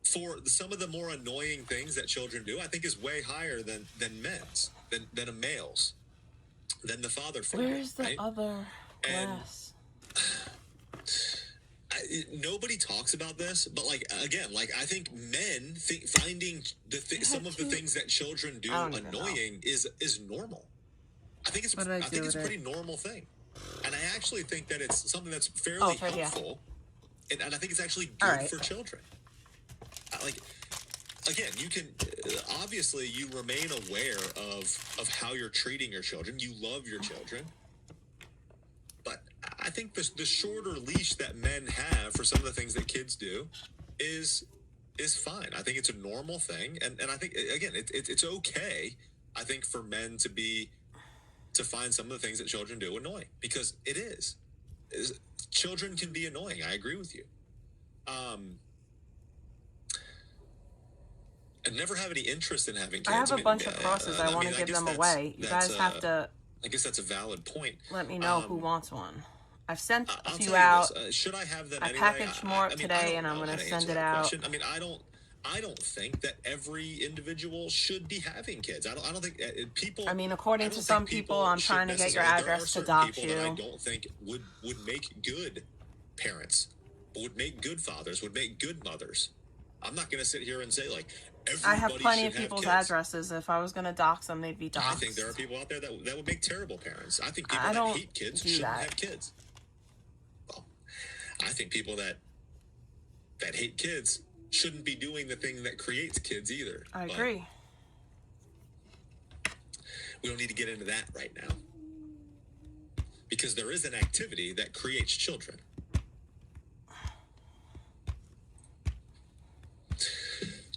for some of the more annoying things that children do, I think is way higher than men's. Than a male's, than the father figure. Where's the other glass? Nobody talks about this, but I think men finding some of the things that children do annoying is normal. I think it's a pretty normal thing, and I actually think that it's something that's fairly helpful, and I think it's actually good for children. Again, you can obviously you remain aware of how you're treating your children. You love your children, but I think the shorter leash that men have for some of the things that kids do is fine. I think it's a normal thing, and I think again it's okay. I think for men to find some of the things that children do annoying, because it is children can be annoying. I agree with you. I never have any interest in having kids. I have a bunch of crosses. I want to give them away. You guys have to. I guess that's a valid point. Let me know who wants one. I've sent a few out. Should I have them? I packaged more today, and I'm going to send it out. I mean, I don't think that every individual should be having kids. I don't think people. I mean, according to some people, I'm trying to get your address to dox you. That I don't think would make good parents, would make good fathers, would make good mothers. I'm not going to sit here and say I have plenty of people's addresses. If I was going to dox them, they'd be doxed. I think there are people out there that would make terrible parents. I think people that hate kids shouldn't have kids. Well, I think people that hate kids shouldn't be doing the thing that creates kids either. I agree. We don't need to get into that right now, because there is an activity that creates children.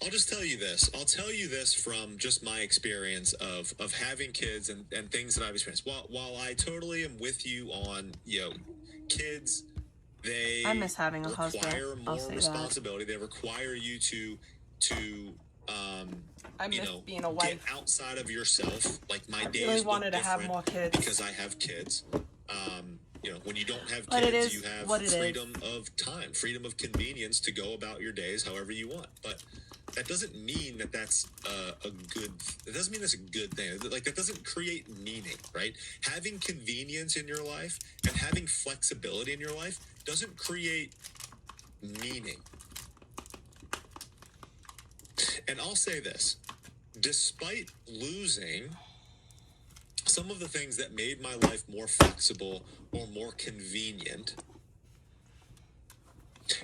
I'll just tell you this. I'll tell you this from just my experience of having kids and things that I've experienced. While I totally am with you on, kids, I miss having a husband. Require more responsibility. They require you to I miss being a wife. Get outside of yourself. Like my days really wanted to have more kids because I have kids. When you don't have kids, you have freedom of time, freedom of convenience to go about your days however you want. But that doesn't mean that that's a good. It doesn't mean that's a good thing. That doesn't create meaning, right? Having convenience in your life and having flexibility in your life doesn't create meaning. And I'll say this: despite losing some of the things that made my life more flexible or more convenient,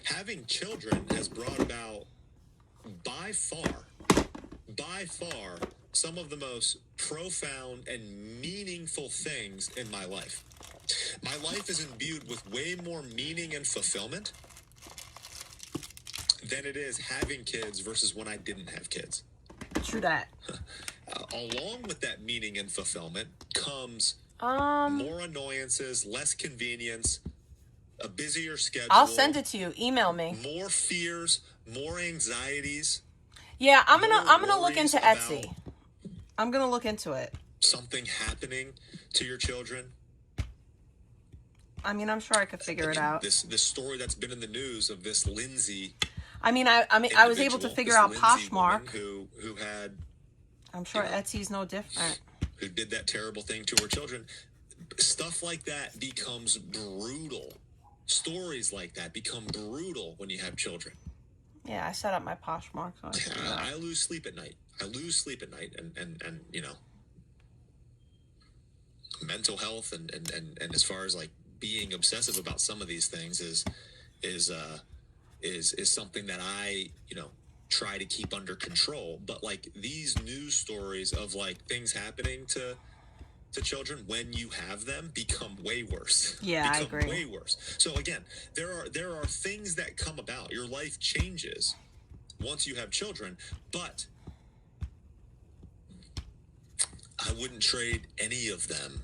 having children has brought about by far, some of the most profound and meaningful things in my life. My life is imbued with way more meaning and fulfillment than it is having kids versus when I didn't have kids. True that. Along with that meaning and fulfillment comes more annoyances, less convenience, a busier schedule. I'll send it to you. Email me. More fears, more anxieties. Yeah, I'm gonna look into Etsy. I'm gonna look into it. Something happening to your children. I mean, I'm sure I could figure it out. This story that's been in the news of this Lindsay. I was able to figure out Poshmark. Who had. I'm sure Etsy's no different. Who did that terrible thing to her children. Stuff like that becomes brutal. Stories like that become brutal when you have children. Yeah, I set up my Poshmark. So I lose sleep at night. And mental health and as far as being obsessive about some of these things is something that I try to keep under control. But these news stories of things happening to to children when you have them become way worse. Yeah, I agree. Way worse. So again, there are things that come about. Your life changes once you have children, but I wouldn't trade any of them.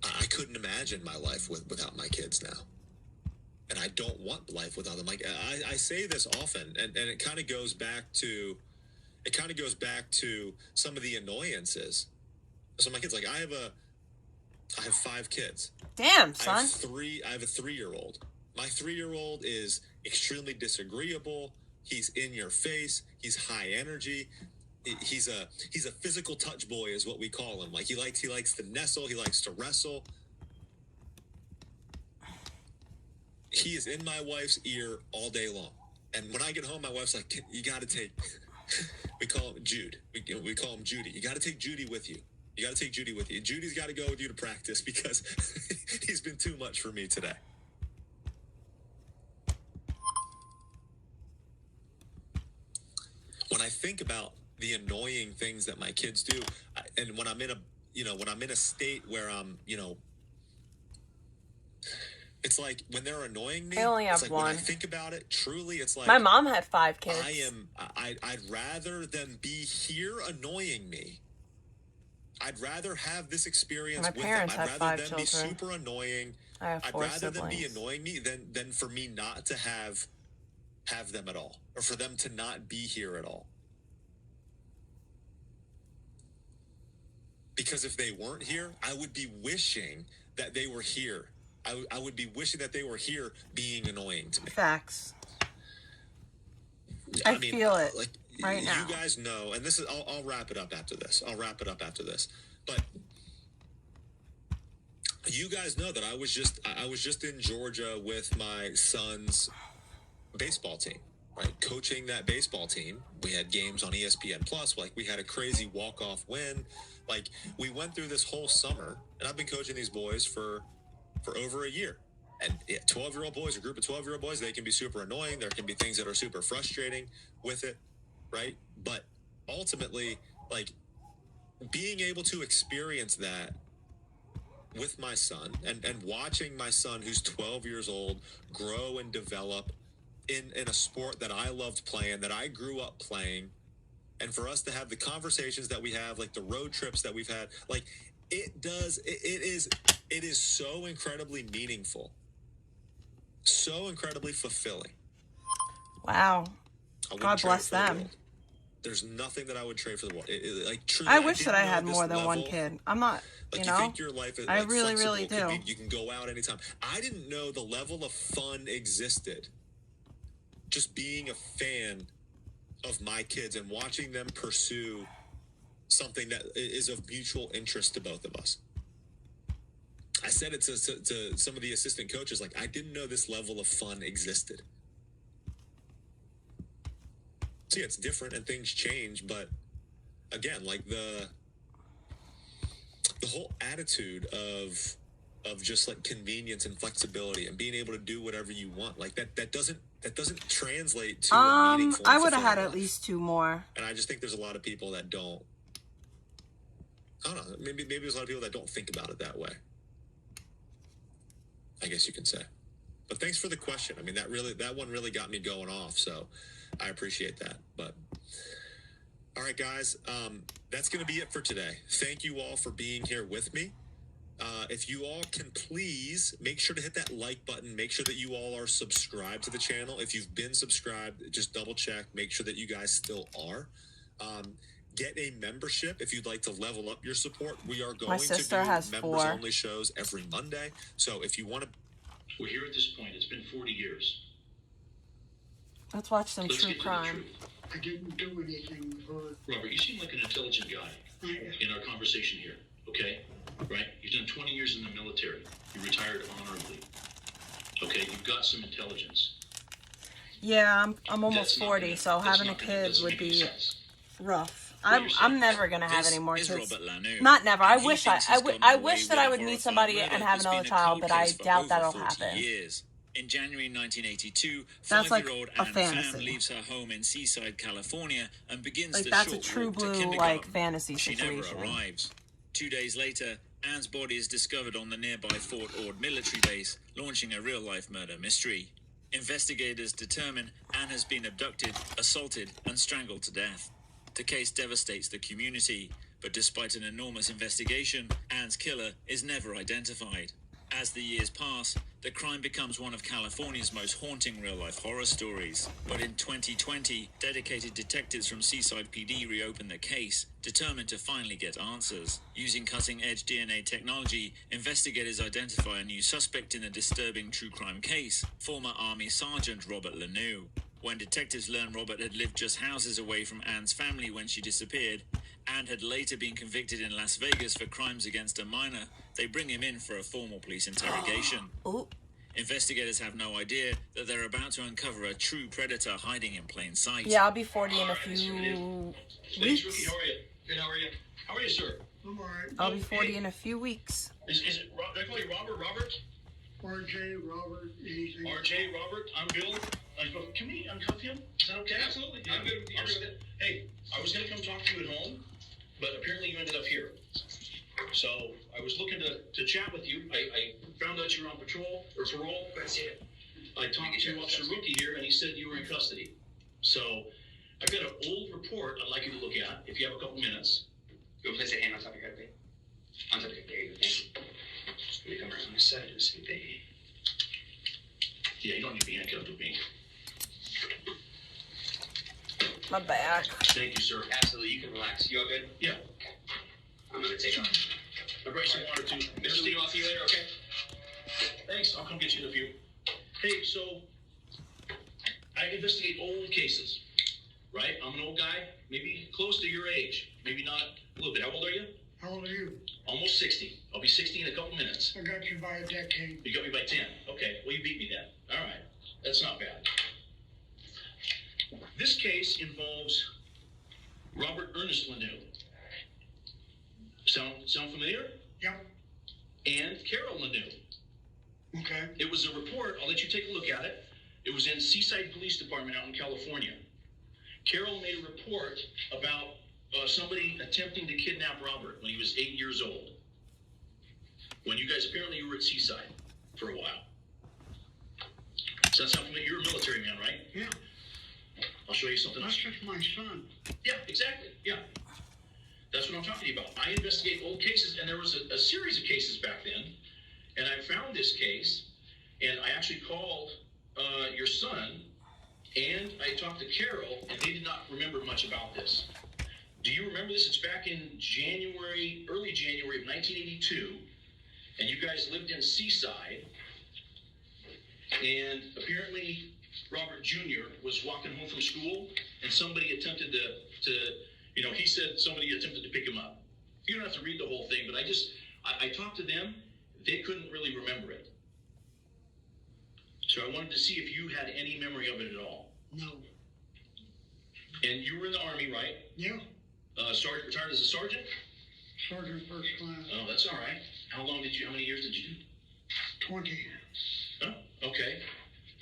I couldn't imagine my life without my kids now. And I don't want life without them. Like I say this often, and it kind of goes back to some of the annoyances. So my kids, like I have 5 kids. Damn, son. I have a 3-year-old. My 3-year-old is extremely disagreeable. He's in your face. He's high energy. He's a physical touch boy is what we call him. Like he likes to nestle. He likes to wrestle. He is in my wife's ear all day long. And when I get home, my wife's like, you got to take, we call him Jude. We call him Judy. You got to take Judy with you. You got to take Judy with you. Judy's got to go with you to practice because he's been too much for me today. When I think about the annoying things that my kids do, and when I'm in a state where I'm, it's like when they're annoying me. I only have it's like one. When I think about it, truly, it's like my mom had 5 kids. I'd rather them be here annoying me. I'd rather have this experience with them. Parents I'd had rather 5 them be children. super annoying. I have 4 I'd rather them be siblings. annoying me than for me not to have them at all, or for them to not be here at all. Because if they weren't here, I would be wishing that they were here. I would be wishing that they were here being annoying to me. Facts. I feel it right now. You guys know, and this is, I'll wrap it up after this. But you guys know that I was just in Georgia with my son's baseball team, right? Coaching that baseball team. We had games on ESPN Plus. Like we had a crazy walk-off win. Like we went through this whole summer, and I've been coaching these boys for over a year. And 12-year-old boys, a group of 12-year-old boys, they can be super annoying. There can be things that are super frustrating with it, right? But ultimately, like being able to experience that with my son and watching my son who's 12 years old grow and develop in a sport that I loved playing, that I grew up playing, and for us to have the conversations that we have, like the road trips that we've had, like it is so incredibly meaningful, so incredibly fulfilling. Wow. God bless them. There's nothing that I would trade for the world. I wish that I had more than one kid. I'm not, you think your life is I really, really do. You can go out anytime. I didn't know the level of fun existed. Just being a fan of my kids and watching them pursue something that is of mutual interest to both of us. I said it to some of the assistant coaches, like, I didn't know this level of fun existed. So yeah, it's different and things change, but again, like the whole attitude of just like convenience and flexibility and being able to do whatever you want, like that doesn't translate to a meaningful. I would have had at least 2 more. And I just think there's a lot of people that don't. I don't know. Maybe there's a lot of people that don't think about it that way, I guess you can say. But thanks for the question. I mean, that one really got me going off. So I appreciate that. But all right, guys, that's going to be it for today. Thank you all for being here with me. If you all can please make sure to hit that like button. Make sure that you all are subscribed to the channel. If you've been subscribed, just double check. Make sure that you guys still are. Get a membership if you'd like to level up your support. We are going to do members-only shows every Monday. So if you want to... We're here at this point. It's been 40 years. Let's watch some true crime. I didn't do anything with her. Robert, you seem like an intelligent guy in our conversation here, okay? Right? You've done 20 years in the military. You retired honorably. Okay? You've got some intelligence. Yeah, I'm almost 40, so having a kid would be rough. I'm never gonna have any more kids. Not never. I wish that I would meet somebody and have another child, but I doubt that'll happen. In January 1982, That's like five-year-old a Anne fantasy. Pham leaves her home in Seaside, California, and begins Like the that's a short true walk to blue kindergarten. like fantasy She situation. never arrives. 2 days later, Anne's body is discovered on the nearby Fort Ord military base, launching a real-life murder mystery. Investigators determine Anne has been abducted, assaulted, and strangled to death. The case devastates the community, but despite an enormous investigation, Anne's killer is never identified. As the years pass, the crime becomes one of California's most haunting real-life horror stories. But in 2020, dedicated detectives from Seaside PD reopened the case, determined to finally get answers. Using cutting-edge DNA technology, investigators identify a new suspect in a disturbing true crime case, former Army Sergeant Robert Lanou. When detectives learned Robert had lived just houses away from Anne's family when she disappeared, and had later been convicted in Las Vegas for crimes against a minor, they bring him in for a formal police interrogation. Investigators have no idea that they're about to uncover a true predator hiding in plain sight. Yeah, I'll be 40 in a few Thanks, weeks. Ricky. How are you? Good, how are you? How are you, sir? I'm all right. I'll be 40 in a few weeks. Is it, did I call you Robert? Robert? RJ, Robert, anything. RJ, Robert, I'm Bill. Can we uncuff him? Is that okay? Absolutely. Yeah. I'm good. I'm good. Hey, I was going to come talk to you at home, but apparently you ended up here. So I was looking to chat with you. I found out you were on patrol or parole. I talked to Officer Rookie here, and he said you were in custody. So I've got an old report I'd like you to look at if you have a couple minutes. Go place your hand on top of your head. On top of your head. Thank you. Let me come around this side to see the. Yeah, you don't need to be handcuffed with me. My back. Thank you, sir. Absolutely. You can relax. You all good? Yeah. I'm going to take off. I'll bring some water, too. Mr. Steve, I'll see you later, okay? Thanks. I'll come get you in a few. Hey, so I investigate old cases, right? I'm an old guy, maybe close to your age. Maybe not a little bit. How old are you? How old are you? Almost 60. I'll be 60 in a couple minutes. I got you by a decade. You got me by 10. Okay. Well, you beat me then. All right. That's not bad. This case involves Robert Ernest Lanou. Sound familiar? Yep. And Carol Lanou. Okay. It was a report. I'll let you take a look at it. It was in Seaside Police Department out in California. Carol made a report about somebody attempting to kidnap Robert when he was 8 years old. When you guys apparently were at Seaside for a while. Does that sound familiar? You're a military man, right? Yeah. I'll show you something else. That's just my son. Yeah, exactly. Yeah. That's what I'm talking about. I investigate old cases, and there was a series of cases back then, and I found this case, and I actually called your son, and I talked to Carol, and they did not remember much about this. Do you remember this? It's back in January, early January of 1982, and you guys lived in Seaside, and apparently Robert Jr. was walking home from school, and somebody attempted to he said somebody attempted to pick him up. You don't have to read the whole thing, but I talked to them. They couldn't really remember it. So I wanted to see if you had any memory of it at all. No. And you were in the Army, right? Yeah. Sergeant, retired as a sergeant? Sergeant first class. Oh, that's all right. How many years did you do? 20. Oh, okay.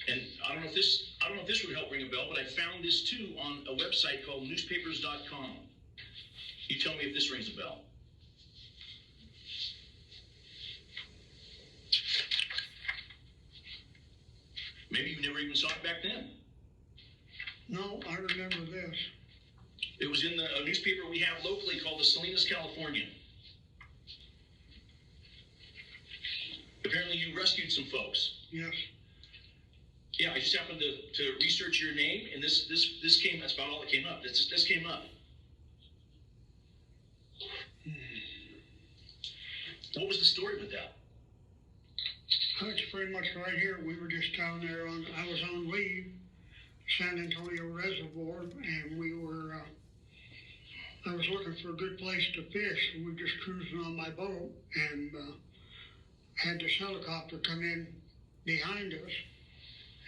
And I don't know if this would help ring a bell, but I found this too on a website called newspapers.com. You tell me if this rings a bell. Maybe you never even saw it back then. No, I remember this. It was in a newspaper we have locally called the Salinas Californian. Apparently you rescued some folks. Yes. Yeah, I just happened to research your name, and this came. That's about all that came up. This came up. What was the story with that? It's pretty much right here. We were just down there I was on leave, San Antonio Reservoir, and we were. I was looking for a good place to fish. We were just cruising on my boat, and had this helicopter come in behind us.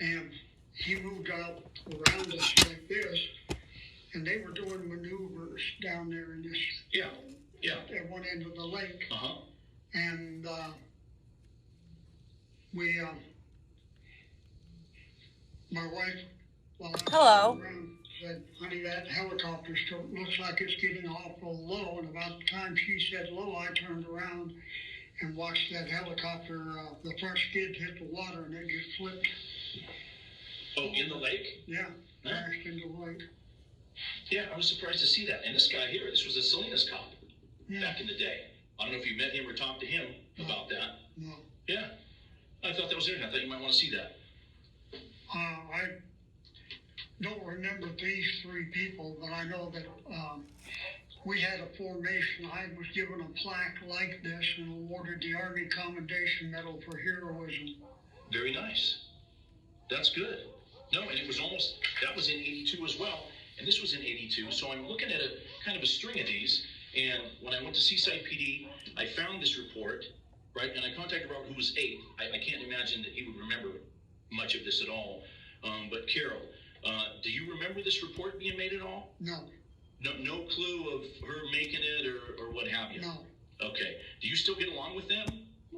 And he moved out around us like this, and they were doing maneuvers down there in this. Yeah. At one end of the lake. Uh-huh. And we Hello. Said, honey, that helicopter looks like it's getting awful low. And about the time she said low, I turned around and watched that helicopter, the front skid hit the water and it just flipped. Oh, in the lake? Yeah, crashed into the lake. Yeah, I was surprised to see that. And this guy here, this was a Salinas cop back in the day. I don't know if you met him or talked to him about that. No. Yeah. I thought that was interesting. I thought you might want to see that. I don't remember these three people, but I know that we had a formation. I was given a plaque like this and awarded the Army Commendation Medal for heroism. Very nice. That's good. No, and it was almost, that was in 82 as well. And this was in 82. So I'm looking at a kind of a string of these. And when I went to Seaside PD, I found this report, right? And I contacted Robert, who was 8. I can't imagine that he would remember much of this at all. But Carol, do you remember this report being made at all? No. No clue of her making it or what have you? No. Okay. Do you still get along with them?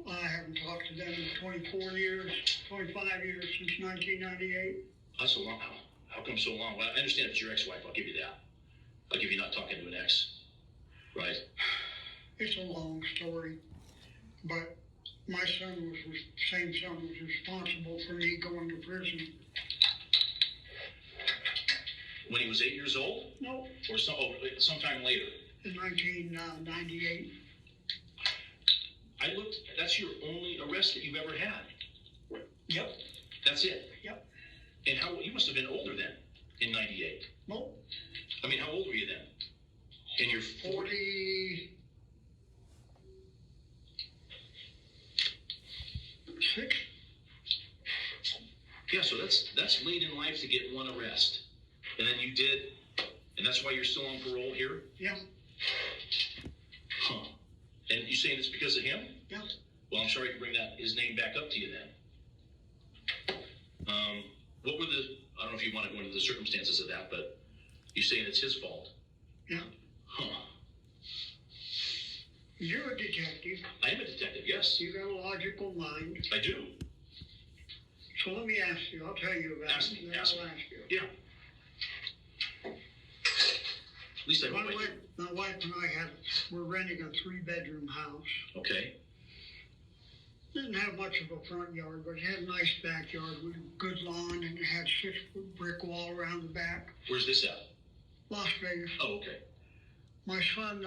I haven't talked to them in 24 years, 25 years, since 1998. That's a long. How come so long? Well, I understand if it's your ex-wife. I'll give you that. I'll give you not talking to an ex. Right. It's a long story, but my same son was responsible for me going to prison. When he was 8 years old? No. Or sometime later? In 1998. I looked, that's your only arrest that you've ever had? Yep. That's it? Yep. And you must have been older then, in 98? No. I mean, how old were you then? In your 46. Yeah, so that's late in life to get one arrest. And then you did, and that's why you're still on parole here? Yeah. Huh. And you saying it's because of him? Yeah. Well, I'm sorry to bring his name back up to you then. What were I don't know if you want to go into the circumstances of that, but you're saying it's his fault? Yeah. Huh. You're a detective. I am a detective, yes. You got a logical mind. I do. So let me ask you. I'll tell you about Ask it. me. Then Ask I'll me. ask you. Yeah. At least I hope I do. My wife and I were renting a 3-bedroom house. Okay. Didn't have much of a front yard, but it had a nice backyard with a good lawn, and it had 6-foot brick wall around the back. Where's this at? Las Vegas. Oh, okay. My son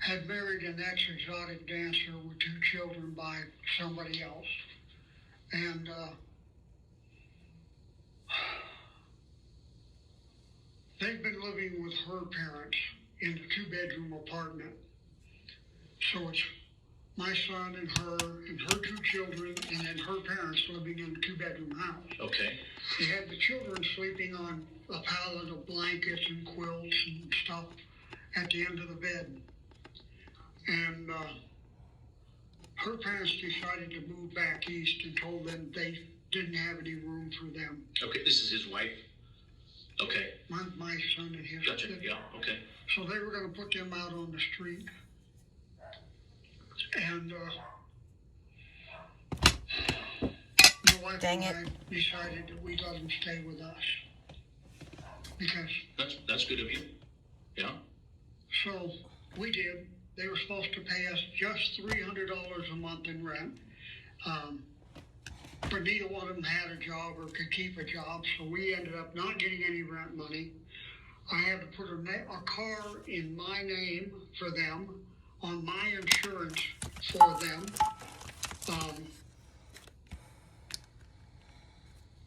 had married an ex-exotic dancer with 2 children by somebody else. And they've been living with her parents in a 2-bedroom apartment. So it's my son and her 2 children, and then her parents living in a 2-bedroom house. Okay. They had the children sleeping on a pallet of blankets and quilts and stuff at the end of the bed. And her parents decided to move back east and told them they didn't have any room for them. Okay, this is his wife? Okay. My son and his Gotcha, kid. yeah, okay. So they were going to put them out on the street. And my wife and I decided that we'd let them stay with us. Because... That's good of you. Yeah. So we did. They were supposed to pay us just $300 a month in rent. But neither one of them had a job or could keep a job, so we ended up not getting any rent money. I had to put a car in my name for them, on my insurance for them,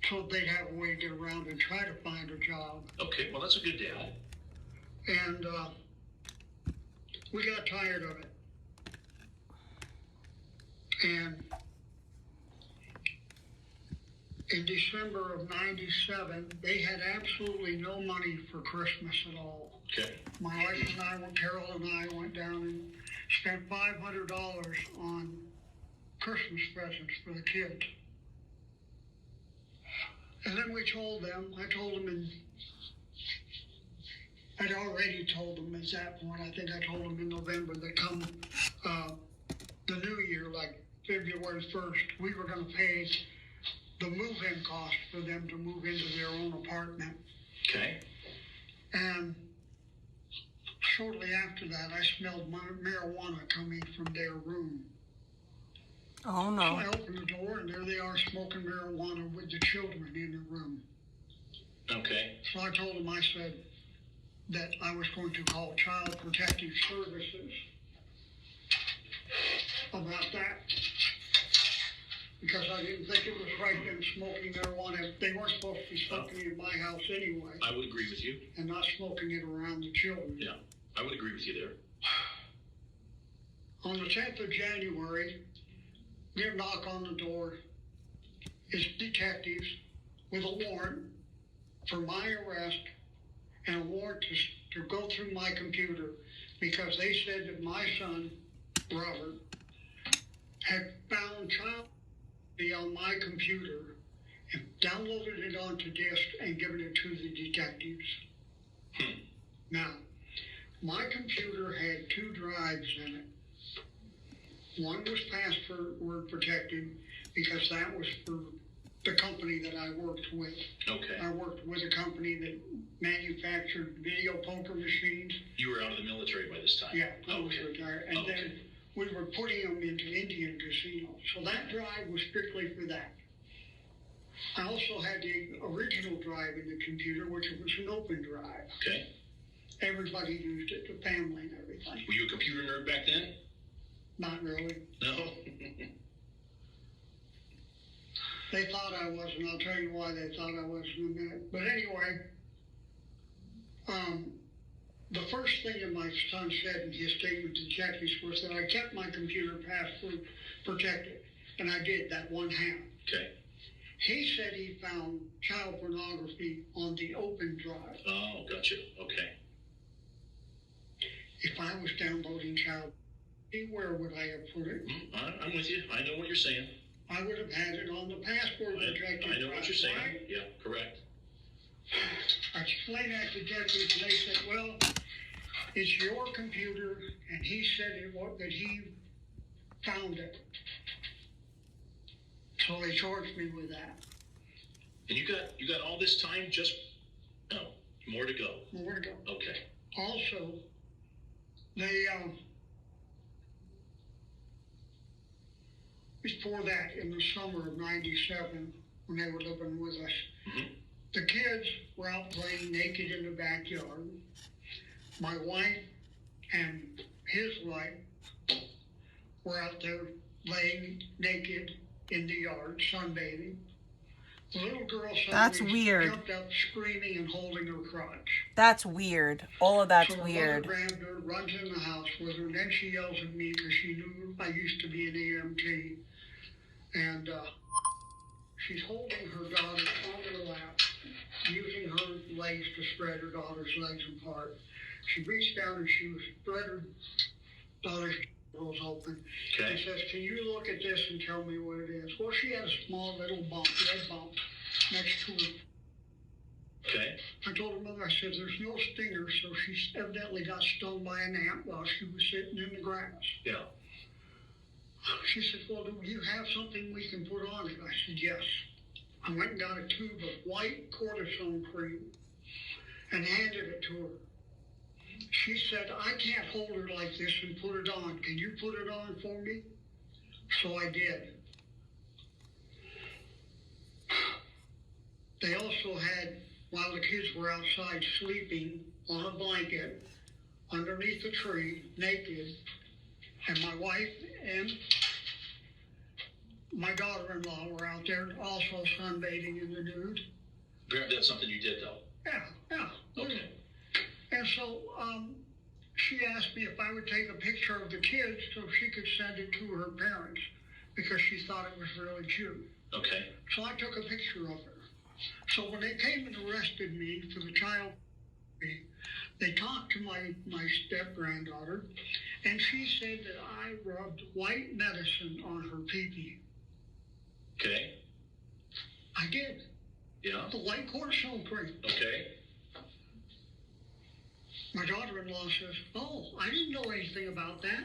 so they'd have a way to get around and try to find a job. Okay, well, that's a good dad. And we got tired of it. And in December of '97, they had absolutely no money for Christmas at all. Okay. My wife and I, Carol and I, went down and spent $500 on Christmas presents for the kids. And then we told them, I'd already told them at that point, I think I told them in November, that come the new year, like February 1st, we were going to pay the move-in cost for them to move into their own apartment. Okay. And shortly after that, I smelled marijuana coming from their room. Oh, no. So I opened the door, and there they are smoking marijuana with the children in the room. Okay. So I told them, I said that I was going to call Child Protective Services about that. Because I didn't think it was right them smoking marijuana. They weren't supposed to be smoking it in my house anyway. I would agree with you. And not smoking it around the children. Yeah, I would agree with you there. On the 10th of January, get a knock on the door. It's detectives with a warrant for my arrest and a warrant to go through my computer because they said that my son, Robert, had found child on my computer and downloaded it onto disk and given it to the detectives. Now, my computer had 2 drives in it. One was password protected because that was for the company that I worked with. Okay. I worked with a company that manufactured video poker machines. You were out of the military by this time? Yeah, I was retired. And then we were putting them into Indian casinos. So that drive was strictly for that. I also had the original drive in the computer, which was an open drive. Okay. Everybody used it, the family and everything. Were you a computer nerd back then? Not really. No. They thought I was, and I'll tell you why they thought I was in a minute. But anyway, the first thing that my son said in his statement to detectives was that I kept my computer password protected, and I did that one half. Okay. He said he found child pornography on the open drive. Oh, gotcha. Okay. If I was downloading child pornography, where would I have put it? I'm with you. I know what you're saying. I would have had it on the password protected drive. I know what you're saying. Right? Yeah, correct. I explained that to detectives, and they said, well, it's your computer, and he said that he found it. So they charged me with that. And you got all this time just more to go. More to go. Okay. Also, they before that, in the summer of '97, when they were living with us, the kids were out playing naked in the backyard. My wife and his wife were out there laying naked in the yard, sunbathing. The little girl suddenly jumped up screaming and holding her crotch. That's weird. All of that's so weird. So her mother grabbed her, runs in the house with her, and then she yells at me because she knew I used to be an EMT. And she's holding her daughter on her lap, using her legs to spread her daughter's legs apart. She reached down and she spread her daughter's was open. Okay. And says, can you look at this and tell me what it is? Well, she had a small little bump, red bump, next to her. Okay. I told her mother, I said, there's no stinger, so she evidently got stung by an ant while she was sitting in the grass. Yeah. She said, well, do you have something we can put on it? I said, yes. I went and got a tube of white cortisone cream and handed it to her. She said, I can't hold her like this and put it on. Can you put it on for me? So I did. They also had, while the kids were outside sleeping on a blanket underneath a tree, naked, and my wife and my daughter-in-law were out there also sunbathing in the nude. That's something you did, though? Yeah. Okay. And so she asked me if I would take a picture of the kids so she could send it to her parents because she thought it was really cute. Okay. So I took a picture of her. So when they came and arrested me for the child, they talked to my step-granddaughter, and she said that I rubbed white medicine on her pee-pee. Okay. I did. Yeah. The white cortisone cream. Okay. My daughter-in-law says, oh, I didn't know anything about that.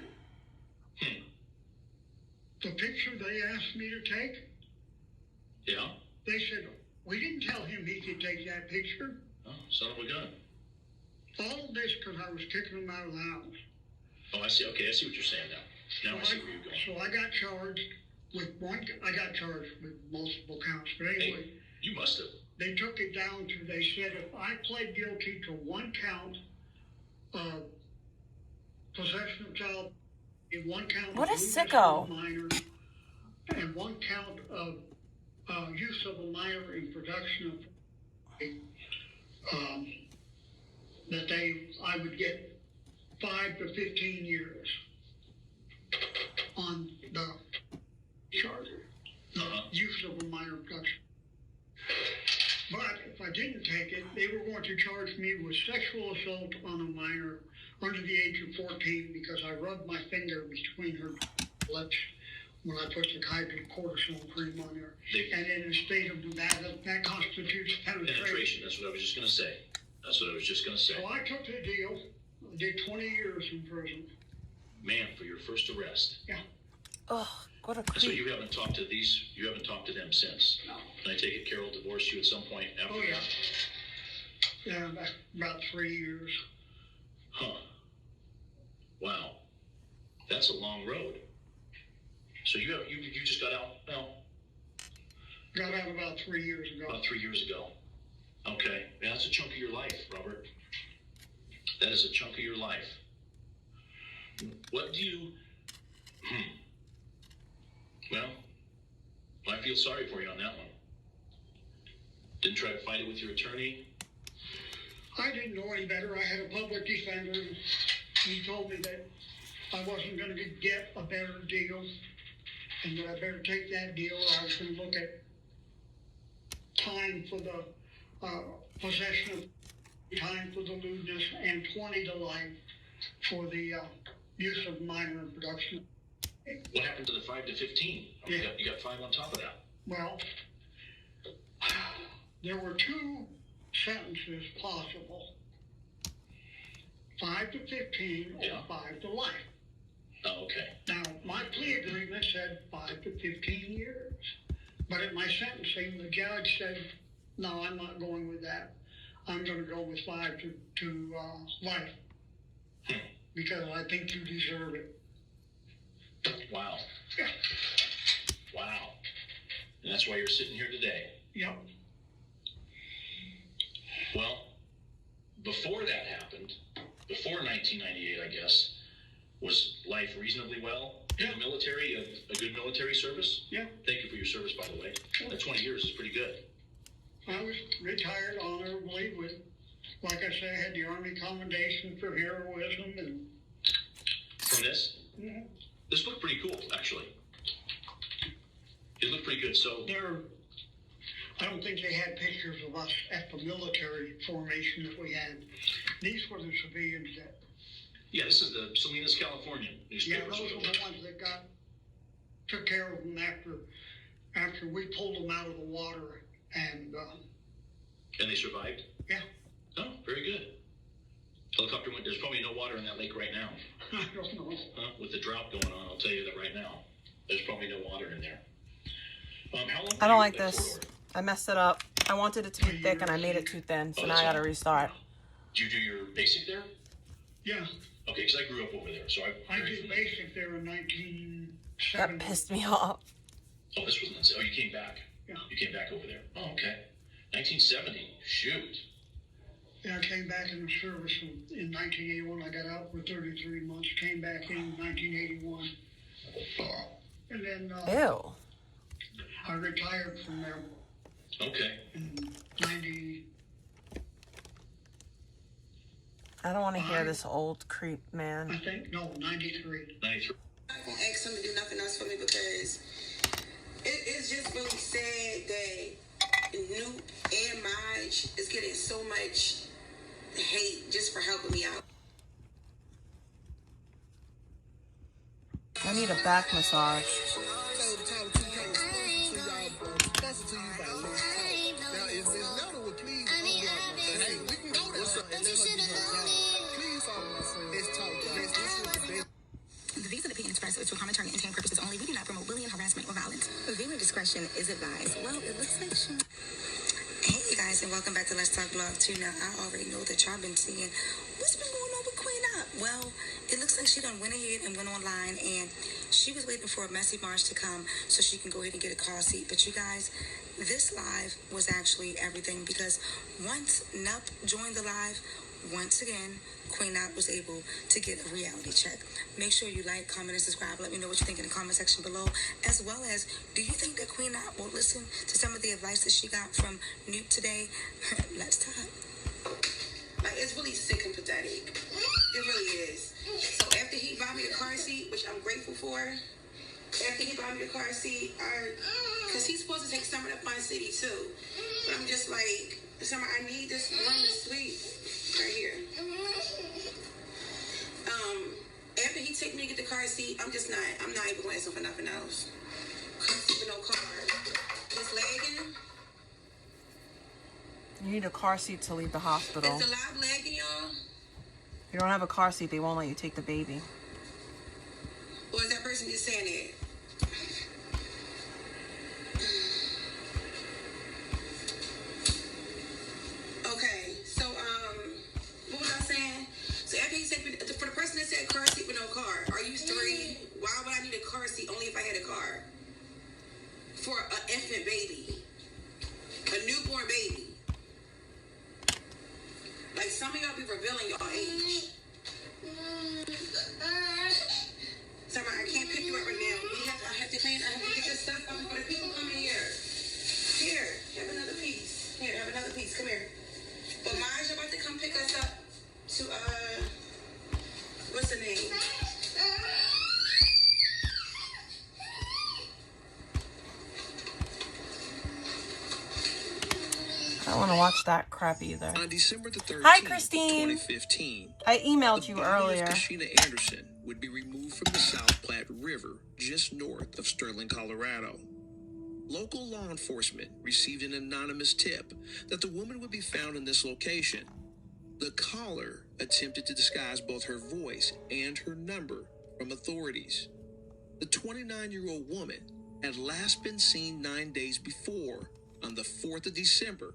The picture they asked me to take, yeah, they said, we didn't tell him he could take that picture. Oh, son of a gun. All of this because I was kicking him out of the house. Oh, I see. Okay, I see what you're saying now. Now I see where you're going. So I got charged with multiple counts. But anyway, Hey, you must have. they took it down to, they said if I pled guilty to one count of possession of child, and one count What a of use sicko. of a minor, and one count of use of a minor in production of that I would get 5 to 15 years on the charge. Use of a minor production. But if I didn't take it, they were going to charge me with sexual assault on a minor under the age of 14 because I rubbed my finger between her lips when I put the hydrocortisone cream on her. And in the state of Nevada, that constitutes penetration. That's what I was just going to say. That's what I was just going to say. So I took the deal. I did 20 years in prison. Man, for your first arrest. Yeah. Oh, what a creep. So you haven't talked to them since? No. And I take it Carol divorced you at some point after Oh, yeah. that? Yeah, about 3 years. Huh. Wow. That's a long road. So you just got out now? Got out about 3 years ago. About 3 years ago. Okay. Yeah, that's a chunk of your life, Robert. That is a chunk of your life. What do you... Well, I feel sorry for you on that one. Didn't try to fight it with your attorney? I didn't know any better. I had a public defender. And he told me that I wasn't going to get a better deal and that I better take that deal or I was going to look at time for the possession of time for the lewdness and 20 to life for the use of minor in production. What happened to the 5 to 15? Yeah. You got 5 on top of that. Well, there were 2 sentences possible. 5 to 15 or 5 to life. Oh, okay. Now, my plea agreement said 5 to 15 years. But at my sentencing, the judge said, no, I'm not going with that. I'm going to go with 5 to life. Because I think you deserve it. Wow. Yeah. Wow. And that's why you're sitting here today. Yep. Well, before that happened, before 1998, I guess, was life reasonably well in the military, a good military service? Yeah. Thank you for your service, by the way. That 20 years is pretty good. I was retired honorably with, like I say, I had the Army Commendation for heroism and... From this? Yeah. This looked pretty cool, actually. It looked pretty good, so... I don't think they had pictures of us at the military formation that we had. These were the civilians that... Yeah, this is the Salinas, California Yeah, newspapers. those were the ones that took care of them after we pulled them out of the water and... And they survived? Yeah. Oh, very good. Helicopter went, there's probably no water in that lake right now. I don't know. With the drought going on, I'll tell you that right now. There's probably no water in there. How long I don't like this. I messed it up. I wanted it to be thick and I made it too thin, so now I gotta restart. Did you do your basic there? Yeah. Okay, because I grew up over there, so I did basic there in 1970. That pissed me off. Oh, this was... Oh, you came back. Yeah. You came back over there. Oh, okay. 1970. Shoot. Yeah, I came back in the service in 1981. I got out for 33 months. Came back in 1981. And then... Ew. I retired from there. Okay. In 90... I don't want to hear this old creep, man. I think, no, 93. 93. I'm not gonna ask him to do nothing else for me because it's just really sad that Newt and Maj is getting so much hate just for helping me out. I need a back massage. The views and opinions press is for commentary and entertainment purposes only. We do not promote bullying, harassment, or violence. Viewer discretion is advised. Well, it looks like she... Hey, you guys, and welcome back to Let's Talk Blog 2. Now, I already know that y'all been seeing what's been going on with Queen Up. Well, it looks like she done went ahead and went online, and she was waiting for a messy March to come so she can go ahead and get a car seat. But you guys, this live was actually everything, because once Nup joined the live, once again, Queen Up was able to get a reality check. Make sure you like, comment, and subscribe. Let me know what you think in the comment section below. As well as, do you think that Queen Up will listen to some of the advice that she got from Nuke today? Let's talk. Like, it's really sick and pathetic. It really is. So after he bought me the car seat, which I'm grateful for, after he bought me the car seat, because he's supposed to take Summer up my city too. But I'm just like, Summer, I need this room to sleep right here. After he take me to get the car seat, I'm not even asking for nothing else. Car seat with no car. His lagging. You need a car seat to leave the hospital. Is the live lagging, y'all? If you don't have a car seat, they won't let you take the baby. Or is that person just saying it? Okay, so, what was I saying? So after he said, for the person that said car seat with no car, are you straight? Why would I need a car seat only if I had a car? For an infant baby. A newborn baby. Like, some of y'all be revealing y'all age. Summer, I can't pick you up right now. I have to get this stuff up before the people come in here. Here, have another piece. Here, have another piece. Come here. But Maja about to come pick us up to, what's the name? I don't want to watch that crap either. On December the 13th, Hi, Christine. 2015, I emailed you the body earlier. of Kashina Anderson would be removed from the South Platte River, just north of Sterling, Colorado. Local law enforcement received an anonymous tip that the woman would be found in this location. The caller attempted to disguise both her voice and her number from authorities. The 29-year-old woman had last been seen 9 days before, on the 4th of December,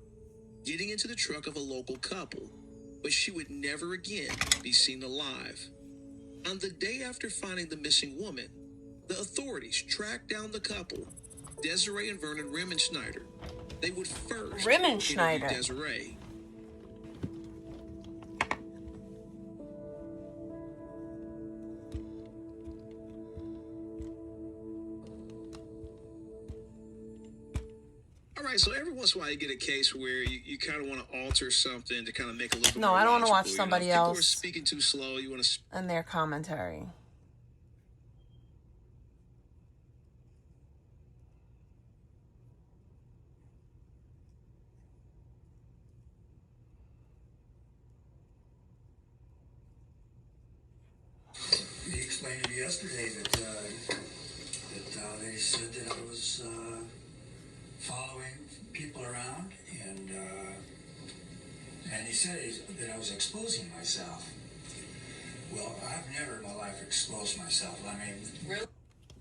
getting into the truck of a local couple, but she would never again be seen alive. On the day after finding the missing woman, the authorities tracked down the couple, Desiree and Vernon Remenschneider. They would first interview Desiree. All right, so every once in a while you get a case where you kind of want to alter something to kind of make it look. No, I don't want to watch somebody People else. are speaking too slow. You want to. And their commentary. He explained to me yesterday that they said that I was following people around, and he said that I was exposing myself. Well, I've never in my life exposed myself. I mean, really?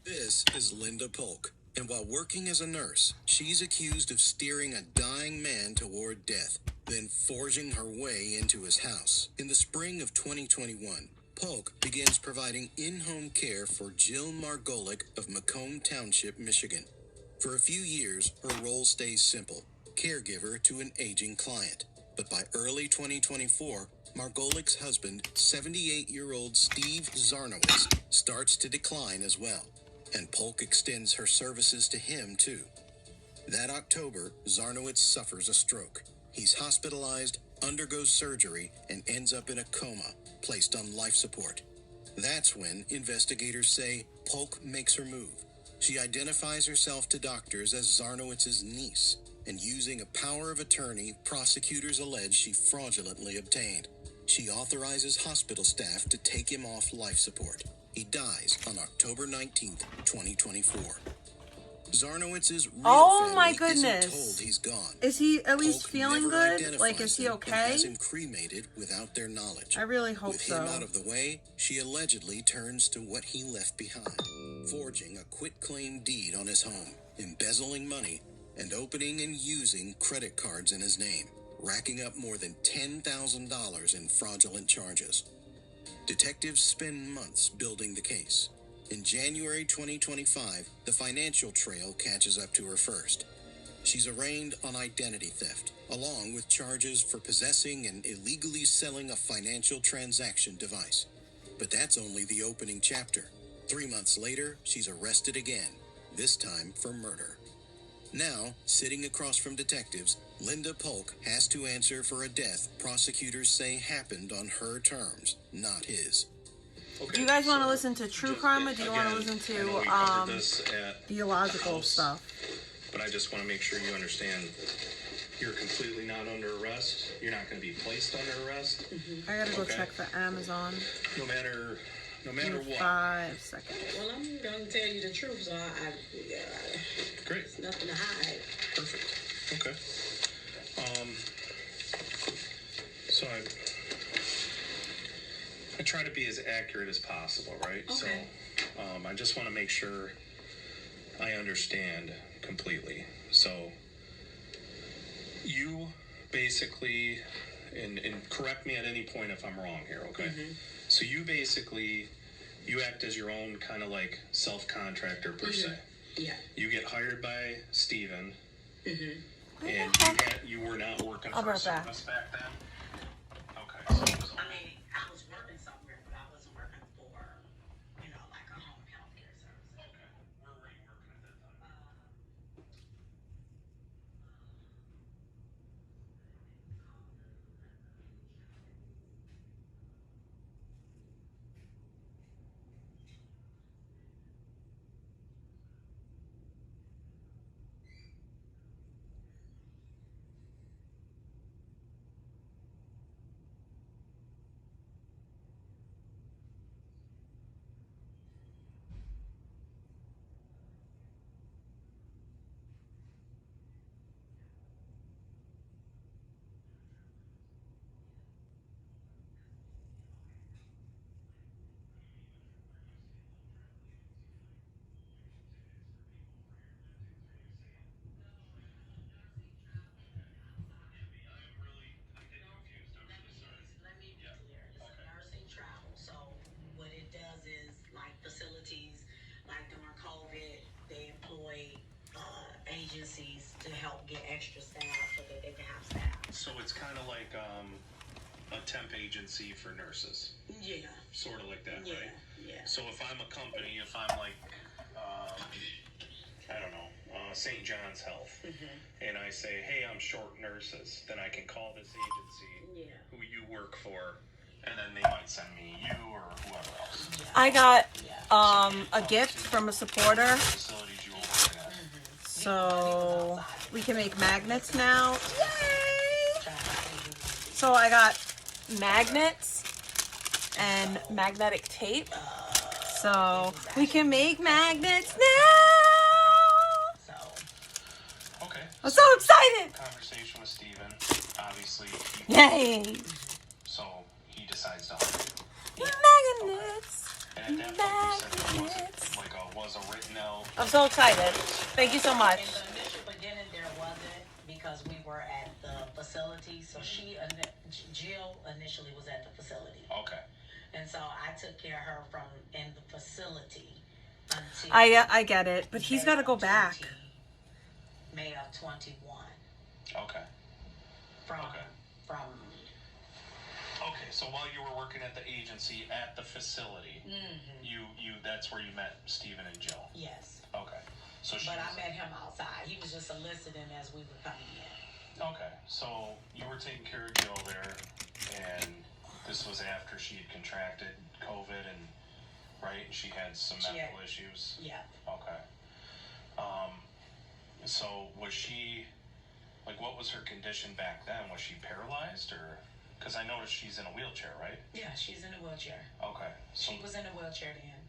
This is Linda Polk, and while working as a nurse, she's accused of steering a dying man toward death, then forging her way into his house. In the spring of 2021, Polk begins providing in-home care for Jill Margolick of Macomb Township, Michigan. For a few years, her role stays simple, caregiver to an aging client. But by early 2024, Margolick's husband, 78-year-old Steve Zarnowitz, starts to decline as well, and Polk extends her services to him too. That October, Zarnowitz suffers a stroke. He's hospitalized, undergoes surgery, and ends up in a coma, placed on life support. That's when investigators say Polk makes her move. She identifies herself to doctors as Zarnowitz's niece, and using a power of attorney, prosecutors allege she fraudulently obtained. She authorizes hospital staff to take him off life support. He dies on October 19th, 2024. Zarnowitz's real Oh my family isn't goodness. told he's gone. Is he at least Polk feeling never good? identifies Like, is he him and okay? has him cremated without their knowledge. I really hope With so. him out of the way, she allegedly turns to what he left behind, forging a quitclaim deed on his home, embezzling money, and opening and using credit cards in his name, racking up more than $10,000 in fraudulent charges. Detectives spend months building the case. In January 2025, the financial trail catches up to her first. She's arraigned on identity theft, along with charges for possessing and illegally selling a financial transaction device. But that's only the opening chapter. 3 months later, she's arrested again, this time for murder. Now, sitting across from detectives, Linda Polk has to answer for a death prosecutors say happened on her terms, not his. Do you guys want to listen to true crime, or do you want to listen to theological stuff? But I just want to make sure you understand you're completely not under arrest. You're not going to be placed under arrest. I gotta go check for Amazon. No matter Give me what. 5 seconds. Well, I'm going to tell you the truth, so Great. there's nothing to hide. Perfect. Okay. So I try to be as accurate as possible, right? Okay. So I just want to make sure I understand completely. So you basically, and correct me at any point if I'm wrong here, okay? So you basically, you act as your own kind of like self-contractor per se. Yeah. You get hired by Steven, Mm-hmm. and you were not working I'll for be a right back. service back then? Okay, so it was I mean, I was working somewhere, but I wasn't working for, like a home health care service. okay. Where were you working at that time? Let me be clear. It's a nursing travel. So what it does is, like facilities, like during COVID, they employ agencies to help get extra staff so that they can have staff. So it's kind of like a temp agency for nurses. Yeah. Sort of like that, Yeah. right? Yeah. So if I'm a company, if I'm like, I don't know, St. John's Health, and I say, hey, I'm short nurses, then I can call this agency who you work for, and then they might send me you or whoever else. I got a gift from a supporter, Facilities you were working at. so we can make magnets now. Yay! So I got magnets and magnetic tape, so we can make magnets now. Okay. I'm so excited! Conversation with Steven, obviously. Yay! So he decides to hire you. Magnets! And at that point, you said it was a written out. I'm so excited. Thank you so much. In the initial beginning, there wasn't, because we were at the facility. So Jill initially was at the facility. Okay. And so I took care of her from in the facility until I get it, but he's got to go back. May of 21. Okay. From Okay, so while you were working at the agency at the facility, you that's where you met Steven and Jill. Yes. Okay. So But I met him outside. He was just soliciting as we were coming in. Okay, so you were taking care of Jill there, and this was after she had contracted COVID, and right, she had some medical issues. Yeah. Okay. So was she, like, what was her condition back then? Was she paralyzed, or? Because I noticed she's in a wheelchair, right? Yeah, she's in a wheelchair. Okay. So, She was in a wheelchair then.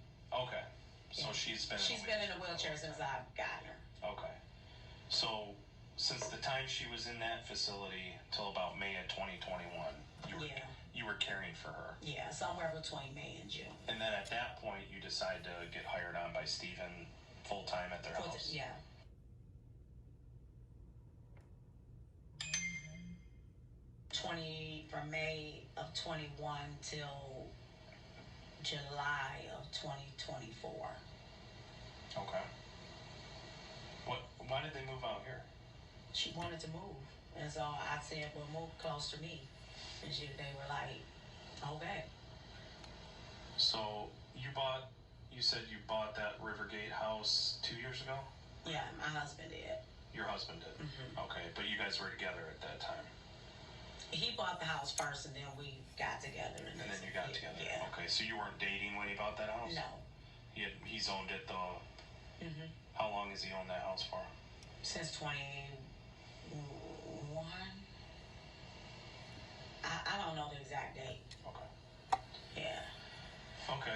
okay. So she's been in a wheelchair since I got her. Okay. So, since the time she was in that facility till about May of 2021, you were caring for her. Yeah, somewhere between May and June. And then at that point, you decide to get hired on by Steven full-time at their house. Yeah. From May of 21 till July of 2024. Okay. Why did they move out here? She wanted to move, and so I said, well, move close to me. And they were like, okay. So you said you bought that Rivergate house 2 years ago? Yeah, my husband did. Your husband did? Okay, but you guys were together at that time? He bought the house first, and then we got together. And then you got together? Yeah. Okay, so you weren't dating when he bought that house? No. He's owned it, though? How long has he owned that house for? Since 21. I don't know the exact date. Okay. Yeah. Okay.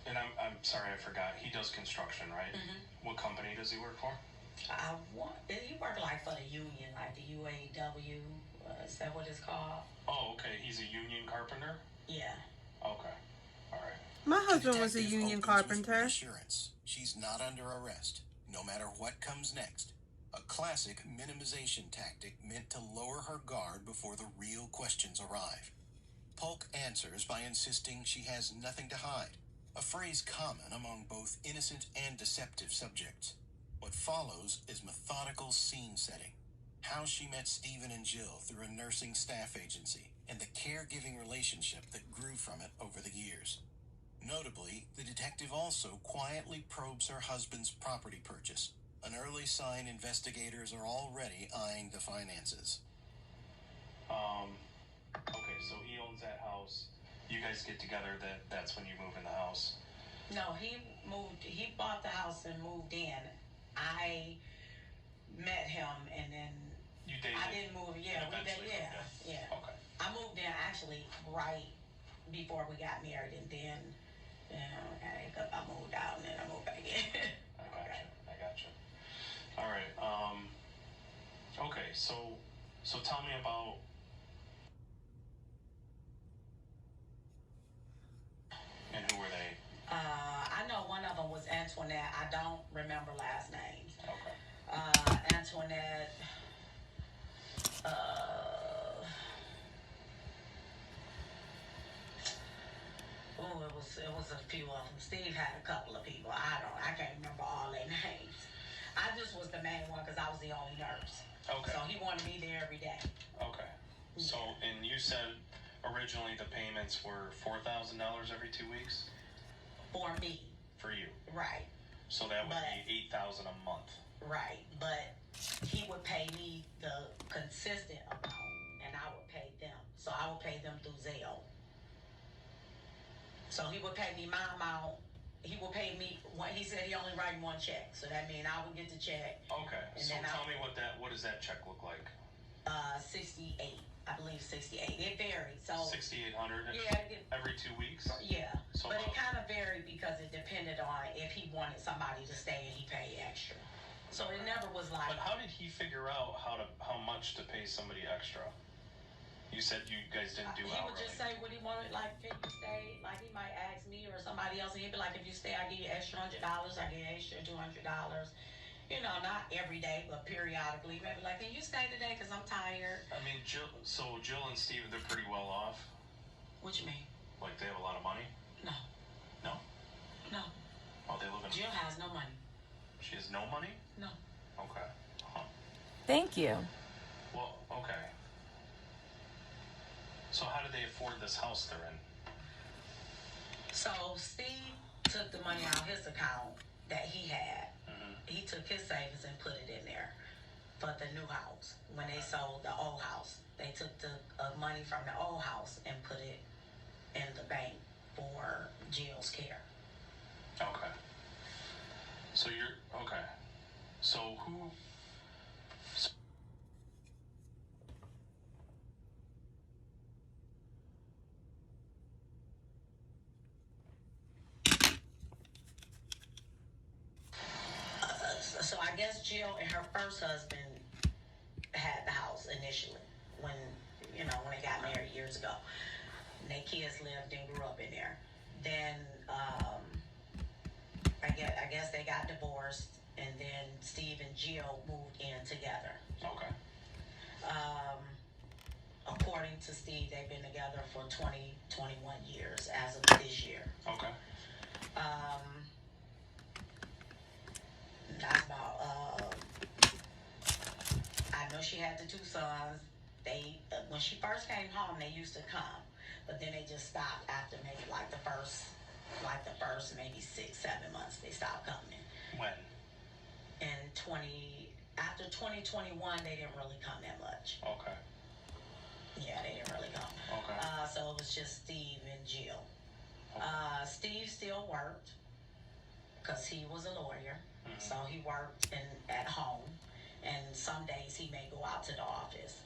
And I'm sorry, I forgot. He does construction, right? What company does he work for? He worked like for the union, like the UAW. Is that what it's called? Oh, okay. He's a union carpenter? Yeah. Okay. All right. My husband was a union carpenter. Assurance she's not under arrest, no matter what comes next. A classic minimization tactic meant to lower her guard before the real questions arrive. Polk answers by insisting she has nothing to hide, a phrase common among both innocent and deceptive subjects. What follows is methodical scene setting, how she met Stephen and Jill through a nursing staff agency, and the caregiving relationship that grew from it over the years. Notably, the detective also quietly probes her husband's property purchase, an early sign investigators are already eyeing the finances. Okay, so he owns that house. You guys get together, that's when you move in the house? No, he bought the house and moved in. I met him, and then you dated? I didn't move. Yeah, we did. Yeah. Okay. I moved in actually right before we got married, and then I moved out, and then I moved back in. I gotcha. All right. Okay. So tell me about. And who were they? I know one of them was Antoinette. I don't remember last names. Okay. Antoinette. It was a few of them. Steve had a couple of people. I can't remember all their names. I just was the main one because I was the only nurse. Okay. So he wanted me there every day. Okay. So, and you said originally the payments were $4,000 every 2 weeks? For me. For you? Right. So that would be $8,000 a month. Right. But he would pay me the consistent amount, and I would pay them. So I would pay them through Zelle. So he would pay me my amount. He would pay me. He said he only write one check, so that means I would get the check. Okay. So tell me what does that check look like? 68. I believe 68. It varied. So 6,800. Yeah. Every 2 weeks. Yeah. So but it kind of varied because it depended on if he wanted somebody to stay and he paid extra. So it never was like. But how did he figure out how much to pay somebody extra? You said you guys didn't do He outright. would just say what he wanted, like if you stay, like he might ask me or somebody else, and he'd be like, if you stay, I give you extra $100, I give you extra $200. You know, not every day, but periodically. Maybe like, can you stay today because I'm tired? I mean, Jill and Steve, they're pretty well off. What you mean? Like they have a lot of money? No. No? No. Oh, they live in. Jill has no money. She has no money? No. Okay. Thank you. Well, okay. So how did they afford this house they're in? So Steve took the money out of his account that he had. He took his savings and put it in there for the new house. When they sold the old house, they took the money from the old house and put it in the bank for Jill's care. Okay. So okay. So who? I guess Jill and her first husband had the house initially when they got married years ago. And their kids lived and grew up in there. Then I guess they got divorced, and then Steve and Jill moved in together. Okay. According to Steve, they've been together for 21 years as of this year. Okay. That's about. I know she had the 2 sons. They when she first came home, they used to come, but then they just stopped after maybe like the first maybe 6-7 months. They stopped coming. When? After 2021, they didn't really come that much. Okay. Yeah, they didn't really come. Okay. So it was just Steve and Jill. Steve still worked because he was a lawyer, so he worked at home, and some days he may go out to the office.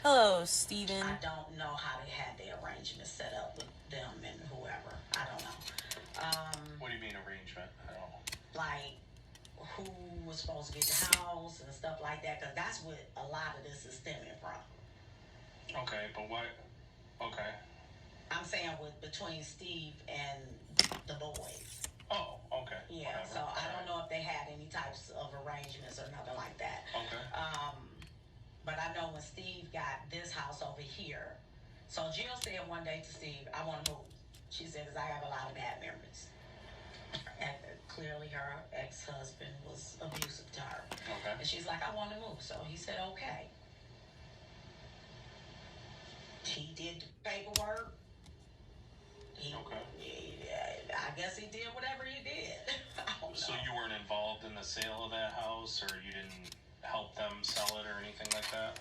Hello, Steven. I don't know how they had their arrangements set up with them and whoever. I don't know. What do you mean arrangement? I don't know. Like who was supposed to get the house and stuff like that, because that's what a lot of this is stemming from. Okay, but what? Okay. I'm saying between Steve and the boys. Oh, okay. Yeah, whatever. so I don't know if they had any types of arrangements or nothing like that. Okay. But I know when Steve got this house over here, so Jill said one day to Steve, I want to move. She said, because I have a lot of bad memories. And clearly her ex-husband was abusive to her. Okay. And she's like, I want to move. So he said, okay. He did the paperwork. I guess he did whatever he did. I don't know. So you weren't involved in the sale of that house, or you didn't help them sell it or anything like that?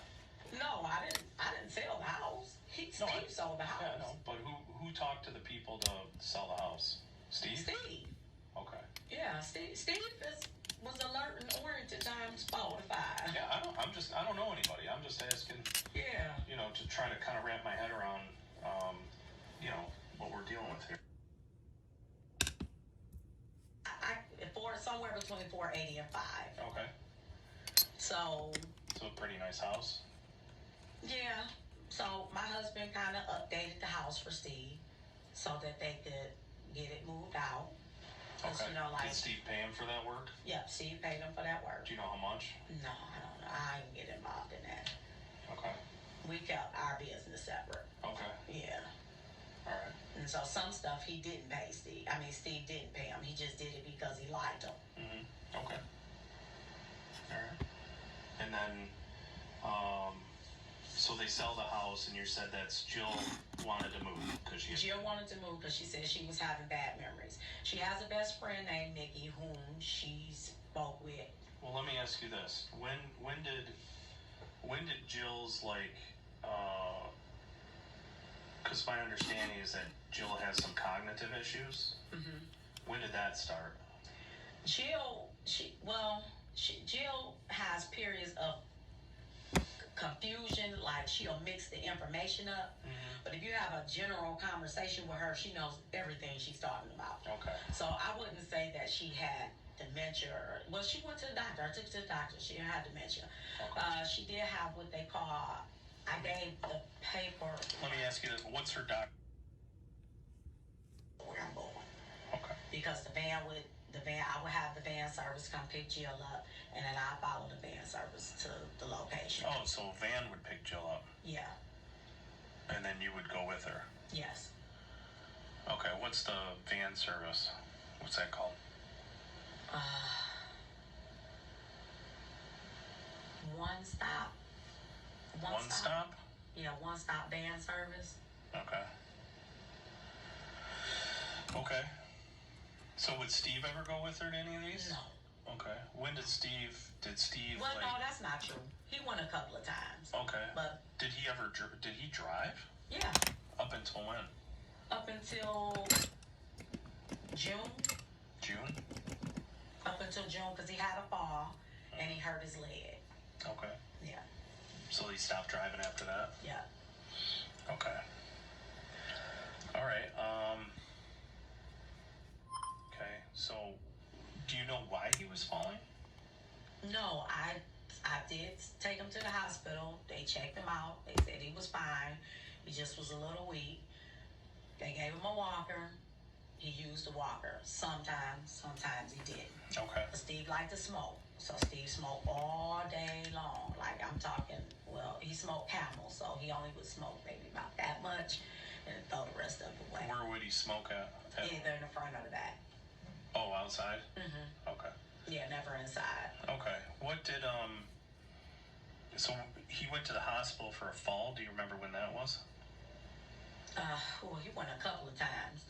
No, I didn't sell the house. Steve sold the house. Yeah, no. But who talked to the people to sell the house? Steve? Steve. Okay. Yeah, Steve was alert and oriented times 4 to 5. Yeah, I don't know anybody. I'm just asking. Yeah. To try to kind of wrap my head around, what we're dealing with here. Somewhere between 480 and 5. Okay. So a pretty nice house. Yeah. So my husband kind of updated the house for Steve so that they could get it moved out. Okay. Did Steve pay him for that work? Yeah, Steve paid him for that work. Do you know how much? No, I don't know. I didn't get involved in that. Okay. We kept our business separate. Okay. Yeah. All right. And so some stuff he didn't pay Steve. I mean, Steve didn't pay him. He just did it because he liked him. Okay. All right. And then, so they sell the house, and you said that's Jill wanted to move because Jill wanted to move because she said she was having bad memories. She has a best friend named Nikki whom she spoke with. Well, let me ask you this: when did Jill's because my understanding is that Jill has some cognitive issues. When did that start? Jill has periods of confusion, like she'll mix the information up. But if you have a general conversation with her, she knows everything she's talking about. Okay. So I wouldn't say that she had dementia. Well, she went to the doctor. I took her to the doctor. She didn't have dementia. Okay. She did have what they call, I gave the paper. Let me ask you this. What's her doctor? Where I'm going. Okay. Because I would have the van service come pick Jill up, and then I follow the van service to the location. Oh, so a van would pick Jill up. Yeah. And then you would go with her. Yes. Okay. What's the van service? What's that called? One stop. One stop? Yeah, one stop van service. Okay. Okay. So would Steve ever go with her to any of these? No. Okay. When did Steve? Well, no, that's not true. He went a couple of times. Okay. But did he drive? Yeah. Up until when? Up until June. June? Up until June, because he had a fall and he hurt his leg. Okay. Yeah. So he stopped driving after that? Yeah. Okay. All right. Okay. So Do you know why he was falling? No, I did take him to the hospital. They checked him out. They said he was fine. He just was a little weak. They gave him a walker. He used the walker. Sometimes he didn't. Okay. But Steve liked to smoke. So Steve smoked all day long. Like, I'm talking, well, he smoked Camel, so he only would smoke maybe about that much and throw the rest of it away. Where would he smoke at? Either in the front or the back. Oh, outside? Mm-hmm. Okay. Yeah, never inside. Okay. What did, so he went to the hospital for a fall. Do you remember when that was? Well, he went a couple of times.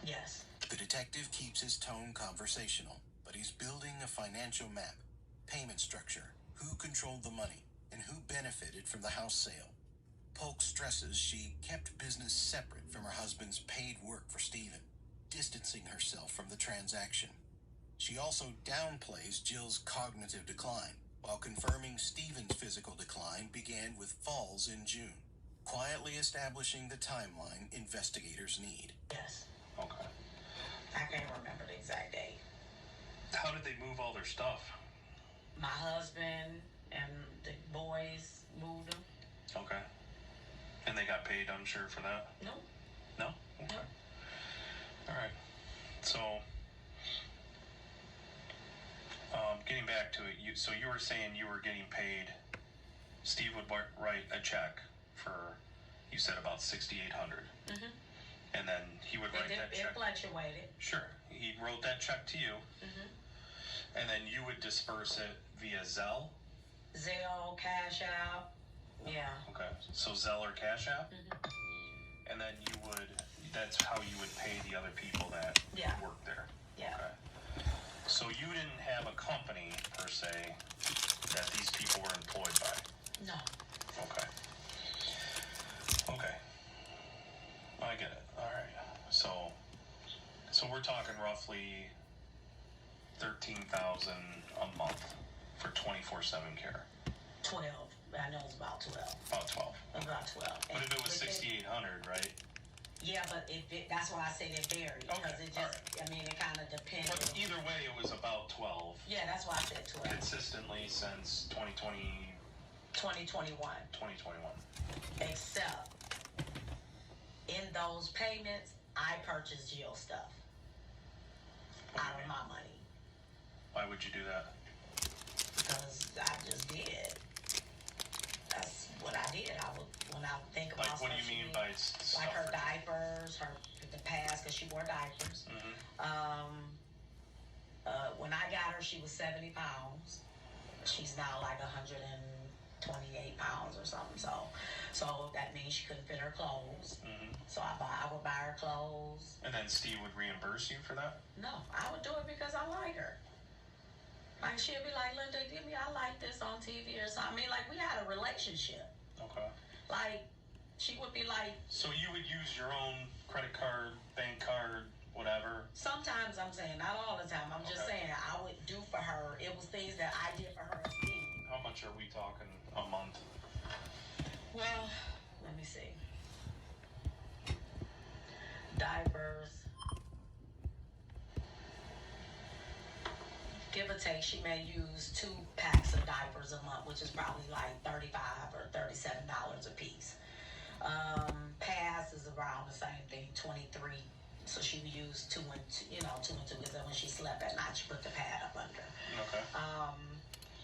Yes. The detective keeps his tone conversational, but he's building a financial map, payment structure, who controlled the money, and who benefited from the house sale. Polk stresses she kept business separate from her husband's paid work for Stephen, distancing herself from the transaction. She also downplays Jill's cognitive decline, while confirming Stephen's physical decline began with falls in June, quietly establishing the timeline investigators need. Yes. Okay. I can't remember the exact date. How did they move all their stuff? My husband and the boys moved them. Okay. And they got paid, I'm sure, for that? No. No? Okay. All right. So, getting back to it, so you were saying you were getting paid, Steve would write a check for, you said about $6,800. Mm-hmm. And then he would write that check. It fluctuated. Sure. He wrote that check to you. Mm-hmm. And then you would disperse it via Zelle? Zelle, Cash App. Yeah. Okay. So Zelle or Cash App? Mm-hmm. And then that's how you would pay the other people that work there? Yeah. Okay. So you didn't have a company, per se, that these people were employed by? No. Okay. Okay. I get it. All right. So we're talking roughly $13,000 a month for 24/7 care. 12. I know it's about 12. About 12. About 12. But if it was 6,800, right? Yeah, but that's why I said it varied. Because it just, I mean, it kind of depends. But either way, it was about 12. Yeah, that's why I said 12. Consistently since 2020. 2021. 2021. Except in those payments, I purchased Jill stuff out of my money. Why would you do that? Because I just did. That's what I did. When I think about what do you mean by stuff? Like her diapers, the pads, because she wore diapers. Mm-hmm. When I got her, she was 70 pounds. She's now like 128 pounds or something. So that means she couldn't fit her clothes. Mm-hmm. So I would buy her clothes. And then Steve would reimburse you for that? No, I would do it because I like her. Like, she'd be like, Linda, I like this on TV or something. I mean, like, we had a relationship. Okay. Like, she would be like... So you would use your own credit card, bank card, whatever? Sometimes, I'm saying, not all the time. I'm just saying I would do for her. It was things that I did for her as me. How much are we talking a month? Well, let me see. Diapers. Give or take, she may use 2 packs of diapers a month, which is probably like $35 or $37 a piece. Pads is around the same thing, 23. So she would use 2 and 2, 2 and 2, because then when she slept at night, she put the pad up under. Okay.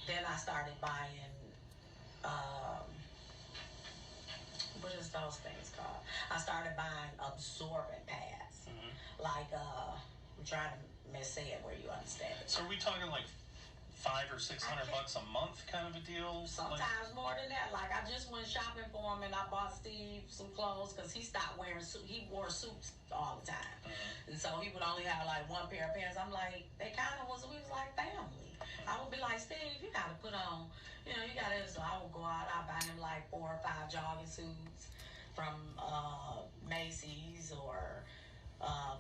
Then I started buying, what is those things called? I started buying absorbent pads. Mm-hmm. Like, I'm trying to say it where you understand it. So are we talking like $500 or $600 a month kind of a deal? Sometimes more than that. Like, I just went shopping for him and I bought Steve some clothes because he stopped wearing suits. He wore suits all the time. Mm-hmm. And so he would only have like 1 pair of pants. I'm like, we was like family. I would be like, Steve, you got to put on, you got to, so I would go out, I'd buy him like 4 or 5 jogging suits from Macy's or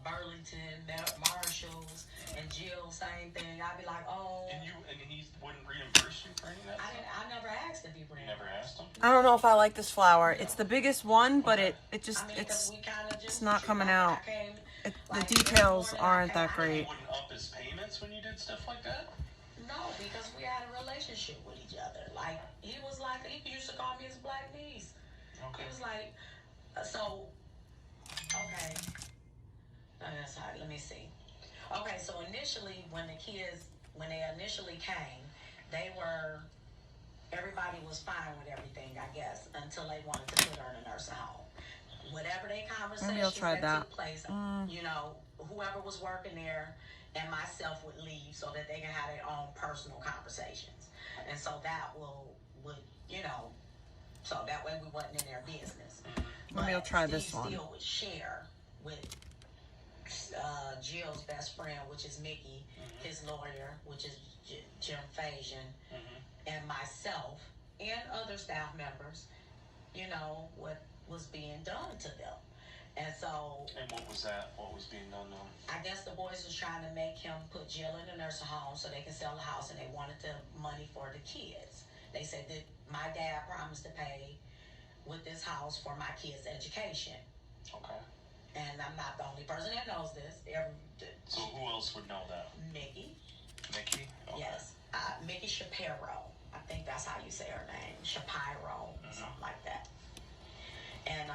Burlington, Marshalls, and Jill, same thing. I'd be like, oh. And he wouldn't reimburse you for any of that stuff? I never asked to be reimbursed. You never asked him? I don't know if I like this flower. It's the biggest one, but it's we kinda just, it's not coming out. The details aren't that He great. wouldn't up his payments when you did stuff like that? No, because we had a relationship with each other. Like, he used to call me his black niece. Okay. He was like, okay. No, that's hard. Let me see. Okay, so initially, when they initially came, everybody was fine with everything, I guess, until they wanted to put her in a nursing home. Whatever they conversations took place, you know, whoever was working there and myself would leave so that they can have their own personal conversations. And so that would, you know, so that way we wasn't in their business. Maybe I'll try this one. Still would share with Jill's best friend, which is Mickey, his lawyer, which is Jim Fajan, and myself and other staff members, you know, what was being done to them. And so... And what was that? What was being done to him? I guess the boys was trying to make him put Jill in a nursing home so they can sell the house, and they wanted the money for the kids. They said that my dad promised to pay with this house for my kids' education. Okay. And I'm not the only person that knows this. So who else would know that? Mickey. Mickey? Okay. Yes. Mickey Shapiro. I think that's how you say her name. Shapiro. Something like that. And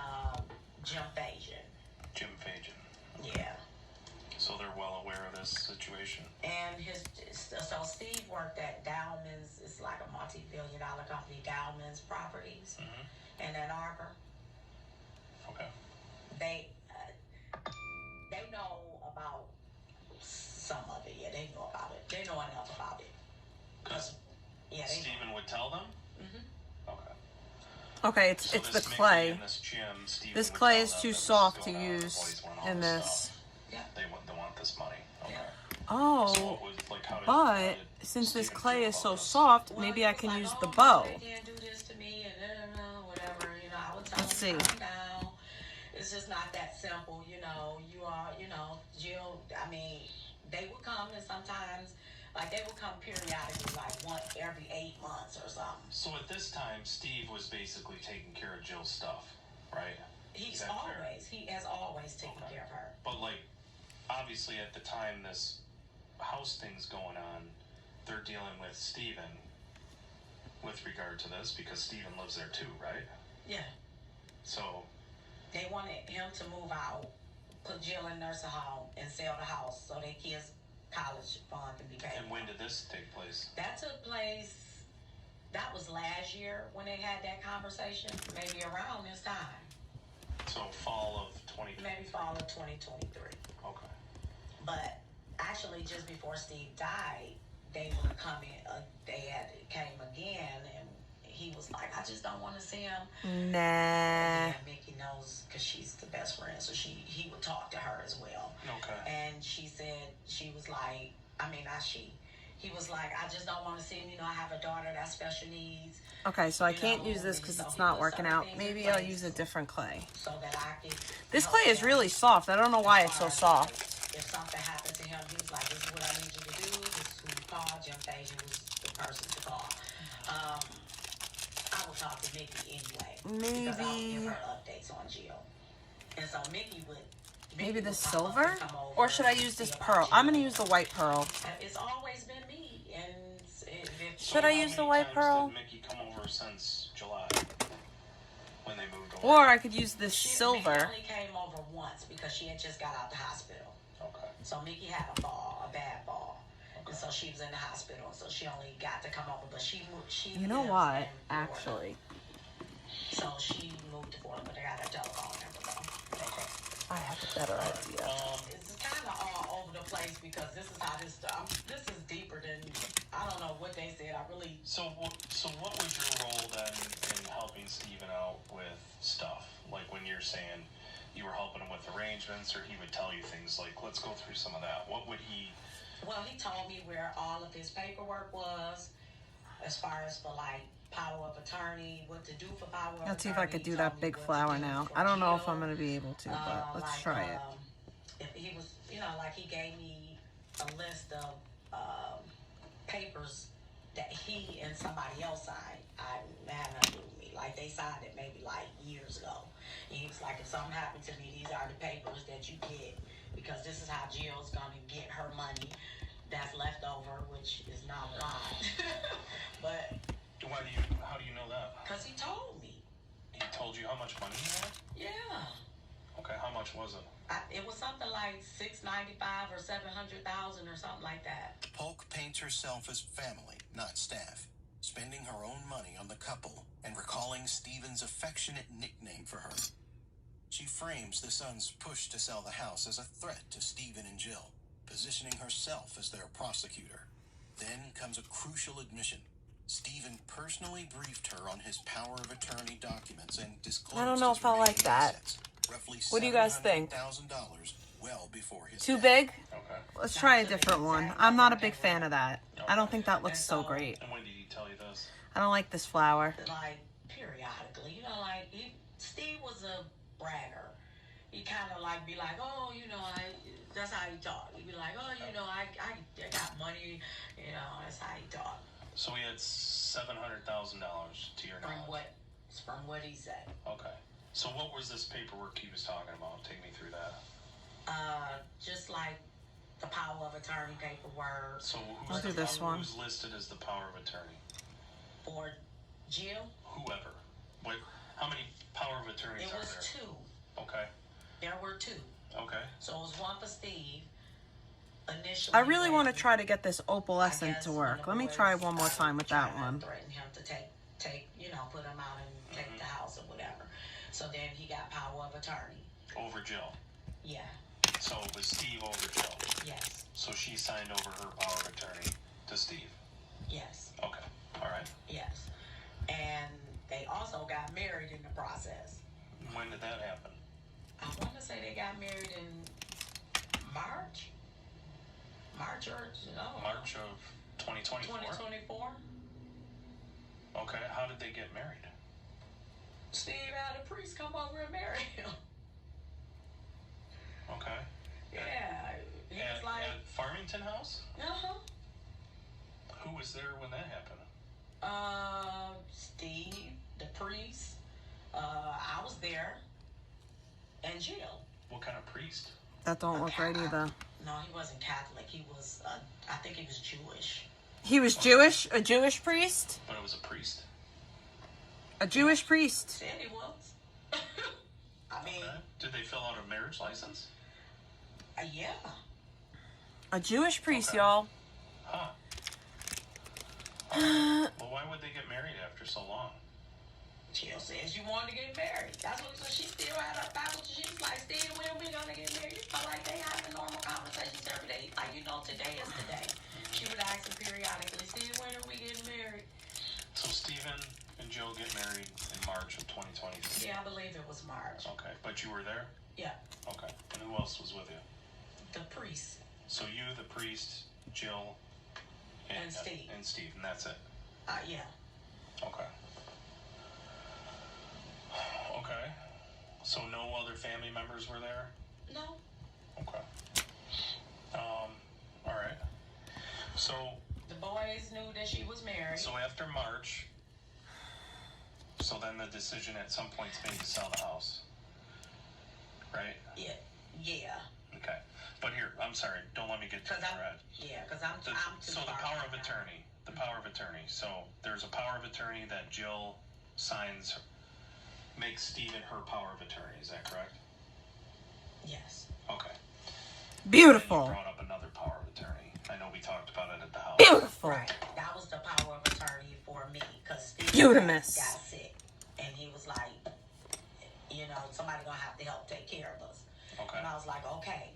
Jim Fajan. Jim Fajan. Yeah. So they're well aware of this situation. And so Steve worked at Dowman's. It's like a multi-billion-dollar company, Dowman's Properties in Ann Arbor. Okay. They know about some of it. Yeah, they know about it. They know enough about it. Because Stephen would tell them? Okay. Okay, it's the clay. This clay is too soft to use in this. They want this money. Okay. Oh, So what was, like, how but since this clay is so soft, maybe I can use the bow. They can't do this to me and whatever. You know, I would tell Let's see. them to calm down. It's just not that simple. You know, Jill. I mean, they would come, and sometimes, like, they would come periodically, like once every 8 months or something. So at this time, Steve was basically taking care of Jill's stuff, right? He has always taken care of her. But, like, obviously at the time this house thing's going on, they're dealing with Steven with regard to this because Steven lives there too, right? Yeah. So they wanted him to move out, put Jill in nursing home, and sell the house so their kids' college fund can be paid. And when did this take place? That took place, that was last year when they had that conversation, maybe around this time. So fall of 2023. Maybe fall of 2023. Okay. But actually, just before Steve died, they were coming. Came again, and he was like, "I just don't want to see him." Nah. And Mickey knows because she's the best friend, so he would talk to her as well. Okay. And she said she was like, he was like, "I just don't want to see him. You know, I have a daughter that's special needs." Okay, so I can't use this because it's not working out. Maybe I'll use a different clay. So that I can. This clay is really soft. I don't know why it's so soft. If something happened to him, he was like, "This is what I need you to do. This is who you call." Jim Fajan was the person to call. I would talk to Mickey anyway. Because I would give her updates on Jill. And so Mickey would. Maybe the silver? Or should I use this pearl? I'm going to use the white pearl. It's always been me. And should I use the white pearl? Did Mickey come over since July when they moved over? Or I could use this silver. Mickey only came over once because she had just got out the hospital. Okay. So Mickey had a bad fall. And so she was in the hospital, so she only got to come over. But she You know what? Actually. So she moved to Florida, but they got her telephone number though. Okay. I have a better idea. It's kind of all over the place because this is how this is deeper than, I don't know what they said. I really. So what was your role then in helping Steven out with stuff? Like when you're saying you were helping him with arrangements, or he would tell you things like, let's go through some of that. What would he? Well, he told me where all of his paperwork was, as far as for like power of attorney, what to do for power of attorney. Let's see if I could do that big flower now. I don't know if I'm going to be able to, but let's try it. If he was, like he gave me a list of papers that he and somebody else signed. I had nothing to do with me. Like they signed it maybe like years ago. And he was like, if something happened to me, these are the papers that you get because this is how Jill's gonna get her money that's left over, which is not a lot. But how do you know that? because he told me. He told you how much money he had? Yeah. Okay, how much was it? It was something like $695 or $700,000 or something like that. Polk paints herself as family, not staff, spending her own money on the couple and recalling Stephen's affectionate nickname for her. She frames the son's push to sell the house as a threat to Stephen and Jill, positioning herself as their prosecutor. Then comes a crucial admission. Stephen personally briefed her on his power of attorney documents and disclosed I don't know his if I like remaining that. assets, roughly What do you guys think? $700,000 well before his Too death. big? Okay. Let's try a different one. I'm not a big fan of that. I don't think that looks so great. And when did he tell you this? I don't like this flower. Like, periodically, you know, like, Steve was a bragger. He kind of like be like, oh, you know, that's how he talked. He'd be like, oh, you know, I got money, you know, that's how he talked. So he had $700,000 to your knowledge. From what he said. Okay. So what was this paperwork he was talking about? Take me through that. Just like the power of attorney paperwork. So I'll do this one. Who's listed as the power of attorney? For Jill? Whoever. What? How many power of attorneys It are was there? 2. Okay. There were 2. Okay. So it was one for Steve. Initially, I really want to try to get this opalescent to work. Let me try one more time with that one. Threatened him to take, you know, put him out and take the house or whatever. So then he got power of attorney. Over Jill. Yeah. So it was Steve over Jill. Yes. So she signed over her power of attorney to Steve. Yes. Okay. All right. Yes. And they also got married in the process. When did that happen? I want to say they got married in March or March of 2024. 2024. Okay. How did they get married? Steve had a priest come over and marry him. Okay. Yeah. He was like at Farmington House? Uh-huh. Who was there when that happened? Steve, the priest. I was there. And Jill. What kind of priest? That don't look right either. No, he wasn't Catholic. He was, I think he was Jewish. He was Jewish? A Jewish priest? But it was a priest. A Jewish priest. Said he was. I mean... Okay. Did they fill out a marriage license? Yeah. A Jewish priest, Okay. y'all. Huh. Well, why would they get married after so long? Jill says you wanted to get married. That's what, so she still had her Bible. She's like, Steve, when are we gonna get married? You know, like they having normal conversations every day. Like, you know, today is today. She would ask him periodically, Steve, when are we getting married? So Stephen and Jill get married in March of 2023. Yeah, I believe it was March. Okay, but you were there? Yeah. Okay. And who else was with you? The priest. So you, the priest, Jill, And Steve. And Steve, and that's it? Yeah. Okay. Okay. So no other family members were there? No. Okay. All right. So... The boys knew that she was married. So after March, so then the decision at some point is made to sell the house, right? Yeah. Yeah. Okay. But here, I'm sorry, don't let me get too thread. Yeah, because I'm too So the power of attorney, So there's a power of attorney that Jill signs, makes Stephen her power of attorney. Is that correct? Yes. Okay. Beautiful. You brought up another power of attorney. I know we talked about it at the house. Beautiful. Right. That was the power of attorney for me because Steve Beautimous. got sick, and he was like, you know, somebody gonna have to help take care of us. Okay. And I was like, okay.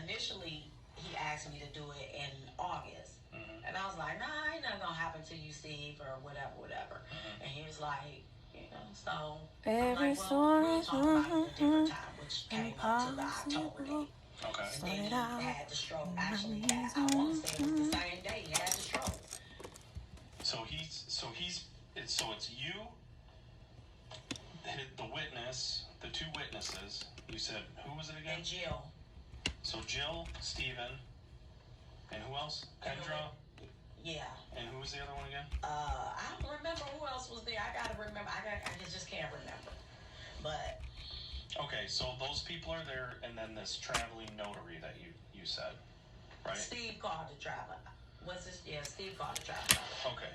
Initially, he asked me to do it in August, and I was like, nah, ain't nothing gonna happen to you, Steve, or whatever. And he was like, you know, so Every I'm like, well, we'll talk about it a different song time, which came up to the October date. Okay. And then he had the stroke. Actually, I want to say it was the same day he had the stroke. So it's you, the witness, the two witnesses. You said, who was it again? And Jill. So Jill, Stephen, and who else? Kendra. Yeah. And who was the other one again? I don't remember who else was there. I just can't remember. But Okay, so those people are there, and then this traveling notary that you said, right? Steve called the travel. Steve called the travel. Okay,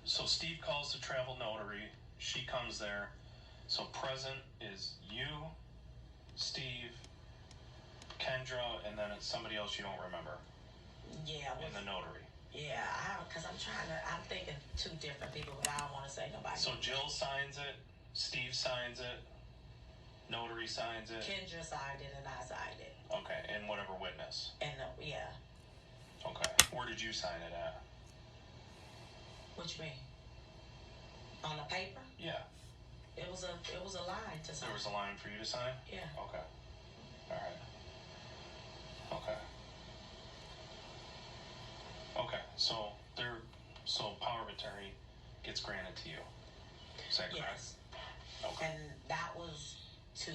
so Steve calls the travel notary. She comes there. So present is you, Steve, Kendra, and then it's somebody else you don't remember. Yeah. In the notary. Yeah, because I'm thinking two different people, but I don't want to say nobody. So Jill signs it, Steve signs it, notary signs it. Kendra signed it and I signed it. Okay, and whatever witness. And yeah. Okay, where did you sign it at? What you mean? On the paper? Yeah. It was a line to sign. There was a line for you to sign? Yeah. Okay. All right. Okay. Okay. So power of attorney gets granted to you. Is that correct? Yes. Okay. And that was to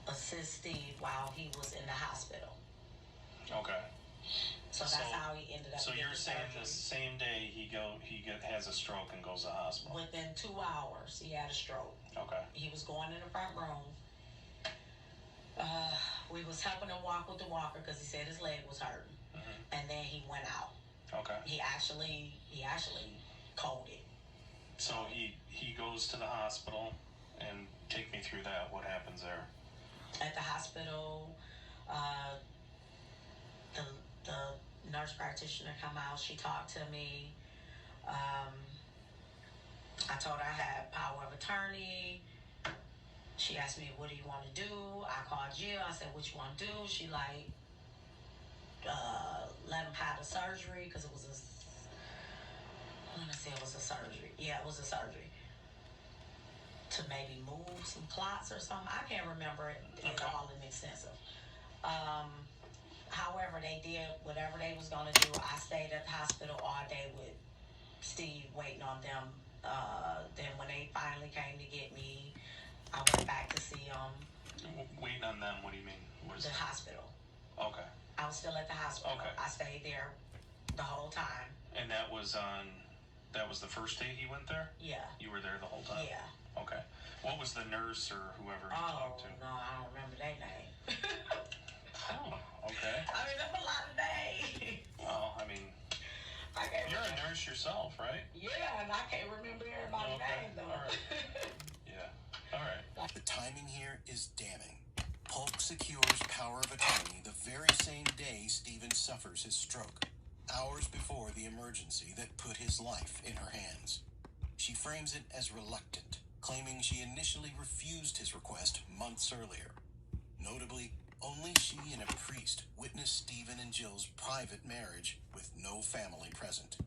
assist Steve while he was in the hospital. Okay. So that's how he ended up. So getting you're saying surgery. the same day has a stroke and goes to the hospital? Within 2 hours, he had a stroke. Okay. He was going in the front room. We was helping him walk with the walker because he said his leg was hurting, and then he went out. Okay. He actually coded. So he goes to the hospital, and take me through that. What happens there? At the hospital, the nurse practitioner come out. She talked to me. I told her I had power of attorney. She asked me, what do you want to do? I called Jill. I said, what you want to do? She let him have the surgery because it was a surgery. Yeah, it was a surgery. To maybe move some clots or something. I can't remember it. It's all extensive. However, they did whatever they was going to do. I stayed at the hospital all day with Steve waiting on them. Then when they finally came to get me, I went back to see Waiting on them? What do you mean? the hospital. Okay. I was still at the hospital. Okay. I stayed there the whole time. And that was the first day he went there? Yeah. You were there the whole time? Yeah. Okay. What was the nurse or whoever you talked to? No, I don't remember their name. Oh, okay. I mean, that's a lot of names. Well, I mean, you're a nurse yourself, right? Yeah, and I can't remember everybody's name, though. All right. Yeah. All right. The timing here is damning. Polk secures power of attorney the very same day Stephen suffers his stroke, hours before the emergency that put his life in her hands. She frames it as reluctant, claiming she initially refused his request months earlier. Notably, only she and a priest witnessed Stephen and Jill's private marriage with no family present.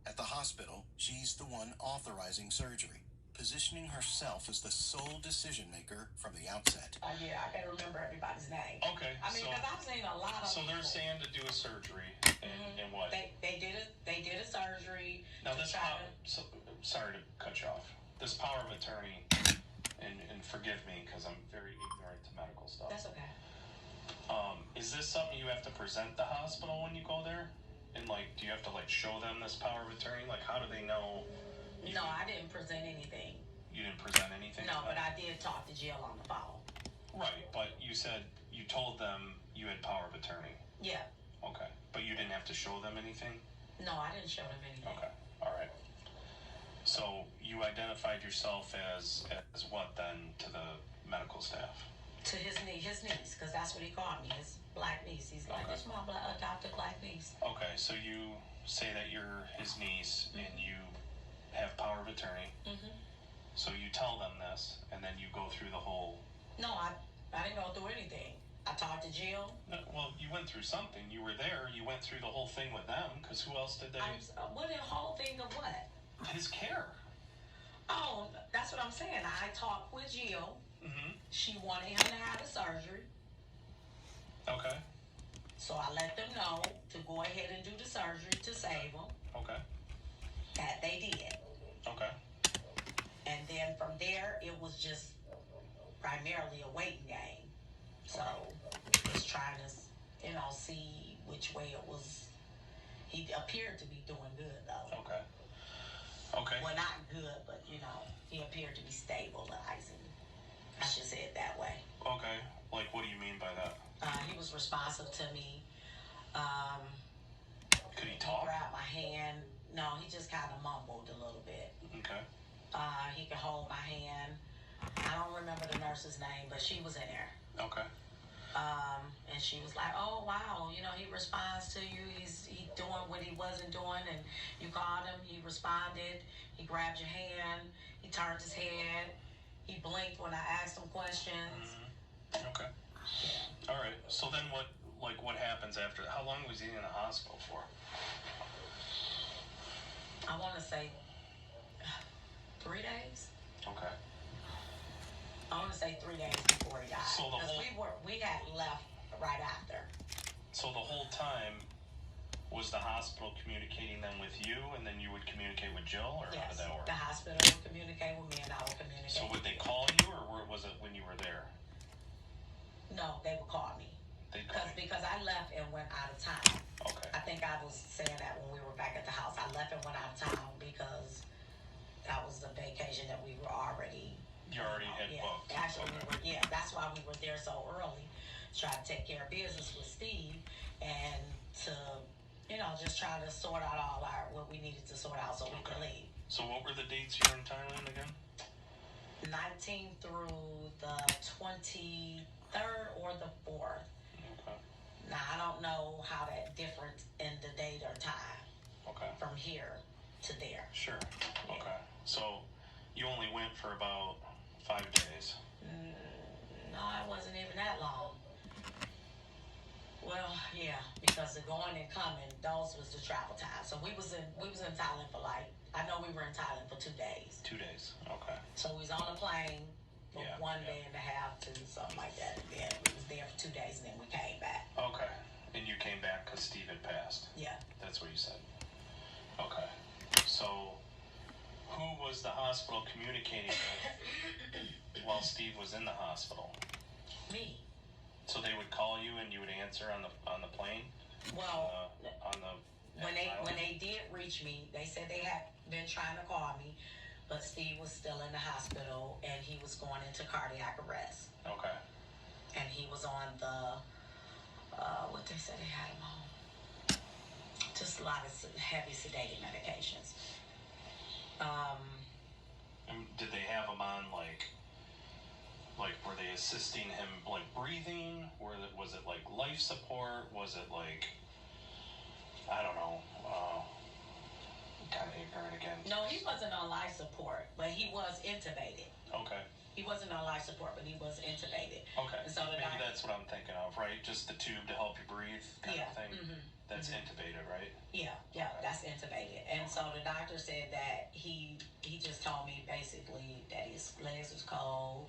At the hospital, she's the one authorizing surgery, positioning herself as the sole decision maker from the outset. Yeah, I can't remember everybody's name. Okay. I mean, because I've seen a lot of So they're people. saying to do a surgery, and what? They did a surgery. Now to this try sorry to cut you off. This power of attorney, and forgive me because I'm very ignorant to medical stuff. That's okay. Is this something you have to present the hospital when you go there? And do you have to show them this power of attorney? How do they know? No, I didn't present anything. You didn't present anything? No, but I did talk to Jill on the phone. Right, but you said you told them you had power of attorney. Yeah. Okay, but you didn't have to show them anything? No, I didn't show them anything. Okay, all right. So you identified yourself as what then to the medical staff? To his niece, because that's what he called me, his black niece. He's like, that's my adopted black niece. Okay, so you say that you're his niece and you have power of attorney. Mm-hmm. So you tell them this, and then you go through the whole... No, I didn't go through anything. I talked to Jill. No, well, you went through something. You were there. You went through the whole thing with them, because who else did they... What the whole thing of what? His care. Oh, that's what I'm saying. I talked with Jill. Mm-hmm. She wanted him to have the surgery. Okay. So I let them know to go ahead and do the surgery to save him. Okay. That they did. Okay. And then from there, it was just primarily a waiting game. So just trying to, see which way it was. He appeared to be doing good, though. Okay. Okay. Well, not good, but, he appeared to be stabilizing. I should say it that way. Okay. Like, what do you mean by that? He was responsive to me. Could he talk? He grabbed my hand. No, he just kind of mumbled a little bit. Okay. He could hold my hand. I don't remember the nurse's name, but she was in there. Okay. And she was like, "Oh wow, you know, he responds to you. He's doing what he wasn't doing, and you called him. He responded. He grabbed your hand. He turned his head. He blinked when I asked him questions." Okay. All right. So then what happens after? How long was he in the hospital for? I want to say 3 days. Okay. I want to say 3 days before he died. So we had left right after. So the whole time was the hospital communicating then with you, and then you would communicate with Jill, or how did that work? The hospital would communicate with me, and I would communicate. So would they call you, or was it when you were there? No, they would call me. Because I left and went out of town. Okay. I think I was saying that when we were back at the house. I left and went out of town because that was the vacation that we were already. You already had booked. Actually, that's why we were there so early, try to take care of business with Steve, and to, just try to sort out all what we needed to sort out so we could leave. So what were the dates you were in Thailand again? 19th through the 23rd or the 4th. Okay. Now, I don't know how that different in the date or time. Okay. From here to there. Sure. Okay. So you only went for about 5 days. No, it wasn't even that long. Well, yeah, because the going and coming, those was the travel time. So we was in Thailand for I know we were in Thailand for 2 days. 2 days. Okay. So we was on a plane for 1 day and a half to something like that. And then we was there for 2 days, and then we came back. Okay. And you came back because Steve had passed. Yeah. That's what you said. Okay. So who was the hospital communicating with while Steve was in the hospital? Me. So they would call you and you would answer on the plane? Well, when island? they did reach me, they said they had been trying to call me, but Steve was still in the hospital and he was going into cardiac arrest. Okay. And he was on the what they said they had him on. Just a lot of heavy sedating medications. And did they have him on like were they assisting him breathing? Was it life support? Was it I don't know, kind of ignorant again. No, he wasn't on life support, but he was intubated. Okay. He wasn't on life support, but he was intubated. Okay. And so maybe that's what I'm thinking of, right? Just the tube to help you breathe kind of thing? Mm-hmm. That's intubated, right? Yeah, that's intubated. And so the doctor said that he just told me basically that his legs was cold.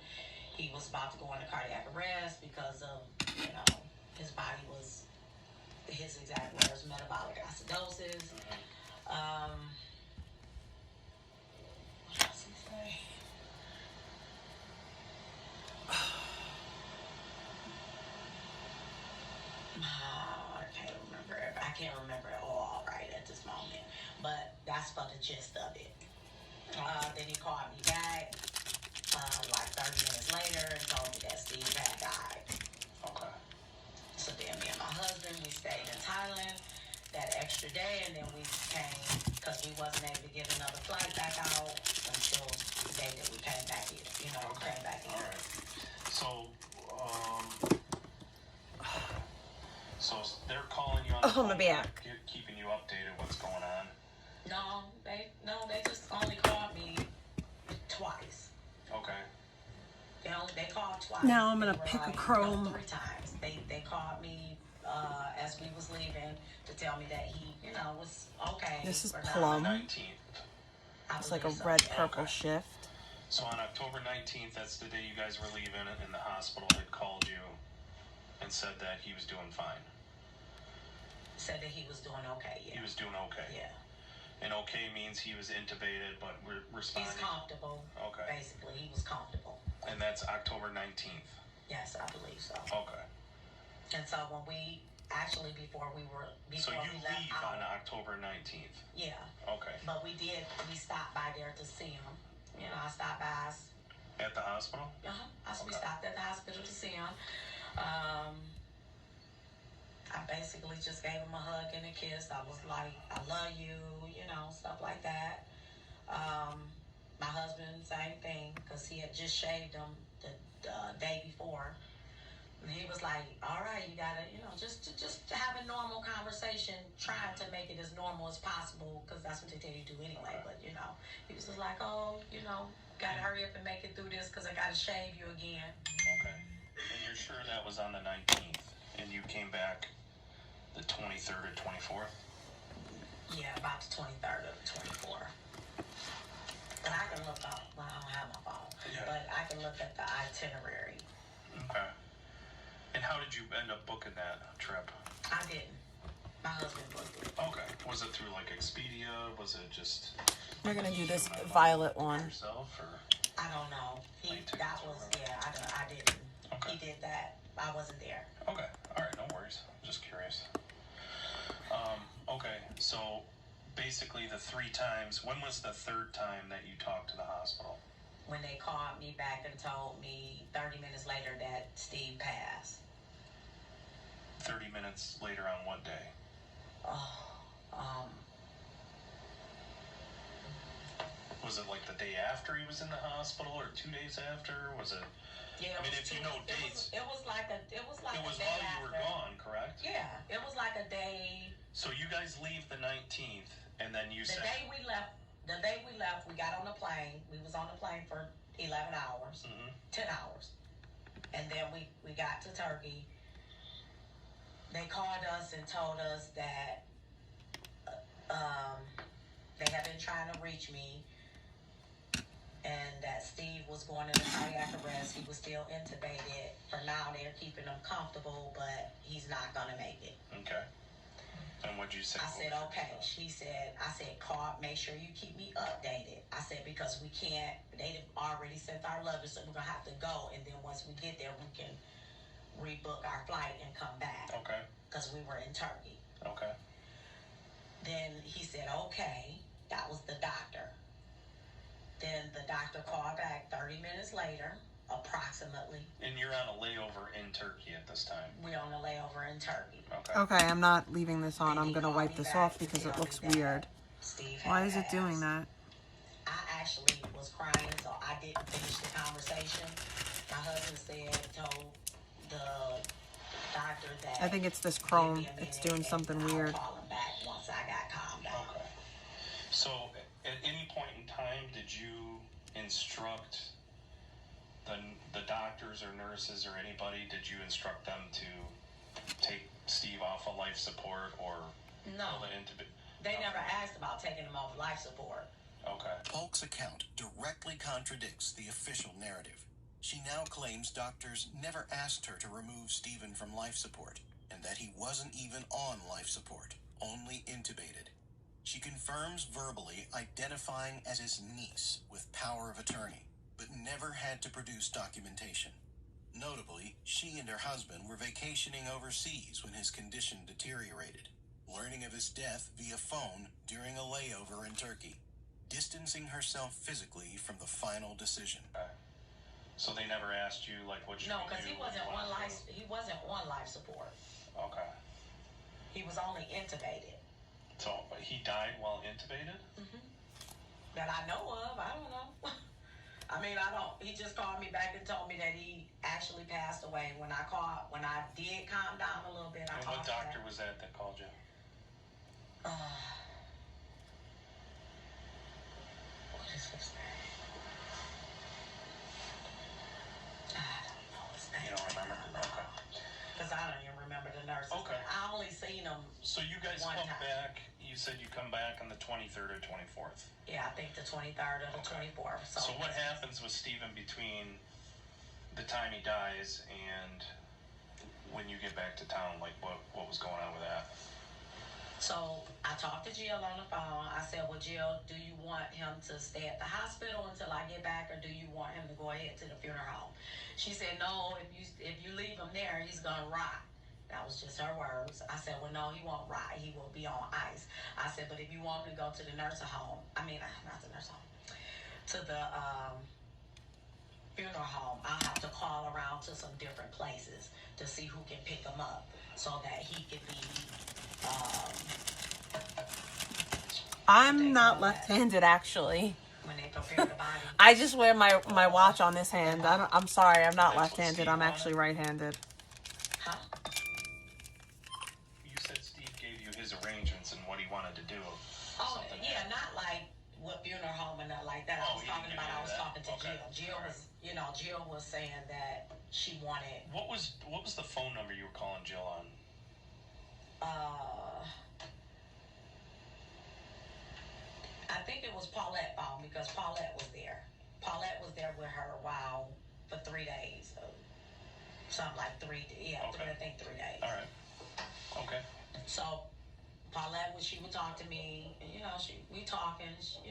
He was about to go into cardiac arrest because of, his body was, his exact words, metabolic acidosis. What else did he say? I can't remember it all right at this moment, but that's for the gist of it. Then he called me back 30 minutes later and told me that Steve had died. Okay. So then me and my husband, we stayed in Thailand that extra day, and then we came because we wasn't able to get another flight back out until the day that we came back here. Came back here. All right. So they're calling you on the phone, keeping you updated what's going on? No, they just only called me twice. Okay. They called twice. Now I'm gonna pick a chrome. 3 times. They called me as we was leaving to tell me that he, was okay. This is plum. 19th. It's like a red-purple shift. So on October 19th, that's the day you guys were leaving, and the hospital had called you and said that he was doing fine. Said that he was doing okay, yeah. He was doing okay. Yeah. And okay means he was intubated, but responding. He's comfortable. Okay. Basically, he was comfortable. And that's October 19th. Yes, I believe so. Okay. And so when we actually before we so you we left leave out, on October 19th. Yeah. Okay. But we stopped by there to see him. I stopped by. At the hospital? We stopped at the hospital to see him. I basically just gave him a hug and a kiss. I was like, I love you, you know, stuff like that. My husband, same thing, because he had just shaved him the day before. And he was like, all right, you gotta, you know, just have a normal conversation, trying to make it as normal as possible, because that's what they tell you to do anyway. But, you know, he was just like, oh, you know, gotta hurry up and make it through this, because I gotta shave you again. Okay. And you're sure that was on the 19th, and you came back the 23rd or 24th? Yeah, about the 23rd or the 24th. But I can look up, well, I don't have my phone, but I can look at the itinerary. Okay. And how did you end up booking that trip? I didn't. My husband booked it. Okay. Was it through like Expedia? Was it just... We're going to do this violet one. Yourself, or? I don't know. I didn't. Okay. He did that. I wasn't there. Okay. All right. No worries. I'm just curious. Okay. So basically the 3 times, when was the 3rd time that you talked to the hospital? When they called me back and told me 30 minutes later that Steve passed. 30 minutes later on what day? Was it like the day after he was in the hospital, or 2 days after? Was it? Yeah. I mean, if you know dates. It was like a day while you were gone, correct? Yeah. It was like a day. So you guys leave the 19th, and then you The day we left, we got on the plane. We was on the plane for 11 hours, 10 hours. And then we got to Turkey. They called us and told us that they had been trying to reach me, and that Steve was going into cardiac arrest. He was still intubated. For now, they're keeping him comfortable, but he's not going to make it. Okay. And what'd you say? I said, okay. I said, call, make sure you keep me updated. I said, because we can't, they've already sent our luggage, so we're going to have to go. And then once we get there, we can rebook our flight and come back. Okay. Because we were in Turkey. Okay. Then he said, okay. That was the doctor. Then the doctor called back 30 minutes later, approximately. And you're on a layover in Turkey at this time? We're on a layover in Turkey. Okay. Okay, I'm not leaving this on. I'm going to wipe this off because it looks weird. Why is it doing that? I actually was crying, so I didn't finish the conversation. My husband told the doctor that... I think it's this Chrome. It's doing something weird. I'll call him back once I got calmed down. Okay. So, at any point in time, did you instruct the doctors or nurses or anybody, did you instruct them to take Steve off of life support or... No. They never asked about taking him off life support. Okay. Polk's account directly contradicts the official narrative. She now claims doctors never asked her to remove Stephen from life support, and that he wasn't even on life support, only intubated. She confirms verbally identifying as his niece with power of attorney, but never had to produce documentation. Notably, she and her husband were vacationing overseas when his condition deteriorated, learning of his death via phone during a layover in Turkey, distancing herself physically from the final decision. Okay. So they never asked you, like, what you No, because he wasn't on life support. Okay. He was only intubated. So he died while intubated? Mm-hmm. That I know of. I don't know. I mean, he just called me back and told me that he actually passed away. When I did calm down a little bit, I called. And what doctor was that called you? What is his name? I don't know his name. You don't remember? Okay. Because I don't even remember the nurse. Okay. I only seen him. So you guys come back. You said you come back on the 23rd or 24th. Yeah, I think the 23rd or the 24th. So what happens with Stephen between the time he dies and when you get back to town? Like, what was going on with that? So I talked to Jill on the phone. I said, well, Jill, do you want him to stay at the hospital until I get back, or do you want him to go ahead to the funeral home? She said, no, if you leave him there, he's going to rot. That was just her words. I said, well, no, he won't rot. He will be on ice. I said, but if you want him to go to the nursing home, not the nursing home, to the funeral home, I'll have to call around to some different places to see who can pick him up so that he can be. I'm not left-handed, actually. When they prepare the body. I just wear my watch on this hand. I'm sorry, I'm not left-handed. I'm actually right-handed. Huh? You said Steve gave you his arrangements and what he wanted to do. Oh, yeah, not like what funeral home and not like that. I was talking about. I was talking to Jill. Jill was, Jill was saying that she wanted. What was the phone number you were calling Jill on? I think it was Paulette phone because Paulette was there. Paulette was there with her for 3 days. Something like 3 days. Yeah, Okay. I think 3 days. All right. Okay. So Paulette, she would talk to me, and we talking.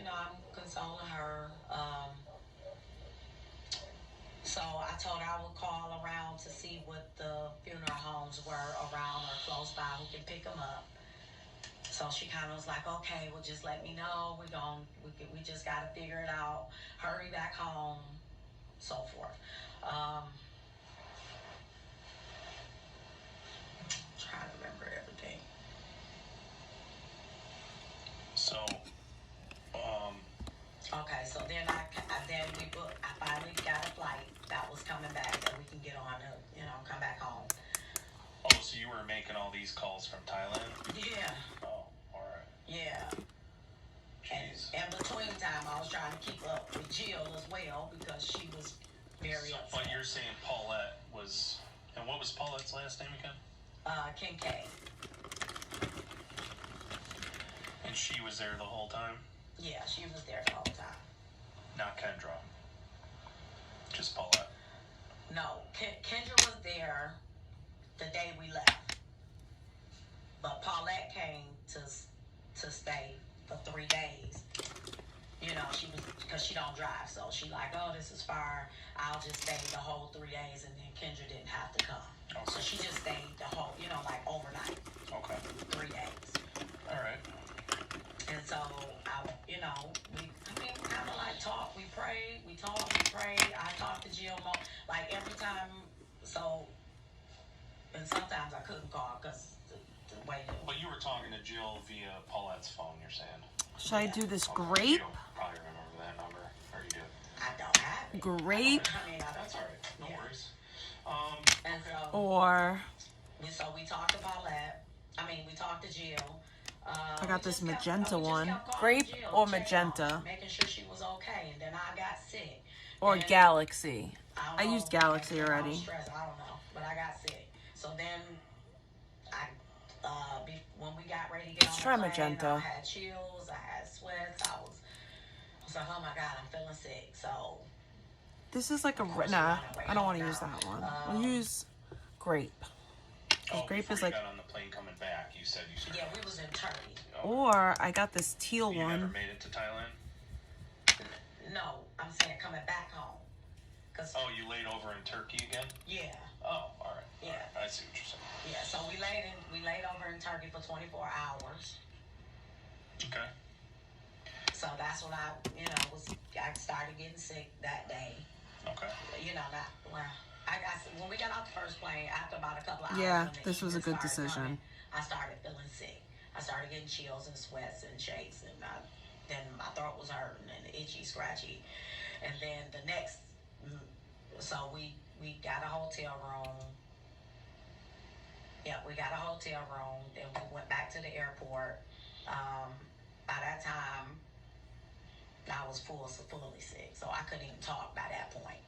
I'm consoling her. So I told her I would call around to see what the funeral homes were around or close by who can pick them up. So she kind of was like, okay, well, just let me know. We just got to figure it out. Hurry back home, so forth. Trying to remember everything. So, okay, so then I finally got a flight that was coming back that we can get on to, come back home. oh, so you were making all these calls from Thailand? Yeah. Oh, all right. Yeah. And between time, I was trying to keep up with Jill as well because she was very upset. But you're saying Paulette was, and what was Paulette's last name again? Kincaid. And she was there the whole time? Yeah, she was there the whole time. Not Kendra. Just Paulette. No, Kendra was there the day we left. But Paulette came to stay for 3 days. She was, because she don't drive, so she like, oh, this is far. I'll just stay the whole 3 days, and then Kendra didn't have to come. Okay. So she just stayed the whole, like overnight. Okay. 3 days. All right. And so, we kind of like talk, we prayed, we talked, we prayed. I talked to Jill more, like every time, and sometimes I couldn't call because the way that. But you were talking to Jill via Paulette's phone, you're saying? Should I do this Okay. grape? You don't probably remember that number, or you do? I don't have it. Grape? That's all right. No worries. And so, Or we talked to Paulette. We talked to Jill. I got this magenta one. kept calling Grape Jill, or check on magenta? her, making sure she was okay. And then I got sick. Or And Galaxy. I don't used know, Galaxy maybe already. Stress, I don't know, but I got sick. So then, when we got ready to get Let's on try the plane, magenta. I had chills, I had sweats, I was like, oh my God, I'm feeling sick. So This is like a... Nah, I don't want to use that one. We'll use grape. Oh, Grape before is you like... got on the plane coming back, you said you started. yeah, we was in Turkey. Or I got this teal You never one. made it to Thailand? No, I'm saying coming back home. Oh, you laid over in Turkey again? Yeah. Oh, all right. Yeah. All right. I see what you're saying. Yeah, so we laid over in Turkey for 24 hours. Okay. So that's when I started getting sick that day. Okay. When we got off the first plane, after about a couple of hours. Yeah, when the this was a evening good started decision. coming, I started feeling sick. I started getting chills and sweats and shakes, and then my throat was hurting and itchy, scratchy. And then the next, so we got a hotel room. Yeah, we got a hotel room. Then we went back to the airport. By that time, I was fully sick, so I couldn't even talk by that point.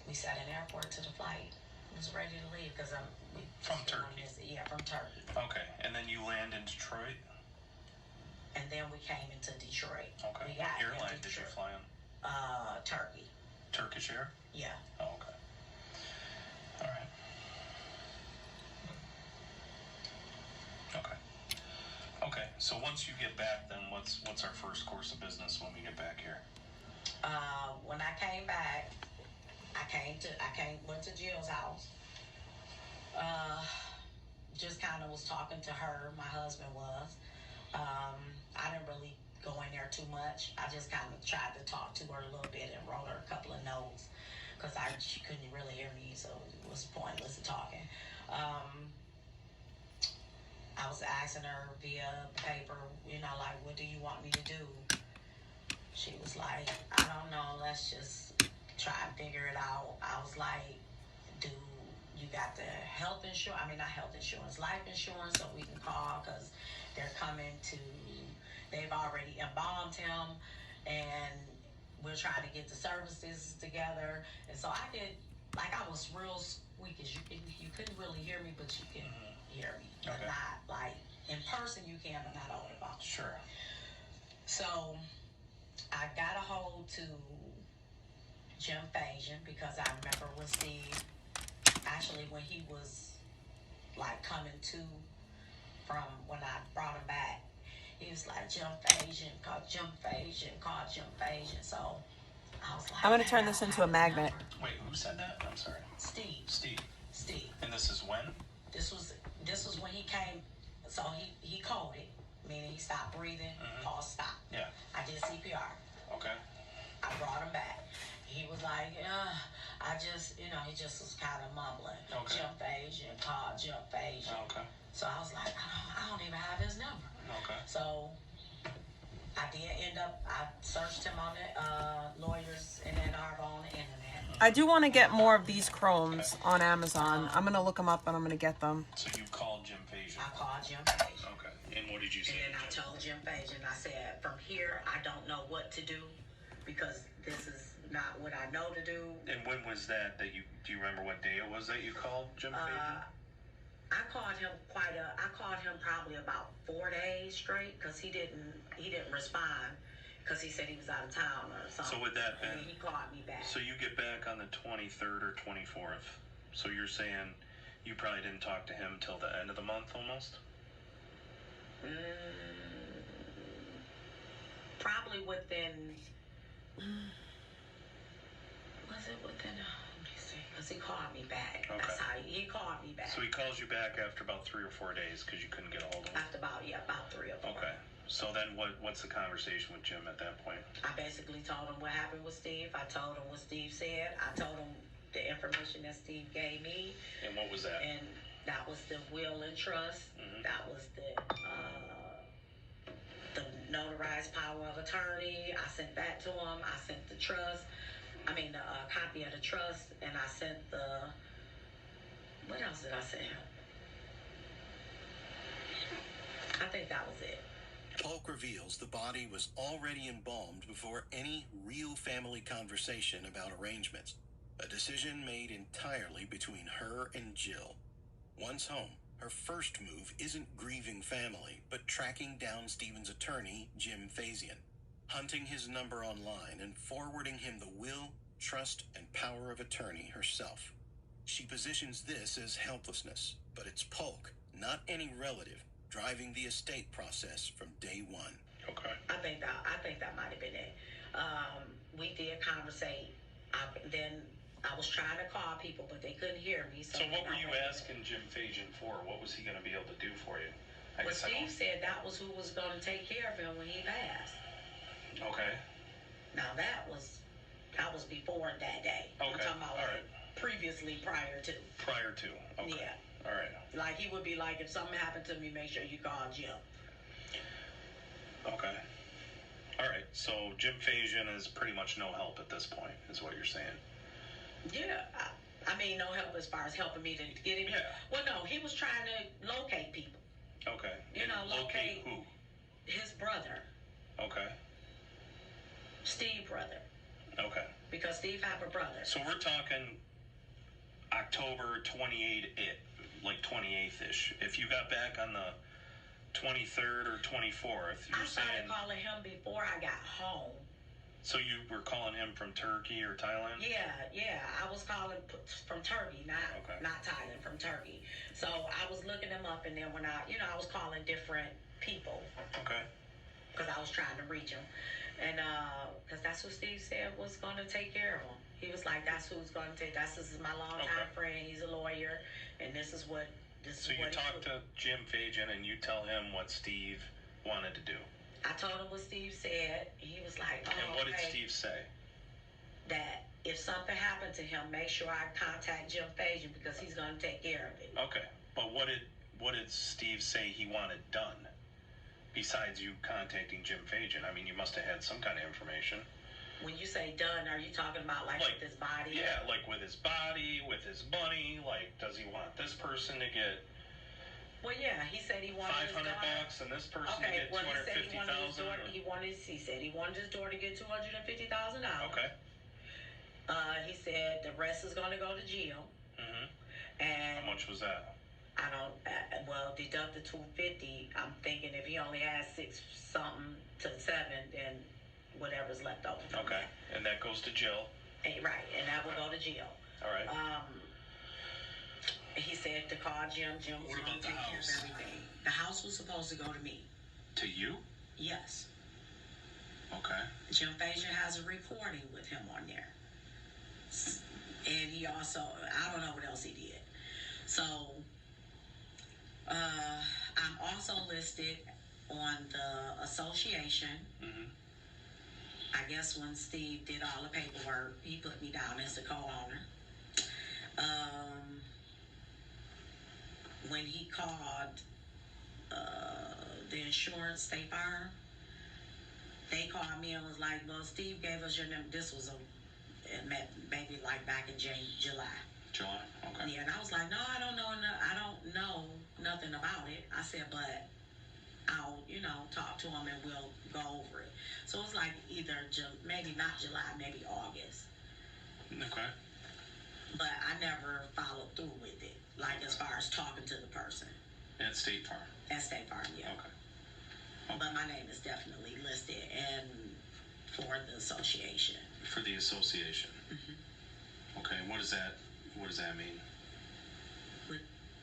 We sat in the airport to the flight. I was ready to leave because From Turkey? Yeah, from Turkey. Okay. And then you land in Detroit? And then we came into Detroit. Okay. We What got airline into did you Detroit. fly on? Turkey. Turkish Air? Yeah. Oh, okay. All right. Okay. Okay. So once you get back, then what's our first course of business when we get back here? When I came back, went to Jill's house. Just kind of was talking to her. My husband was. I didn't really go in there her too much. I just kind of tried to talk to her a little bit and wrote her a couple of notes because she couldn't really hear me, so it was pointless talking. I was asking her via paper, you know, like, what do you want me to do? She was like, I don't know, let's just try and figure it out. I was like, do you got the health insurance? I mean, not health insurance, life insurance, so we can call because they're coming to, they've already embalmed him, and we're trying to get the services together. And so I did, like, I was real squeakish. You couldn't really hear me, but you can hear me. But not, like, in person you can, but not over the phone. Sure. So I got a hold to Jim Fajan because I remember when Steve, actually when he was like coming to from when I brought him back, he was like, Jim Fajan, call Jim Fajan, call Jim Fajan. So I was like, I'm going to turn this into a magnet. Wait, who said that? I'm sorry. Steve. And this is when? This was when he came. So he coded, meaning he stopped breathing, pause, stop. Yeah. I did CPR. Okay. I brought him back. He was like, I just, you know, he just was kind of mumbling. Okay. Jim Fajan, call Jim Fajan. Okay. So I was like, I don't even have his number. Okay. So I did end up, I searched him on the lawyers in Ann Arbor on the internet. I do want to get more of these chromes on Amazon. I'm going to look them up and I'm going to get them. So you called Jim Fajan? I called Jim Fajan. Okay. And what did you say? And then I told Jim Fajan, I said, from here, I don't know what to do because this is not what I know to do. And when was that do you remember what day it was that you called Jim Fajan? I called him probably about 4 days straight because he didn't respond because he said he was out of town or something. So would that and been? He called me back. So you get back on the 23rd or 24th. So you're saying you probably didn't talk to him till the end of the month almost? Probably within. Was it within? Let me see. Because he called me back. Okay. That's how he called me back. So he calls you back after about 3 or 4 days because you couldn't get a hold of him? After about 3 or 4. Okay. So then what's the conversation with Jim at that point? I basically told him what happened with Steve. I told him what Steve said. I told him the information that Steve gave me. And what was that? And that was the will and trust. That was the notarized power of attorney. I sent that to him. I sent the trust. I mean, the copy of the trust. And I sent the... What else did I send him? I think that was it. Polk reveals the body was already embalmed before any real family conversation about arrangements. A decision made entirely between her and Jill. Once home, her first move isn't grieving family, but tracking down Stephen's attorney, Jim Fajan, hunting his number online and forwarding him the will, trust, and power of attorney herself. She positions this as helplessness, but it's Polk, not any relative, driving the estate process from day one. Okay. I think that might have been it. We did conversate. Then I was trying to call people, but they couldn't hear me. So what were you asking Jim Fajan for? What was he going to be able to do for you? Well, Steve said that was who was going to take care of him when he passed. Okay. Now that was before that day. Okay. I'm talking about previously, prior to. Prior to. Okay. Yeah. All right. Like he would be like, if something happened to me, make sure you call Jim. Okay. All right. So Jim Fajan is pretty much no help at this point, is what you're saying. Yeah. I mean, no help as far as helping me to get him. Yeah. Well, no, he was trying to locate people. Okay. You know, locate who? His brother. Okay. Steve brother. Okay. Because Steve have a brother. So we're talking October 28th-ish. If you got back on the 23rd or 24th, you're saying... I started calling him before I got home. So you were calling him from Turkey or Thailand? Yeah. I was calling from Turkey, not Thailand, from Turkey. So I was looking them up, and then when I was calling different people. Okay. Because I was trying to reach them. And because that's what Steve said was going to take care of him. He was like, that's who's going to take, this is my longtime friend, he's a lawyer, and this is what So you talk to Jim Fajan and you tell him what Steve wanted to do. I told him what Steve said. He was like, oh, And what did okay. Steve say? That if something happened to him, make sure I contact Jim Fajan because he's going to take care of it. Okay, but what did Steve say he wanted done? Besides you contacting Jim Fajan, I mean, you must have had some kind of information. When you say done, are you talking about like with his body? Yeah, like with his body, with his money. Like, does he want this person to get? Well, yeah, he said he wanted $500 and this person to get $250,000. He said he wanted his daughter to get $250,000. Okay. He said the rest is going to go to Jill. Mm-hmm. And how much was that? I don't. Well, deduct the $250. I'm thinking if he only has 6 something to 7, then whatever's left over. Okay, and that goes to Jill. Right, and that will go to Jill. All right. He said to call Jim. Jim was going to take care of everything. The house was supposed to go to me. To you? Yes. Okay. Jim Fajan has a recording with him on there. And he also, I don't know what else he did. So, I'm also listed on the association. Mm-hmm. I guess when Steve did all the paperwork, he put me down as the co-owner. When he called the insurance, State Farm, they called me and was like, well, Steve gave us your number. This was maybe like back in July. July, okay. Yeah, and I was like, no, I don't know nothing about it. I said, but I'll, talk to him and we'll go over it. So it was like either maybe not July, maybe August. Okay. But I never followed through with it, like as far as talking to the person. At State Farm? At State Farm, yeah. Okay. But my name is definitely listed and for the association. For the association. Mm-hmm. Okay, what does that mean?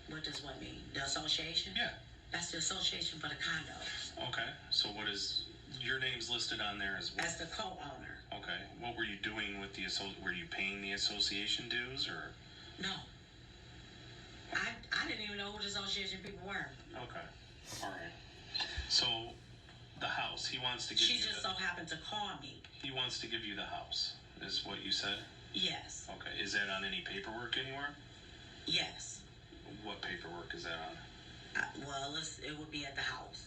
What does what mean? The association? Yeah. That's the association for the condos. Okay, so what is your name's listed on there as well? As the co-owner. Okay, what were you doing with the were you paying the association dues or? No. I didn't even know who the association people were. Okay, all right. So the house, he wants to give She you just so happened to call me. He wants to give you the house, is what you said? Yes. Okay, is that on any paperwork anywhere? Yes. What paperwork is that on? Well, it would be at the house.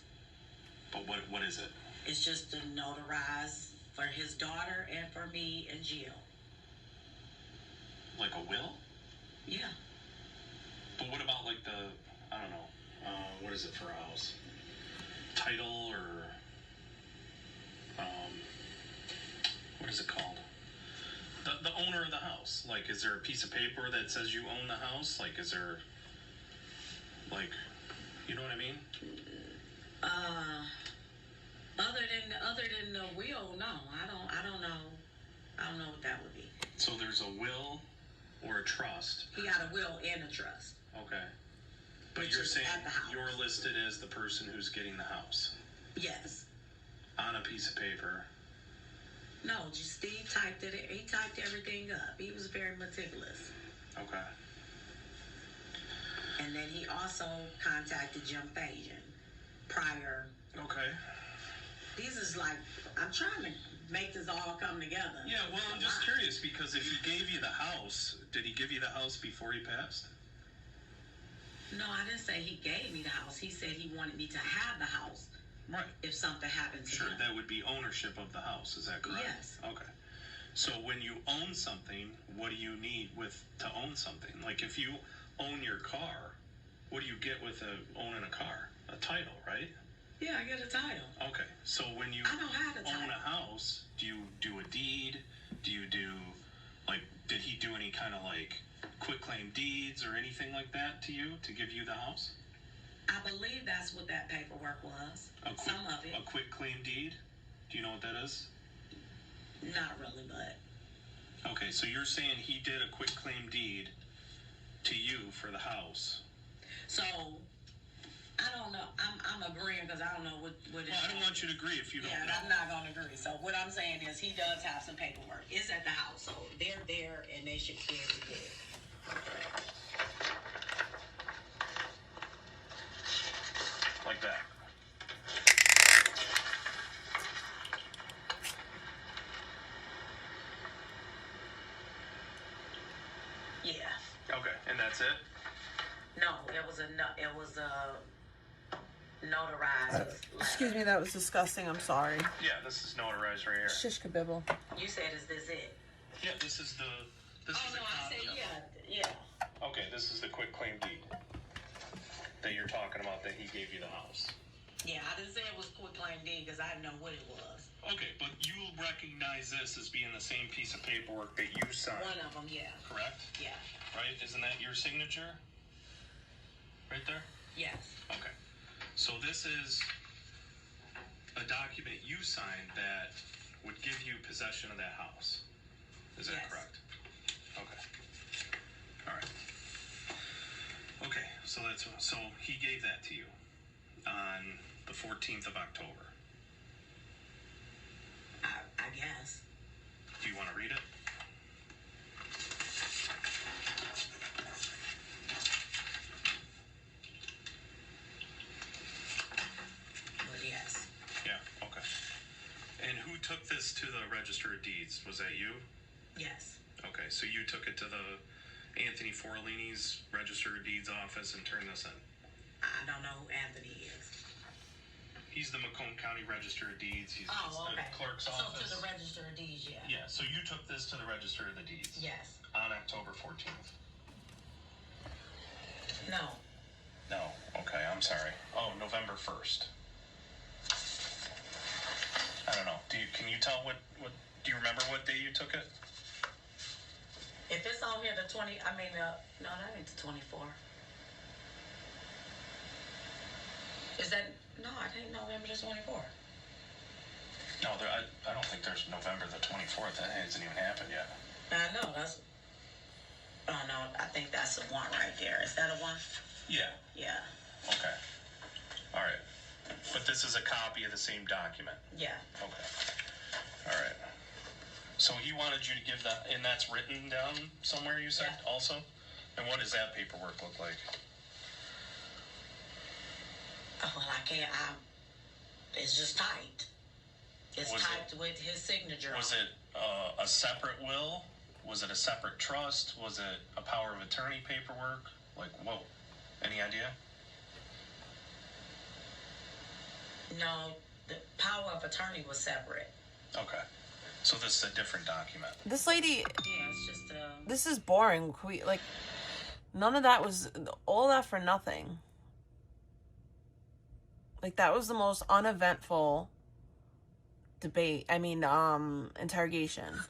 But what is it? It's just to notarize for his daughter and for me and Jill. Like a will? Yeah. But what about like the, I don't know, what is it for a house? Title or, what is it called? The owner of the house. Like, is there a piece of paper that says you own the house? Like, is there, like, you know what I mean? Other than the will, no. I don't know. I don't know what that would be. So there's a will or a trust. He got a will and a trust. Okay. But you're saying you're listed as the person who's getting the house? Yes. On a piece of paper? No, just Steve typed it. He typed everything up. He was very meticulous. Okay. And then he also contacted Jim Fajan prior. Okay. These is like, I'm trying to make this all come together. Yeah, well, I'm just curious because if he gave you the house, did he give you the house before he passed? No, I didn't say he gave me the house. He said he wanted me to have the house. Right. If something happened to Sure, him. that would be ownership of the house. Is that correct? Yes. Okay. So when you own something, what do you need to own something? Like if you own your car, what do you get with owning a car? A title, right? Yeah, I get a title. Okay. So when you own a house, do you do a deed? Do you do, like, did he do any kind of like quitclaim deeds or anything like that to you to give you the house? I believe that's what that paperwork was. Some of it. A quitclaim deed? Do you know what that is? Not really, but. Okay, so you're saying he did a quitclaim deed to you for the house. So, I don't know. I'm agreeing because I don't know what it is. Well, I don't want you to agree if you don't know. Yeah, I'm not going to agree. So, what I'm saying is he does have some paperwork. It's at the house. So, they're there and they should be able to get it. Like that. Okay, and that's it? No, it was notarized. Excuse me, that was disgusting. I'm sorry. Yeah, this is notarized right here. Shish kabibble. You said, is this it? Yeah, this is the. This is no, I said, yeah. Okay, this is the quit claim deed that you're talking about that he gave you the house. Yeah, I didn't say it was quit claim deed because I didn't know what it was. Okay, but you'll recognize this as being the same piece of paperwork that you signed. One of them, yeah. Correct? Yeah. Right? Isn't that your signature? Right there? Yes. Okay. So this is a document you signed that would give you possession of that house. Is that correct? Okay. All right. Okay, so he gave that to you on the 14th of October. I guess. Do you want to read it? Well, yes. Yeah, okay. And who took this to the Register of Deeds? Was that you? Yes. Okay, so you took it to the Anthony Forlini's Register of Deeds office and turned this in? I don't know who Anthony is. He's the Macomb County Register of Deeds. He's Oh, okay. the clerk's So office. to the Register of Deeds, yeah. Yeah, so you took this to the Register of the Deeds? Yes. On October 14th? No. No, okay, I'm sorry. Oh, November 1st. I don't know. Can you tell what do you remember what day you took it? If it's on here, no, that ain't the 24. Is that, no, I think November the 24th. No, I don't think there's November the 24th. That hasn't even happened yet. I know, oh no, I think that's the one right there. Is that a one? Yeah. Yeah. Okay. All right. But this is a copy of the same document. Yeah. Okay. All right. So he wanted you to give that, and that's written down somewhere, you said, also? And what does that paperwork look like? Well, it's just typed. It's typed with his signature on it. Was it a separate will? Was it a separate trust? Was it a power of attorney paperwork? Like, whoa. Any idea? No, the power of attorney was separate. Okay. So this is a different document. This lady. Yeah, it's just This is boring. None of that was all that for nothing. Like, that was the most uneventful interrogation.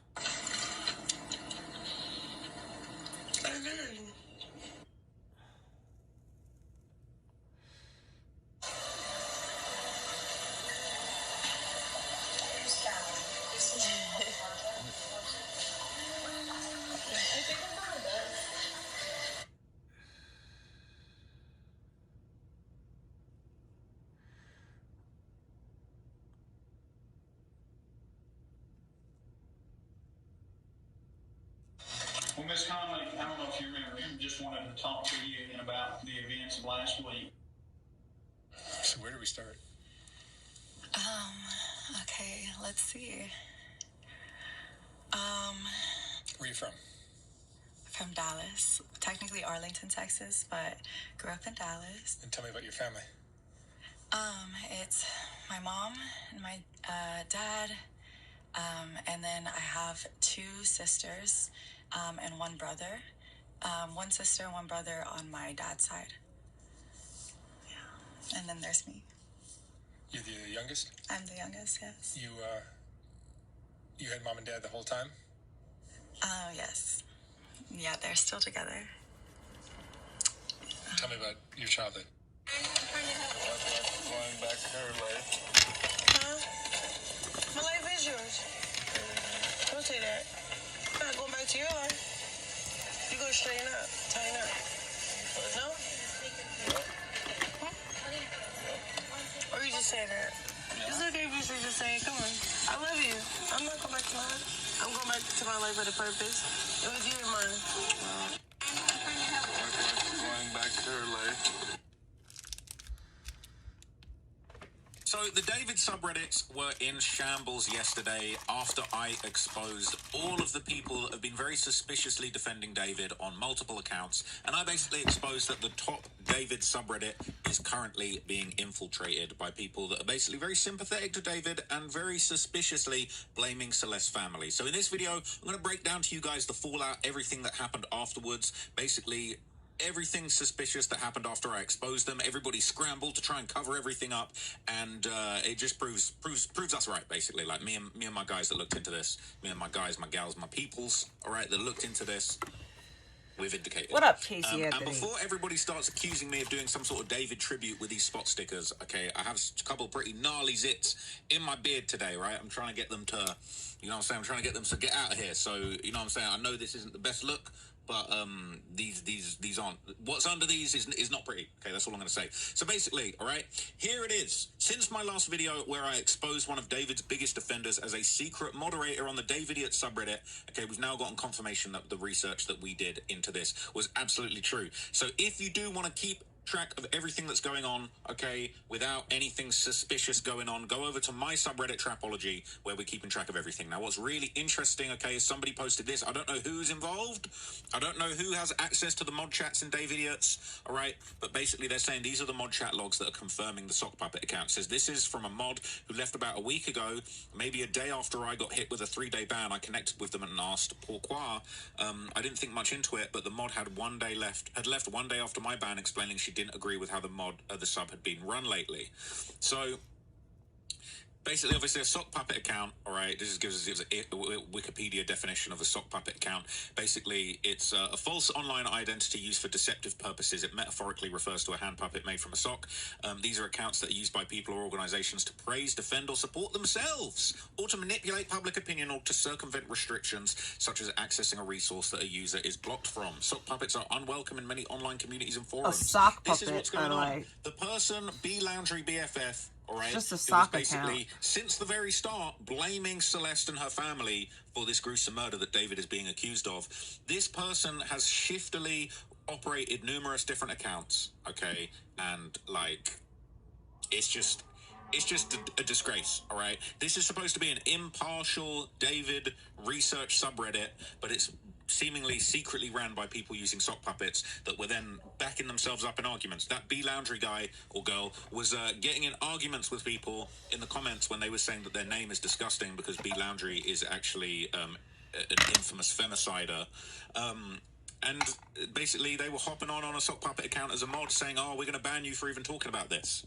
Well, Ms. Conley, I don't know if you remember, you just wanted to talk to you about the events of last week. So where do we start? Okay, let's see. Where are you from? From Dallas. Technically Arlington, Texas, but grew up in Dallas. And tell me about your family. It's my mom and my dad, and then I have 2 sisters and 1 brother. 1 sister and 1 brother on my dad's side. Yeah. And then there's me. You're the youngest? I'm the youngest, yes. You had mom and dad the whole time? Yes. Yeah, they're still together. Tell me about your childhood. Going back to her life. Huh? My life is yours. Don't say that. I'm not going back to your life. You go straighten up, tighten up. No? Or you just say that? It's okay if you just say it. Come on. I love you. I'm not going back to my life. I'm going back to my life with a purpose. It was you and mine. Going back to her life. So the David subreddits were in shambles yesterday after I exposed all of the people that have been very suspiciously defending David on multiple accounts, and I basically exposed that the top David subreddit is currently being infiltrated by people that are basically very sympathetic to David and very suspiciously blaming Celeste's family. So in this video, I'm going to break down to you guys the fallout, everything that happened afterwards, basically everything suspicious that happened after I exposed them. Everybody scrambled to try and cover everything up, and it just proves us right, basically. Like me and my guys that looked into this, me and my guys, my gals, my peoples, all right, that looked into this. We're vindicated. What up, Casey And Anthony? before everybody starts accusing me of doing some sort of David tribute with these spot stickers, okay, I have a couple pretty gnarly zits in my beard today, right? I'm trying to get them to, you know what I'm saying? I'm trying to get them to get out of here. So, you know what I'm saying? I know this isn't the best look, but these aren't. What's under these is not pretty. Okay, that's all I'm going to say. So basically, all right, here it is. Since my last video where I exposed one of David's biggest offenders as a secret moderator on the Davidiot subreddit, okay, we've now gotten confirmation that the research that we did into this was absolutely true. So if you do want to keep track of everything that's going on, okay, without anything suspicious going on, go over to my subreddit Trapology, where we're keeping track of everything. Now, what's really interesting, okay, is somebody posted this. I don't know who's involved. I don't know who has access to the mod chats in Davidiots, all right, but basically they're saying these are the mod chat logs that are confirming the Sock Puppet account. It says this is from a mod who left about a week ago, maybe a day after I got hit with a 3-day ban. I connected with them and asked pourquoi. I didn't think much into it, but the mod had left 1 day after my ban, explaining she didn't agree with how the sub had been run lately. So basically, obviously, a sock puppet account, all right, this gives a Wikipedia definition of a sock puppet account. Basically, it's a false online identity used for deceptive purposes. It metaphorically refers to a hand puppet made from a sock. These are accounts that are used by people or organizations to praise, defend, or support themselves, or to manipulate public opinion, or to circumvent restrictions, such as accessing a resource that a user is blocked from. Sock puppets are unwelcome in many online communities and forums. A sock This is puppet, what's going by the on. way. The person, B Laundry BFF, all right, Just a it was sock basically, account. since the very start, blaming Celeste and her family for this gruesome murder that David is being accused of. This person has shiftily operated numerous different accounts, okay, and, like, it's just a disgrace, all right? This is supposed to be an impartial David research subreddit, but it's seemingly secretly ran by people using sock puppets that were then backing themselves up in arguments. That B Laundry guy or girl was getting in arguments with people in the comments when they were saying that their name is disgusting because B Laundry is actually an infamous femicider. And basically they were hopping on a sock puppet account as a mod saying, oh, we're going to ban you for even talking about this.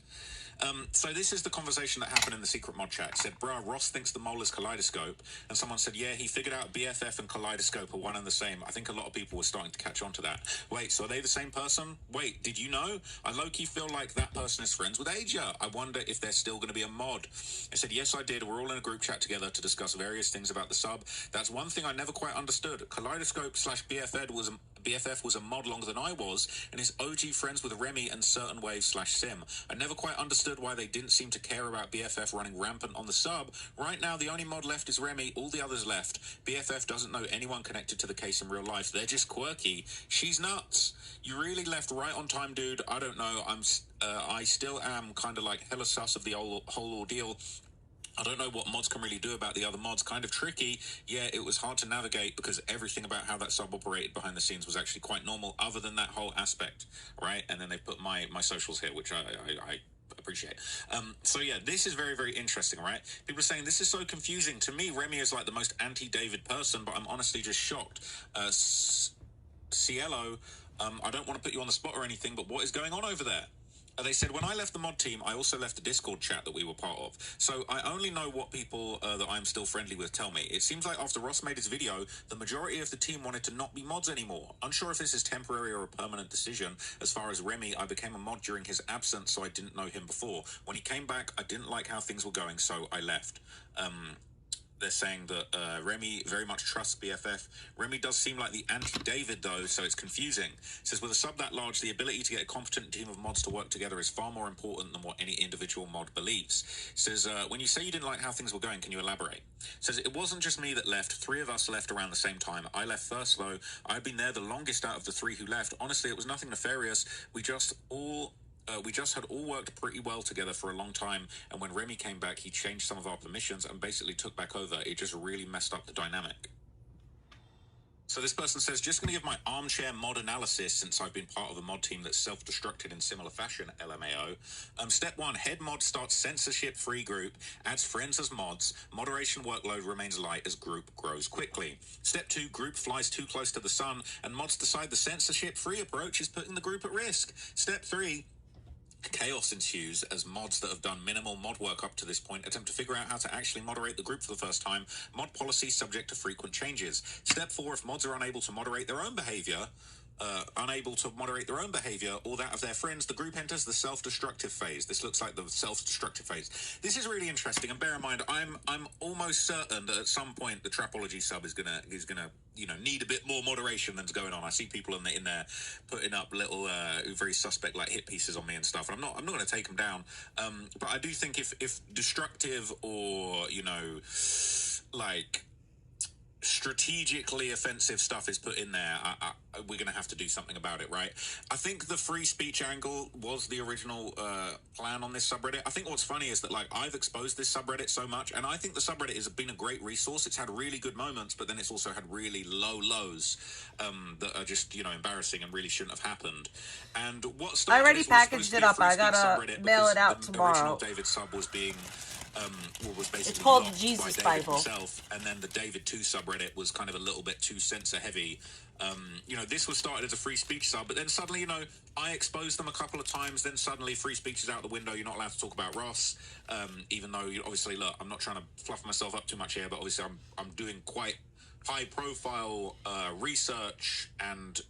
So this is the conversation that happened in the secret mod chat. It said, bruh, Ross thinks the mole is Kaleidoscope. And someone said, yeah, he figured out BFF and Kaleidoscope are one and the same. I think a lot of people were starting to catch on to that. Wait, so are they the same person? Wait, did you know? I low-key feel like that person is friends with Aja. I wonder if they're still going to be a mod. I said, yes, I did. We're all in a group chat together to discuss various things about the sub. That's one thing I never quite understood. Kaleidoscope/BFF was a mod longer than I was, and is OG friends with Remy and Certain Wave/Sim. I never quite understood why they didn't seem to care about BFF running rampant on the sub. Right now, the only mod left is Remy. All the others left. BFF doesn't know anyone connected to the case in real life. They're just quirky. She's nuts. You really left right on time, dude. I don't know. I still am kind of like hella sus of the whole ordeal. I don't know what mods can really do about the other mods. Kind of tricky. Yeah, it was hard to navigate because everything about how that sub operated behind the scenes was actually quite normal, other than that whole aspect, right? And then they put my socials here, which I appreciate. So yeah, this is very, very interesting, right? People are saying this is so confusing. To me, Remy is like the most anti-David person, but I'm honestly just shocked. Cielo, I don't want to put you on the spot or anything, but what is going on over there? They said, when I left the mod team, I also left the Discord chat that we were part of. So I only know what people that I'm still friendly with tell me. It seems like after Ross made his video, the majority of the team wanted to not be mods anymore. Unsure if this is temporary or a permanent decision. As far as Remy, I became a mod during his absence, so I didn't know him before. When he came back, I didn't like how things were going, so I left. They're saying that Remy very much trusts BFF. Remy does seem like the anti-David, though, so it's confusing. It says, with a sub that large, the ability to get a competent team of mods to work together is far more important than what any individual mod believes. It says, when you say you didn't like how things were going, can you elaborate? It says, it wasn't just me that left. 3 of us left around the same time. I left first, though. I'd been there the longest out of the 3 who left. Honestly, it was nothing nefarious. We just all We just had all worked pretty well together for a long time, and when Remy came back, he changed some of our permissions and basically took back over. It just really messed up the dynamic. So this person says, just going to give my armchair mod analysis since I've been part of a mod team that's self-destructed in similar fashion, LMAO. Step 1, head mod starts censorship-free group, adds friends as mods, moderation workload remains light as group grows quickly. Step 2, group flies too close to the sun, and mods decide the censorship-free approach is putting the group at risk. Step 3, chaos ensues as mods that have done minimal mod work up to this point attempt to figure out how to actually moderate the group for the first time. Mod policy subject to frequent changes. Step 4, if mods are unable to moderate their own behavior, or that of their friends, the group enters the self-destructive phase. This looks like the self-destructive phase. This is really interesting, and bear in mind, I'm almost certain that at some point the Trapology sub is gonna need a bit more moderation than's going on. I see people in there putting up little very suspect like hit pieces on me and stuff, and I'm not going to take them down. But I do think if destructive or like strategically offensive stuff is put in there, we're going to have to do something about it, right? I think the free speech angle was the original plan on this subreddit. I think what's funny is that, like, I've exposed this subreddit so much, and I think the subreddit has been a great resource. It's had really good moments, but then it's also had really low lows that are just, embarrassing and really shouldn't have happened. And what I already packaged it up. I gotta mail it out tomorrow. The original David sub was being was basically it's called blocked Jesus by David Bible himself, and then the David 2 subreddit was kind of a little bit too censor heavy. This was started as a free speech sub, but then suddenly, I exposed them a couple of times, then suddenly free speech is out the window. You're not allowed to talk about Ross, even though, obviously, look, I'm not trying to fluff myself up too much here, but obviously I'm doing quite high profile research and,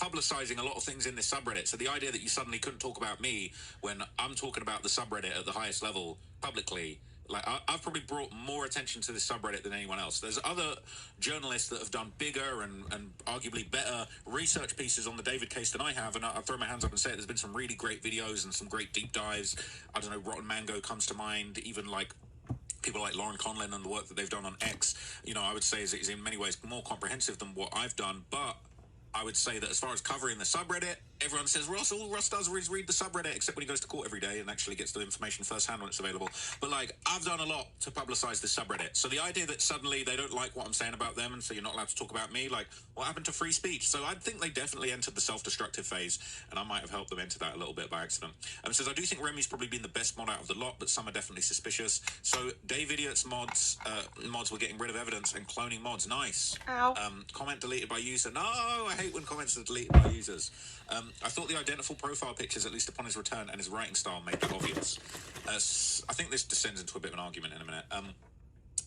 publicizing a lot of things in this subreddit. So the idea that you suddenly couldn't talk about me when I'm talking about the subreddit at the highest level publicly, like, I've probably brought more attention to this subreddit than anyone else. There's other journalists that have done bigger and arguably better research pieces on the David case than I have, and I'll throw my hands up and say it. There's been some really great videos and some great deep dives. I don't know, Rotten Mango comes to mind, even like people like Lauren Conlin and the work that they've done on X, I would say is in many ways more comprehensive than what I've done. But I would say that as far as covering the subreddit, everyone says all Ross does is read the subreddit, except when he goes to court every day and actually gets the information firsthand when it's available. But, like, I've done a lot to publicize this subreddit. So the idea that suddenly they don't like what I'm saying about them and so you're not allowed to talk about me, like, what happened to free speech? So I think they definitely entered the self-destructive phase, and I might have helped them enter that a little bit by accident. Says, I do think Remy's probably been the best mod out of the lot, but some are definitely suspicious. So Dave Idiot's mods were getting rid of evidence and cloning mods. Nice. Ow. Comment deleted by user. No, I hate when comments are deleted by users. I thought the identical profile pictures, at least upon his return, and his writing style made that obvious. I think this descends into a bit of an argument in a minute.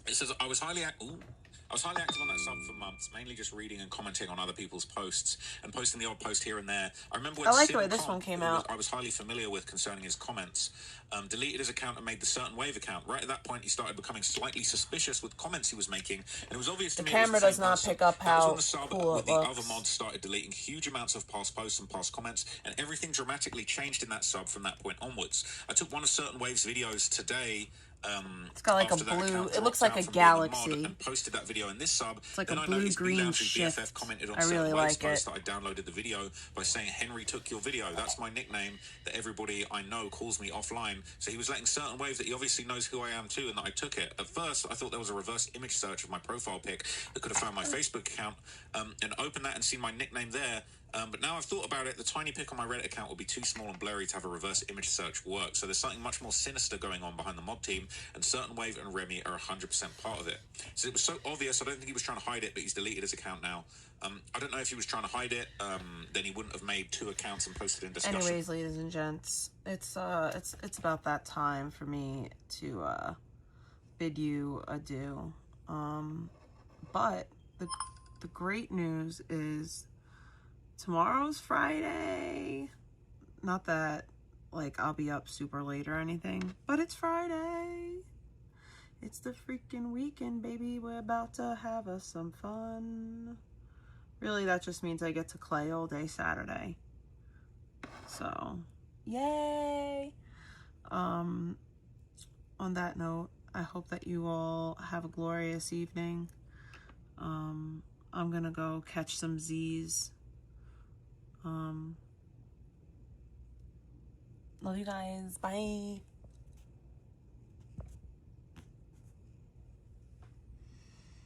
It says, I was highly active on that sub for months, mainly just reading and commenting on other people's posts and posting the odd post here and there. I remember when I like the way this one came out. I was highly familiar with concerning his comments, deleted his account and made the Certain Wave account. Right at that point, he started becoming slightly suspicious with comments he was making, and it was obvious to me the camera does not pick up how cool it looks. The other mods started deleting huge amounts of past posts and past comments, and everything dramatically changed in that sub from that point onwards. I took one of Certain Wave's videos today. It's got like a blue, it looks like a galaxy. And posted that video in this sub. It's like a blue-green shift. BFF commented on I really like it. That I downloaded the video by saying, Henry took your video. That's my nickname that everybody I know calls me offline. So he was letting Certain Wave that he obviously knows who I am too and that I took it. At first, I thought there was a reverse image search of my profile pic that could have found my Facebook account and opened that and seen my nickname there. But now I've thought about it, the tiny pic on my Reddit account will be too small and blurry to have a reverse image search work. So there's something much more sinister going on behind the mod team, and Certain Wave and Remy are 100% part of it. So it was so obvious, I don't think he was trying to hide it, but he's deleted his account now. I don't know if he was trying to hide it, then he wouldn't have made 2 accounts and posted in discussion. Anyways, ladies and gents, it's about that time for me to bid you adieu. But the great news is tomorrow's Friday. Not that, like, I'll be up super late or anything, but it's Friday. It's the freaking weekend, baby. We're about to have us some fun. Really, that just means I get to clay all day Saturday. So, yay! On that note, I hope that you all have a glorious evening. I'm gonna go catch some Z's. Love you guys. Bye.